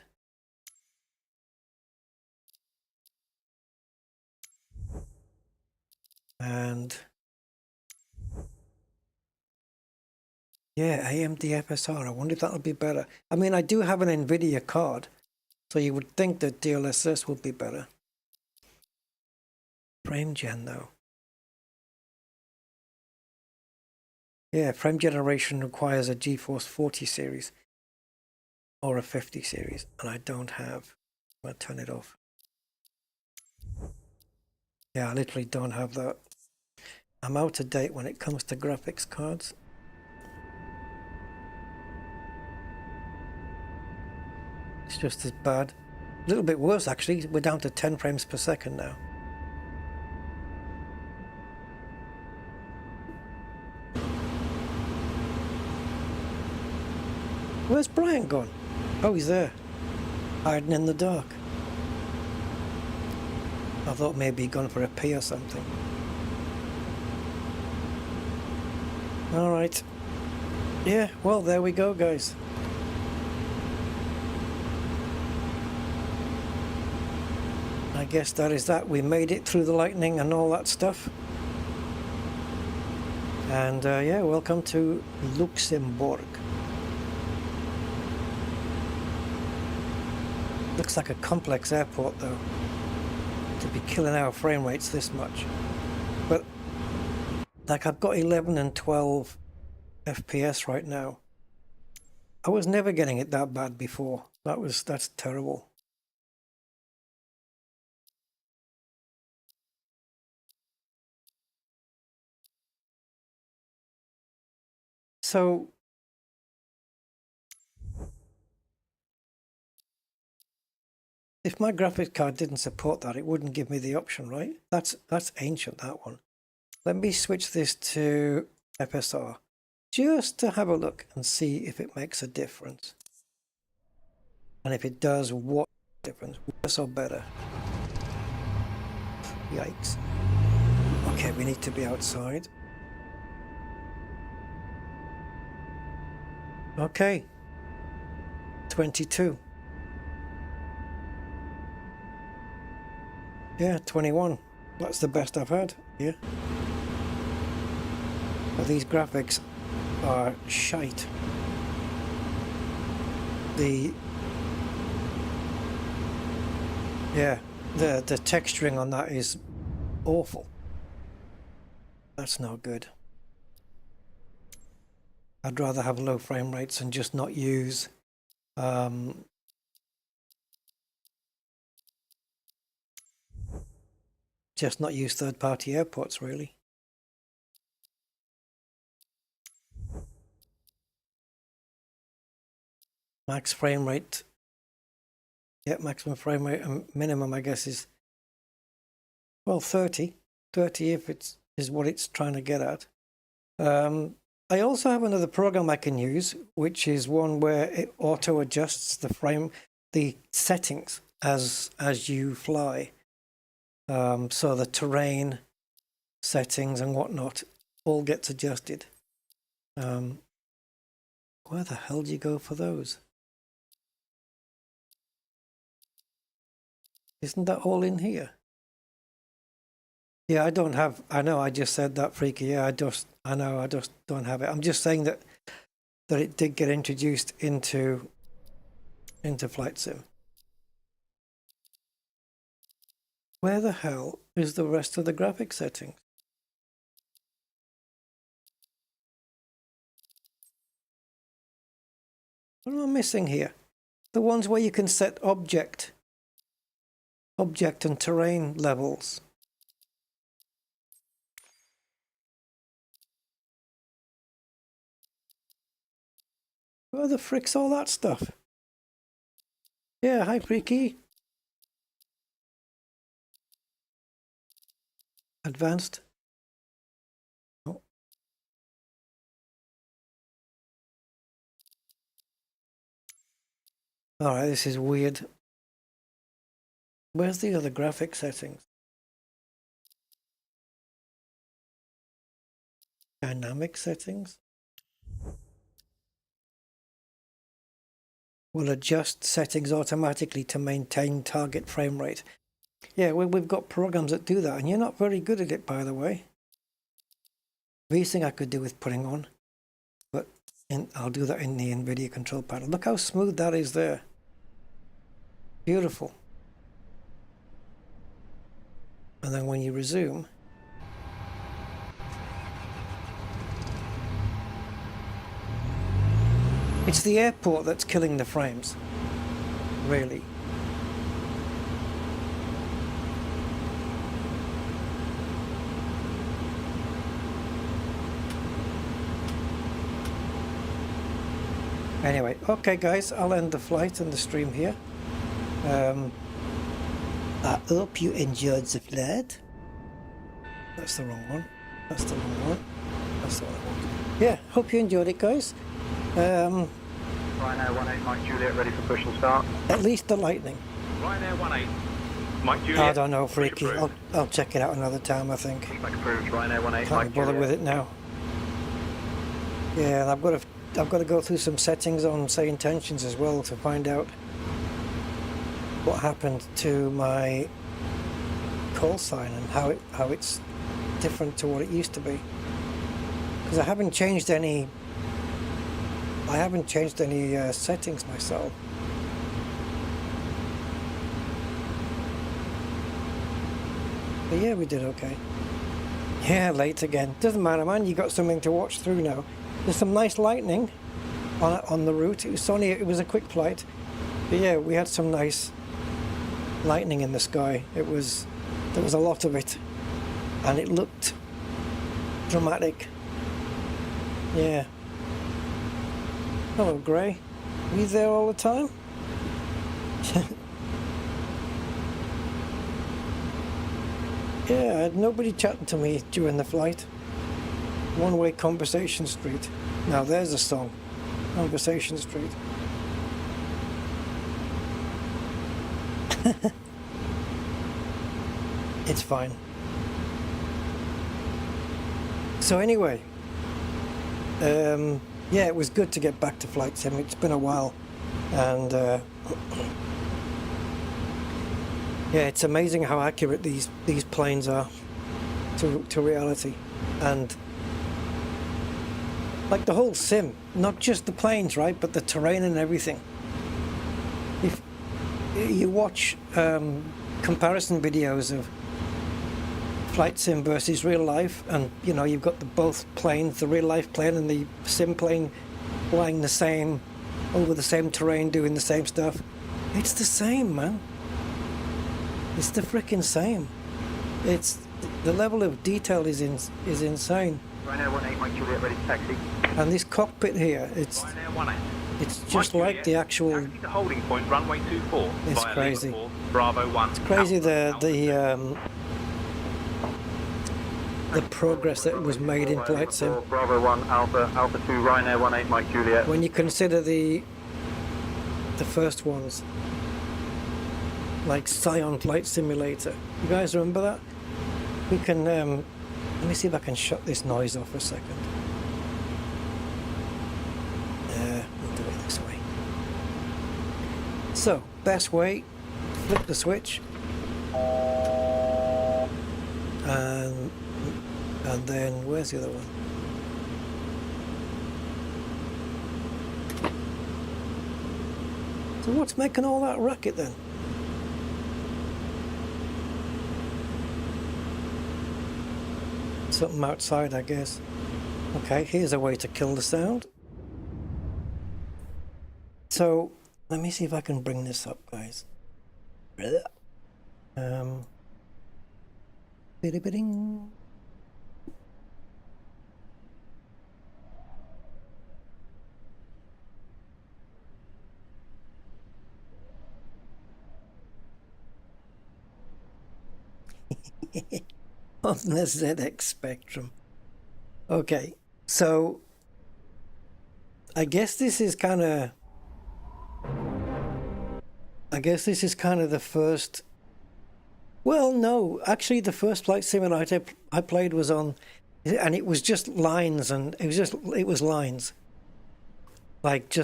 And... yeah, AMD FSR. I wonder if that'll be better. I mean, I do have an Nvidia card, so you would think that DLSS would be better. Frame gen, though. Yeah, frame generation requires a GeForce 40 series or a 50 series, and I don't have. I'm going to turn it off. Yeah, I literally don't have that. I'm out of date when it comes to graphics cards. It's just as bad. A little bit worse, actually. We're down to 10 frames per second now. Where's Brian gone? Oh, he's there. Hiding in the dark. I thought maybe he'd gone for a pee or something. Alright. Yeah, well, there we go, guys. I guess that is that. We made it through the lightning and all that stuff. And yeah, welcome to Luxembourg. Looks like a complex airport though, to be killing our frame rates this much. But like I've got 11 and 12 FPS right now. I was never getting it that bad before. That's terrible. So if my graphics card didn't support that, it wouldn't give me the option, right? That's ancient, that one. Let me switch this to FSR just to have a look and see if it makes a difference. And if it does, what difference? Worse or better? Yikes. Okay, we need to be outside. Okay. 22. Yeah, 21. That's the best I've had. Yeah. But these graphics are shite. The texturing on that is awful. That's not good. I'd rather have low frame rates and just not use third-party airports, really. Max frame rate. Yeah, maximum frame rate and minimum, I guess, is, well, 30. 30 if it's what it's trying to get at. I also have another program I can use, which is one where it auto adjusts the settings as you fly. So the terrain settings and whatnot all gets adjusted. Where the hell do you go for those? Isn't that all in here? Yeah, I don't have. I know. I just said that, freaky. Yeah, I know. I just don't have it. I'm just saying that it did get introduced into Flight Sim. Where the hell is the rest of the graphic settings? What am I missing here? The ones where you can set object and terrain levels. Where the frick's all that stuff? Yeah, hi Freaky. Advanced. Oh. Alright, this is weird. Where's the other graphic settings? Dynamic settings. Will adjust settings automatically to maintain target frame rate. Yeah, we've got programs that do that, and you're not very good at it, by the way. VSync I could do with putting on, but I'll do that in the Nvidia control panel. Look how smooth that is there. Beautiful. And then when you resume, it's the airport that's killing the frames, really. Anyway, okay guys, I'll end the flight and the stream here. I hope you enjoyed the flight. That's the wrong one. That's the wrong one. That's the wrong one. Yeah, hope you enjoyed it, guys. Ryanair 18 Mike Juliet, ready for push and start. At least the lightning. Ryanair 18 Mike Juliet. I don't know, Freaky. I'll check it out another time, I think. Feedback approved. Ryanair 18 Can't be bothered with it now. Yeah, and I've got to go through some settings on say intentions as well to find out what happened to my call sign and how it's different to what it used to be, because I haven't changed any settings myself. But yeah, we did okay. Yeah, late again. Doesn't matter, man. You got something to watch through now. There's some nice lightning on the route. It was a quick flight, but yeah, we had some nice lightning in the sky. There was a lot of it, and it looked dramatic. Yeah. Hello, Gray. Are you there all the time? Yeah, I had nobody chatting to me during the flight. One-way Conversation Street. Now there's a song. Conversation Street. It's fine. So anyway, yeah, it was good to get back to flight sim. It's been a while, and yeah, it's amazing how accurate these planes are to reality, and like the whole sim, not just the planes, right, but the terrain and everything. If you watch comparison videos of flight sim versus real life, and you know, you've got both planes, the real life plane and the sim plane, flying the same over the same terrain, doing the same stuff. It's the same, man. It's the freaking same. It's the level of detail is insane. Ryanair 18 Mike Juliet, ready to taxi. And this cockpit here, it's just like the actual. Taxi to holding point runway 24. It's crazy. Lima 4, Bravo 1. It's crazy the progress that was made in flight sim. Bravo 1 Alpha 2 Ryanair 18 Mike Juliet. When you consider the first ones, like Scion Flight Simulator. You guys remember that? We can let me see if I can shut this noise off for a second. We'll do it this way. So, best way, flip the switch, and then where's the other one? So what's making all that racket then? something outside, I guess. Okay, here's a way to kill the sound. So let me see if I can bring this up, guys. Bitty-bitting. On the ZX Spectrum. Okay, so I guess this is kind of the first. Well, no, actually, the first flight simulator I played was on, and it was just lines, and it was lines. Like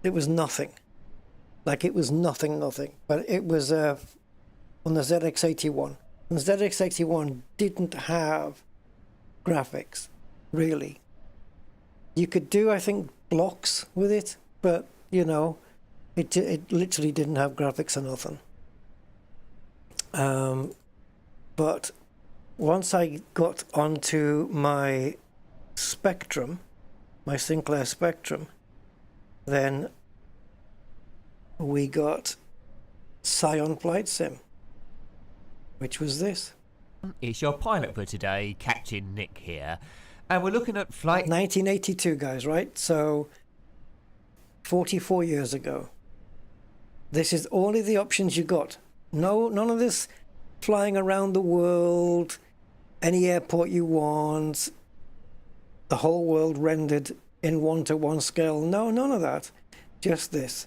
it was nothing. Like it was nothing. But it was on the ZX81. And the ZX81 didn't have graphics, really. You could do, I think, blocks with it, but, you know, it literally didn't have graphics or nothing. But once I got onto my Spectrum, my Sinclair Spectrum, then we got Scion Flight Sim, which was this. It's your pilot for today, Captain Nick here, and we're looking at flight 1982, guys, right? So 44 years ago. This is only the options you got. No, none of this flying around the world, any airport you want, the whole world rendered in 1:1 scale. No, none of that. Just this.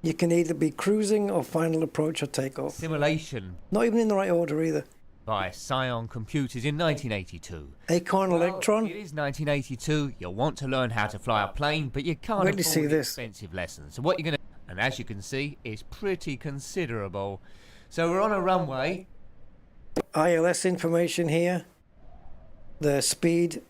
You can either be cruising or final approach or takeoff. simulation Not even in the right order either. by Scion Computers in 1982. Acorn Electron. It is 1982. You'll want to learn how to fly a plane, but you can't Wait to see afford this. expensive lessons. So what you're going to, and as you can see, it's pretty considerable. So we're on a runway. ILS information here. The speed.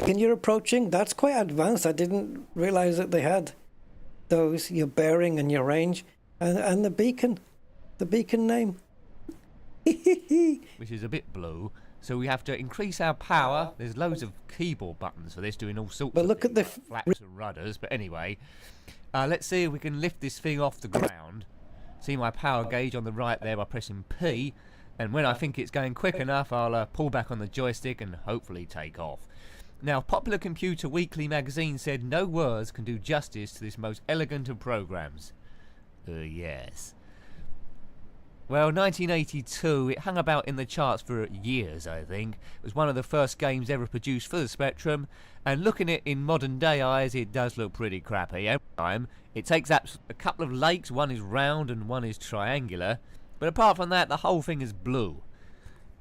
When you're approaching, that's quite advanced. I didn't realize that they had those, your bearing and your range, and the beacon name. Which is a bit blue. So we have to increase our power. There's loads of keyboard buttons for this, doing all sorts But of look at things, the like flaps and rudders. But anyway, let's see if we can lift this thing off the ground. See my power gauge on the right there by pressing P. And when I think it's going quick enough, I'll pull back on the joystick and hopefully take off. Now, Popular Computer Weekly magazine said no words can do justice to this most elegant of programs. Yes. Well, 1982, it hung about in the charts for years, I think. It was one of the first games ever produced for the Spectrum, and looking at it in modern day eyes, it does look pretty crappy. Every time, it takes up a couple of lakes, one is round and one is triangular, but apart from that, the whole thing is blue.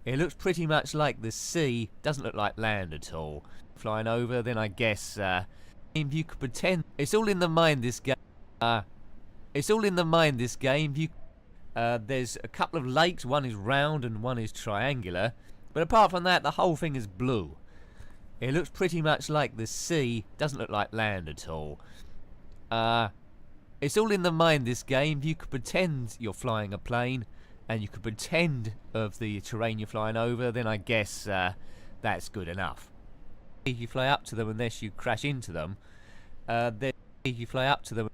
It looks pretty much like the sea, doesn't look like land at all. Flying over, then I guess, if you could pretend, it's all in the mind this game. It's all in the mind this game. There's a couple of lakes, one is round and one is triangular, but apart from that, the whole thing is blue. It looks pretty much like the sea, doesn't look like land at all. It's all in the mind this game. You could pretend you're flying a plane, and you could pretend of the terrain you're flying over, then I guess that's good enough. If you fly up to them unless you crash into them, then if you fly up to them.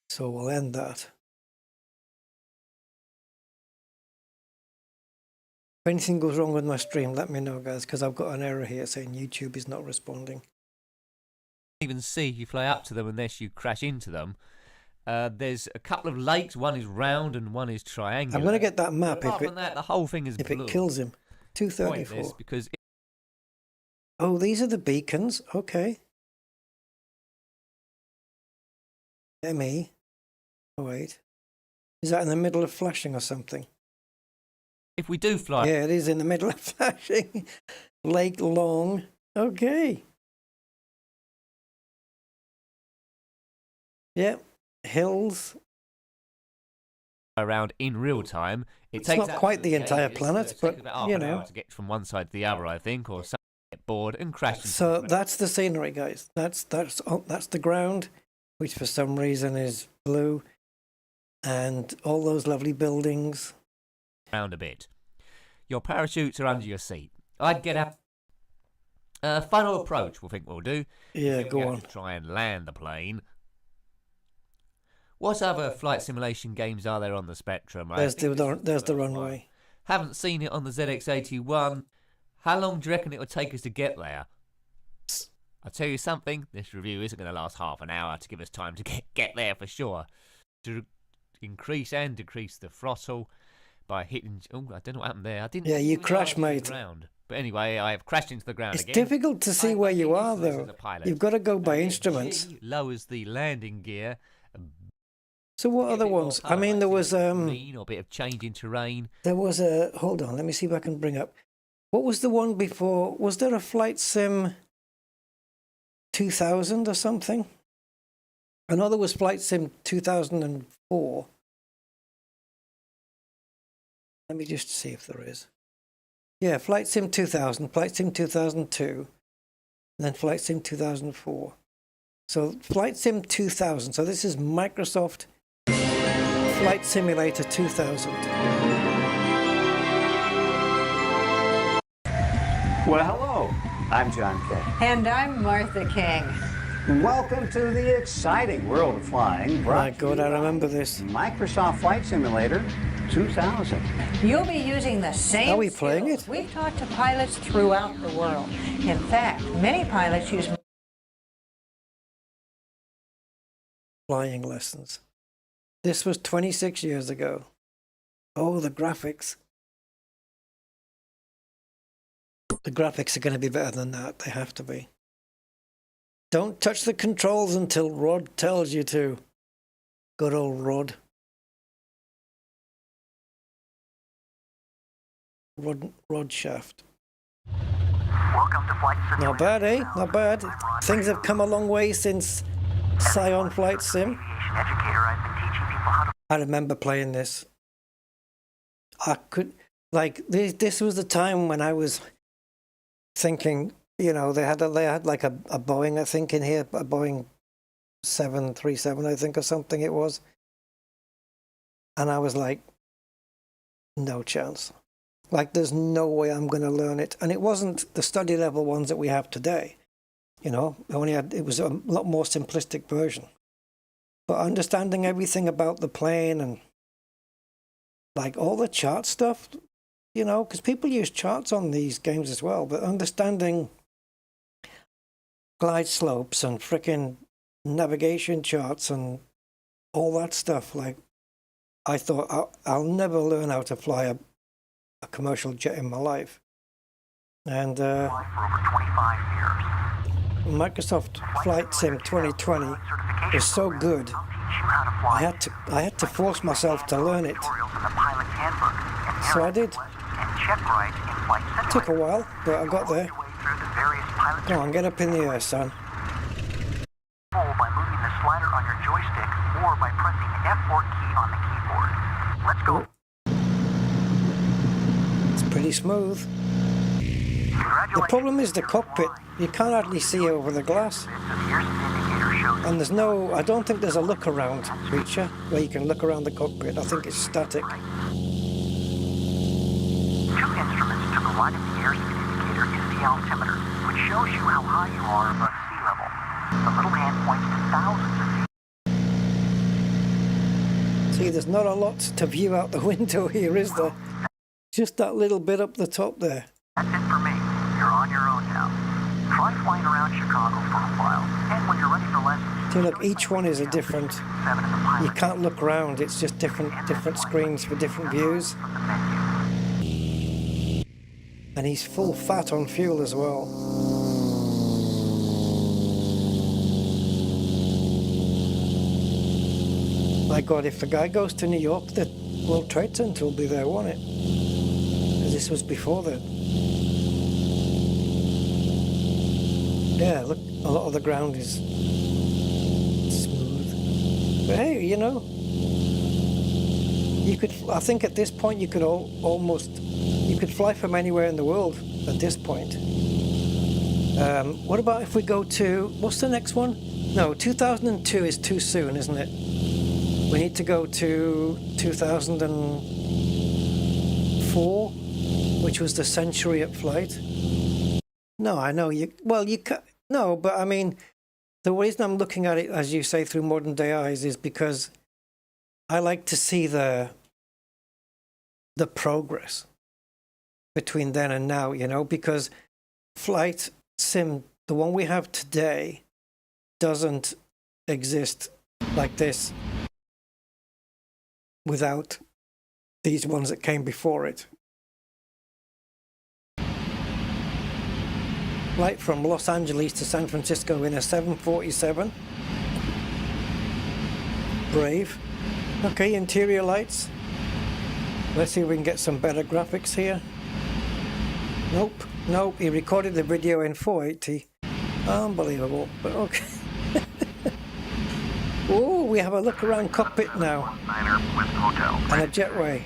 So we'll end that. If anything goes wrong with my stream, let me know, guys, because I've got an error here saying YouTube is not responding. even see if you fly up to them unless you crash into them. There's a couple of lakes. One is round and one is triangular. I'm going to get that map apart from that, the whole thing is if blue. it kills him. 234. Because oh, these are the beacons. Okay. ME. Oh, wait. Is that in the middle of flashing or something? If we do fly... Yeah, it is in the middle of flashing. Lake Long. Okay. Yep. Hills. Around in real time. It's not quite the entire planet, but, you know. To get from one side to the other, I think, or some get bored and crash. So that's the scenery, guys. That's the ground, which for some reason is blue, and all those lovely buildings. Around a bit. Your parachutes are under your seat. I'd get up. Final approach, we'll do. Yeah, go on. To try and land the plane. What other flight simulation games are there on the spectrum? There's the runway. Haven't seen it on the ZX81. How long do you reckon it would take us to get there? I'll tell you something, this review isn't going to last half an hour to give us time to get there for sure. To increase and decrease the throttle by hitting... Oh, I don't know what happened there. I didn't... Yeah, you crashed, mate. But anyway, I have crashed into the ground again. It's difficult to see where you are, though. You've got to go by instruments. G lowers the landing gear. So what other ones? I mean, there was or a bit of change in terrain. There was a... Hold on, let me see if I can bring up... What was the one before? Was there a Flight Sim 2000 or something? I know there was Flight Sim 2004. Let me just see if there is. Yeah, Flight Sim 2000, Flight Sim 2002, and then Flight Sim 2004. So Flight Sim 2000. So this is Microsoft Flight Simulator 2000. Well, hello. I'm John Kay. And I'm Martha King. Welcome to the exciting world of flying. My God, I remember this. Microsoft Flight Simulator 2000. You'll be using the same Are we playing skills it? we've taught to pilots throughout the world. In fact, many pilots use Flying lessons. This was 26 years ago. Oh, the graphics. The graphics are going to be better than that. They have to be. Don't touch the controls until Rod tells you to. Good old Rod. Rod Shaft. Welcome to Flight Simulator. Not bad, eh? Not bad. Things have come a long way since Scion Flight Sim. I remember playing this. I could, like, this was the time when I was thinking, you know, they had like a Boeing, I think, in here, a Boeing 737, I think, or something it was. And I was like, no chance. Like, there's no way I'm going to learn it. And it wasn't the study level ones that we have today. You know, it was a lot more simplistic version. But understanding everything about the plane and like all the chart stuff, you know, because people use charts on these games as well, but understanding glide slopes and frickin' navigation charts and all that stuff, like, I thought I'll never learn how to fly a commercial jet in my life. And Microsoft Flight Sim 2020 is so good. I had to force myself to learn it. So I did. Took a while, but I got there. Come on, get up in the air, son. By moving the slider on your joystick or by pressing the F4 key on the keyboard. Let's go. It's pretty smooth. The problem is the cockpit. You can't hardly see over the glass. And there's no, I don't think there's a look around feature where you can look around the cockpit. I think it's static. 2 instruments to the right of the airspeed indicator is the altimeter, which shows you how high you are above sea level. The little hand points to thousands of feet. See, there's not a lot to view out the window here, is there? Just that little bit up the top there. That's it for me. You're on your own now. Try flying around Chicago for a while, and when See, look, each one is a different. You can't look around. It's just different screens for different views. And he's full fat on fuel as well. My God, if the guy goes to New York, the World Trade Center will be there, won't it? Because this was before that. Yeah, look, a lot of the ground is smooth. But hey, you know, you could. I think at this point you could you could fly from anywhere in the world at this point. What about if we go to, what's the next one? No, 2002 is too soon, isn't it? We need to go to 2004, which was the century at flight. No, I know you. Well, you can. No, but I mean, the reason I'm looking at it, as you say, through modern day eyes, is because I like to see the progress between then and now. You know, because flight sim, the one we have today, doesn't exist like this without these ones that came before it. Flight from Los Angeles to San Francisco in a 747. Brave. Okay, interior lights. Let's see if we can get some better graphics here. Nope, nope, he recorded the video in 480. Unbelievable, but okay. Oh, we have a look around cockpit now. And a jetway.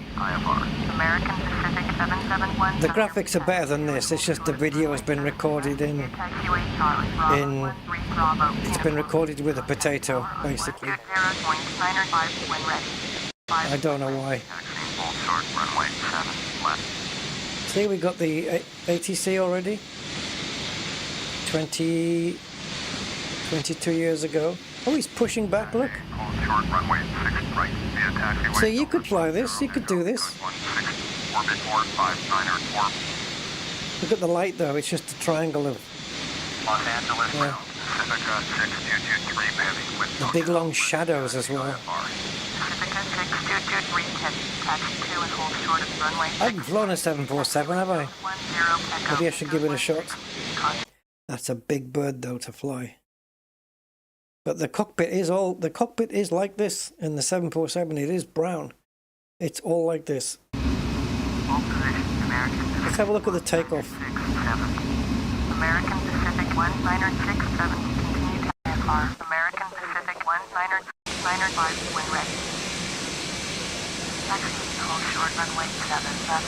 The graphics are better than this. It's just the video has been recorded it's been recorded with a potato, basically. I don't know why. See, we got the ATC already. 22 years ago. Oh, he's pushing back, look. So you could fly this, you could do this. Look at the light though, it's just a triangle of... the big long shadows as well. I haven't flown a 747, have I? Maybe I should give it a shot. That's a big bird though to fly. But the cockpit is like this in the 747. It is brown. It's all like this. Let's have a look at the takeoff. American Pacific 1967, continue to IFR. American Pacific 1995, when ready. Taxi, hold short runway 7 left,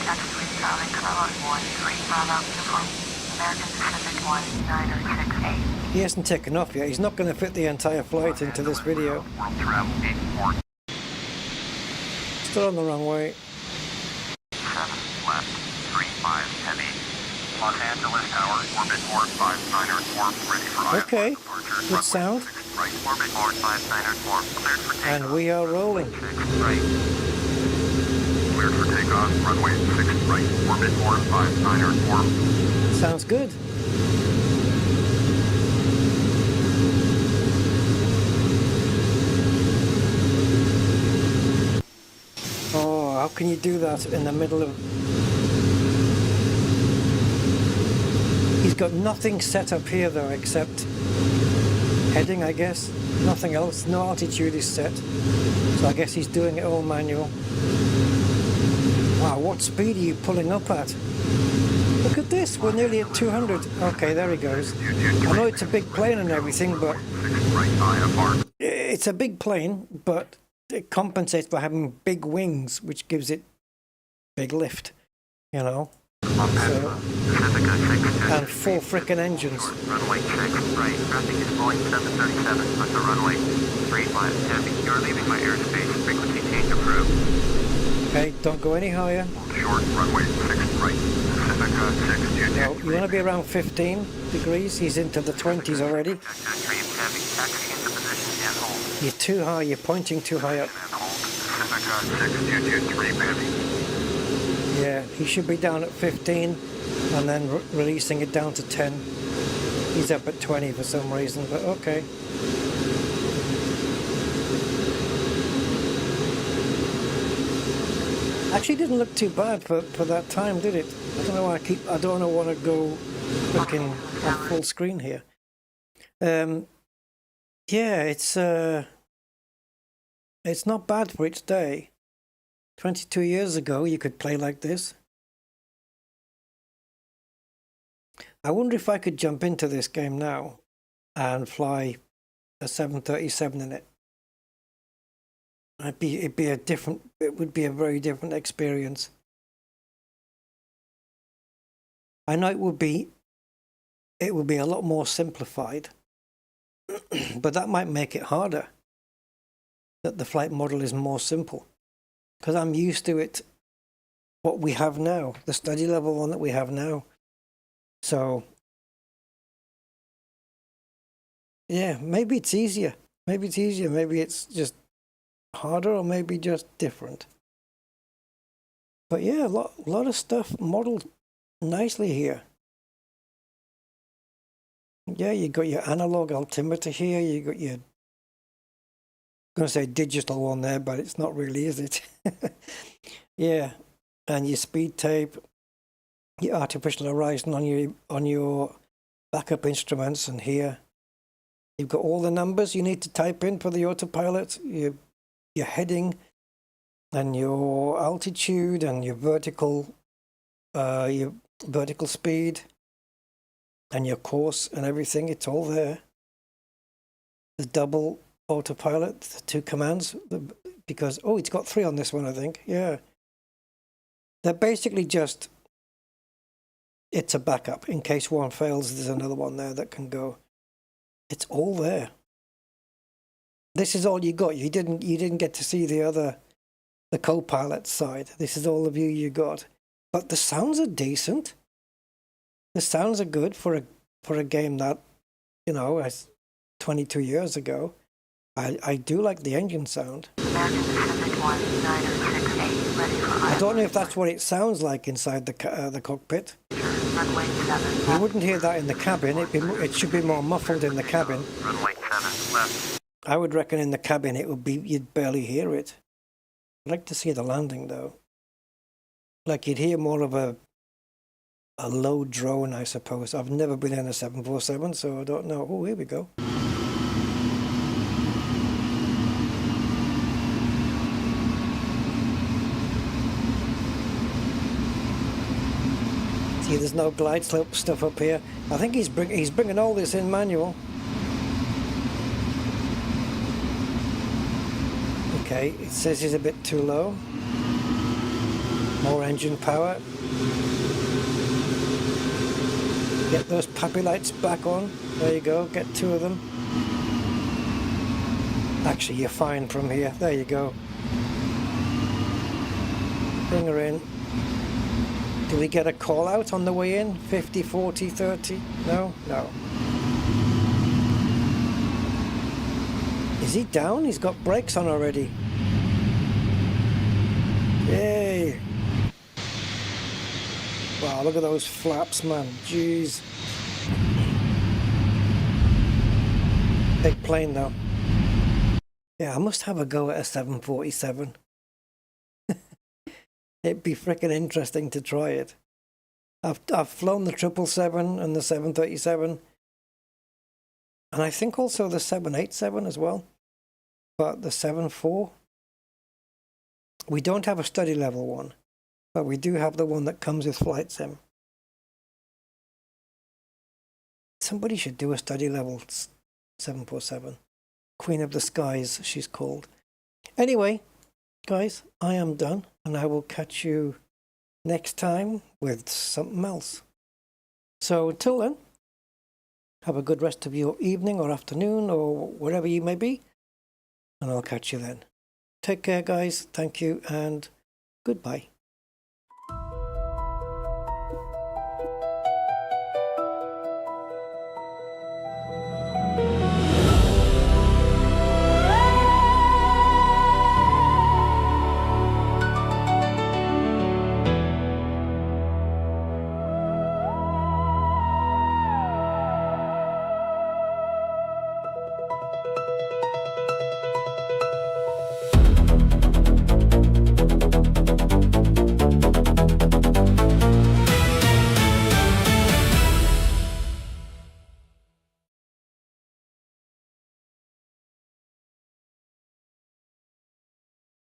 taxiway Charlie Carlos 13 Bravo Uniform. American Pacific 1906 He hasn't taken off yet. He's not going to fit the entire flight into this video. Still on the runway. 7 left, 35 heavy. Los Angeles Tower, orbit 45904, ready for IFR. Okay, good sound. Right, orbit 45904, cleared for takeoff. And we are rolling. Right. Cleared for takeoff, runway 6 right, orbit 45904. Sounds good. Oh, how can you do that in the middle of... He's got nothing set up here though except heading, I guess. Nothing else. No altitude is set. So I guess he's doing it all manual. Wow, what speed are you pulling up at? Look at this, we're nearly at 200. Okay, there he goes. I know it's a big plane and everything, but... It's a big plane, but it compensates for having big wings, which gives it big lift, you know? So, and 4 frickin' engines. Runway 6 right, traffic is Boeing 737 on the runway 35 heavy. You are leaving my airspace, frequency change approved. Okay, don't go any higher. Short runway 6 right, Pacifica 622. No, you want to be around 15 degrees. He's into the 20s already. You're too high, you're pointing too high up. Pacifica 6223 heavy. Yeah, he should be down at 15 and then releasing it down to 10. He's up at 20 for some reason, but okay. Actually, didn't look too bad for that time, did it? I don't know why I don't want to go looking on full screen here. Yeah, it's not bad for its day. 22 years ago, you could play like this. I wonder if I could jump into this game now and fly a 737 in it. It would be a very different experience. I know it would be a lot more simplified, but that might make it harder. That the flight model is more simple, because I'm used to it. What we have now, the study level one that we have now. So yeah, maybe it's easier. Maybe it's just harder, or maybe just different. But yeah, a lot of stuff modeled nicely here. Yeah, you got your analog altimeter here. You got your, I'm going to say digital one there, but it's not really, is it? Yeah, and your speed tape, your artificial horizon on your backup instruments, and here you've got all the numbers you need to type in for the autopilot. Your heading, and your altitude, and your vertical speed, and your course, and everything. It's all there. The double autopilot, the 2 commands, because it's got 3 on this one, I think. Yeah, they're basically just, it's a backup in case one fails. There's another one there that can go. It's all there. This is all you got. You didn't get to see the co-pilot side. This is all the view you got. But the sounds are decent. The sounds are good for a game that, as 22 years ago. I do like the engine sound. I don't know if that's what it sounds like inside the cockpit. You wouldn't hear that in the cabin. It should be more muffled in the cabin. Runway 7 left. I would reckon in the cabin you'd barely hear it. I'd like to see the landing though. Like you'd hear more of a low drone, I suppose. I've never been in a 747, so I don't know. Oh, here we go. See, there's no glide slope stuff up here. I think he's bringing all this in manual. Okay, it says he's a bit too low. More engine power. Get those puppy lights back on. There you go, get 2 of them. Actually, you're fine from here. There you go. Bring her in. Do we get a call out on the way in? 50, 40, 30? No? No. Is he down? He's got brakes on already. Yay! Wow, look at those flaps, man. Jeez. Big plane, though. Yeah, I must have a go at a 747. It'd be freaking interesting to try it. I've flown the 777 and the 737. And I think also the 787 as well. But the 74, we don't have a study level one, but we do have the one that comes with Flight Sim. Somebody should do a study level 747. Queen of the Skies, she's called. Anyway, guys, I am done, and I will catch you next time with something else. So until then, have a good rest of your evening or afternoon or wherever you may be. And I'll catch you then. Take care, guys. Thank you and goodbye.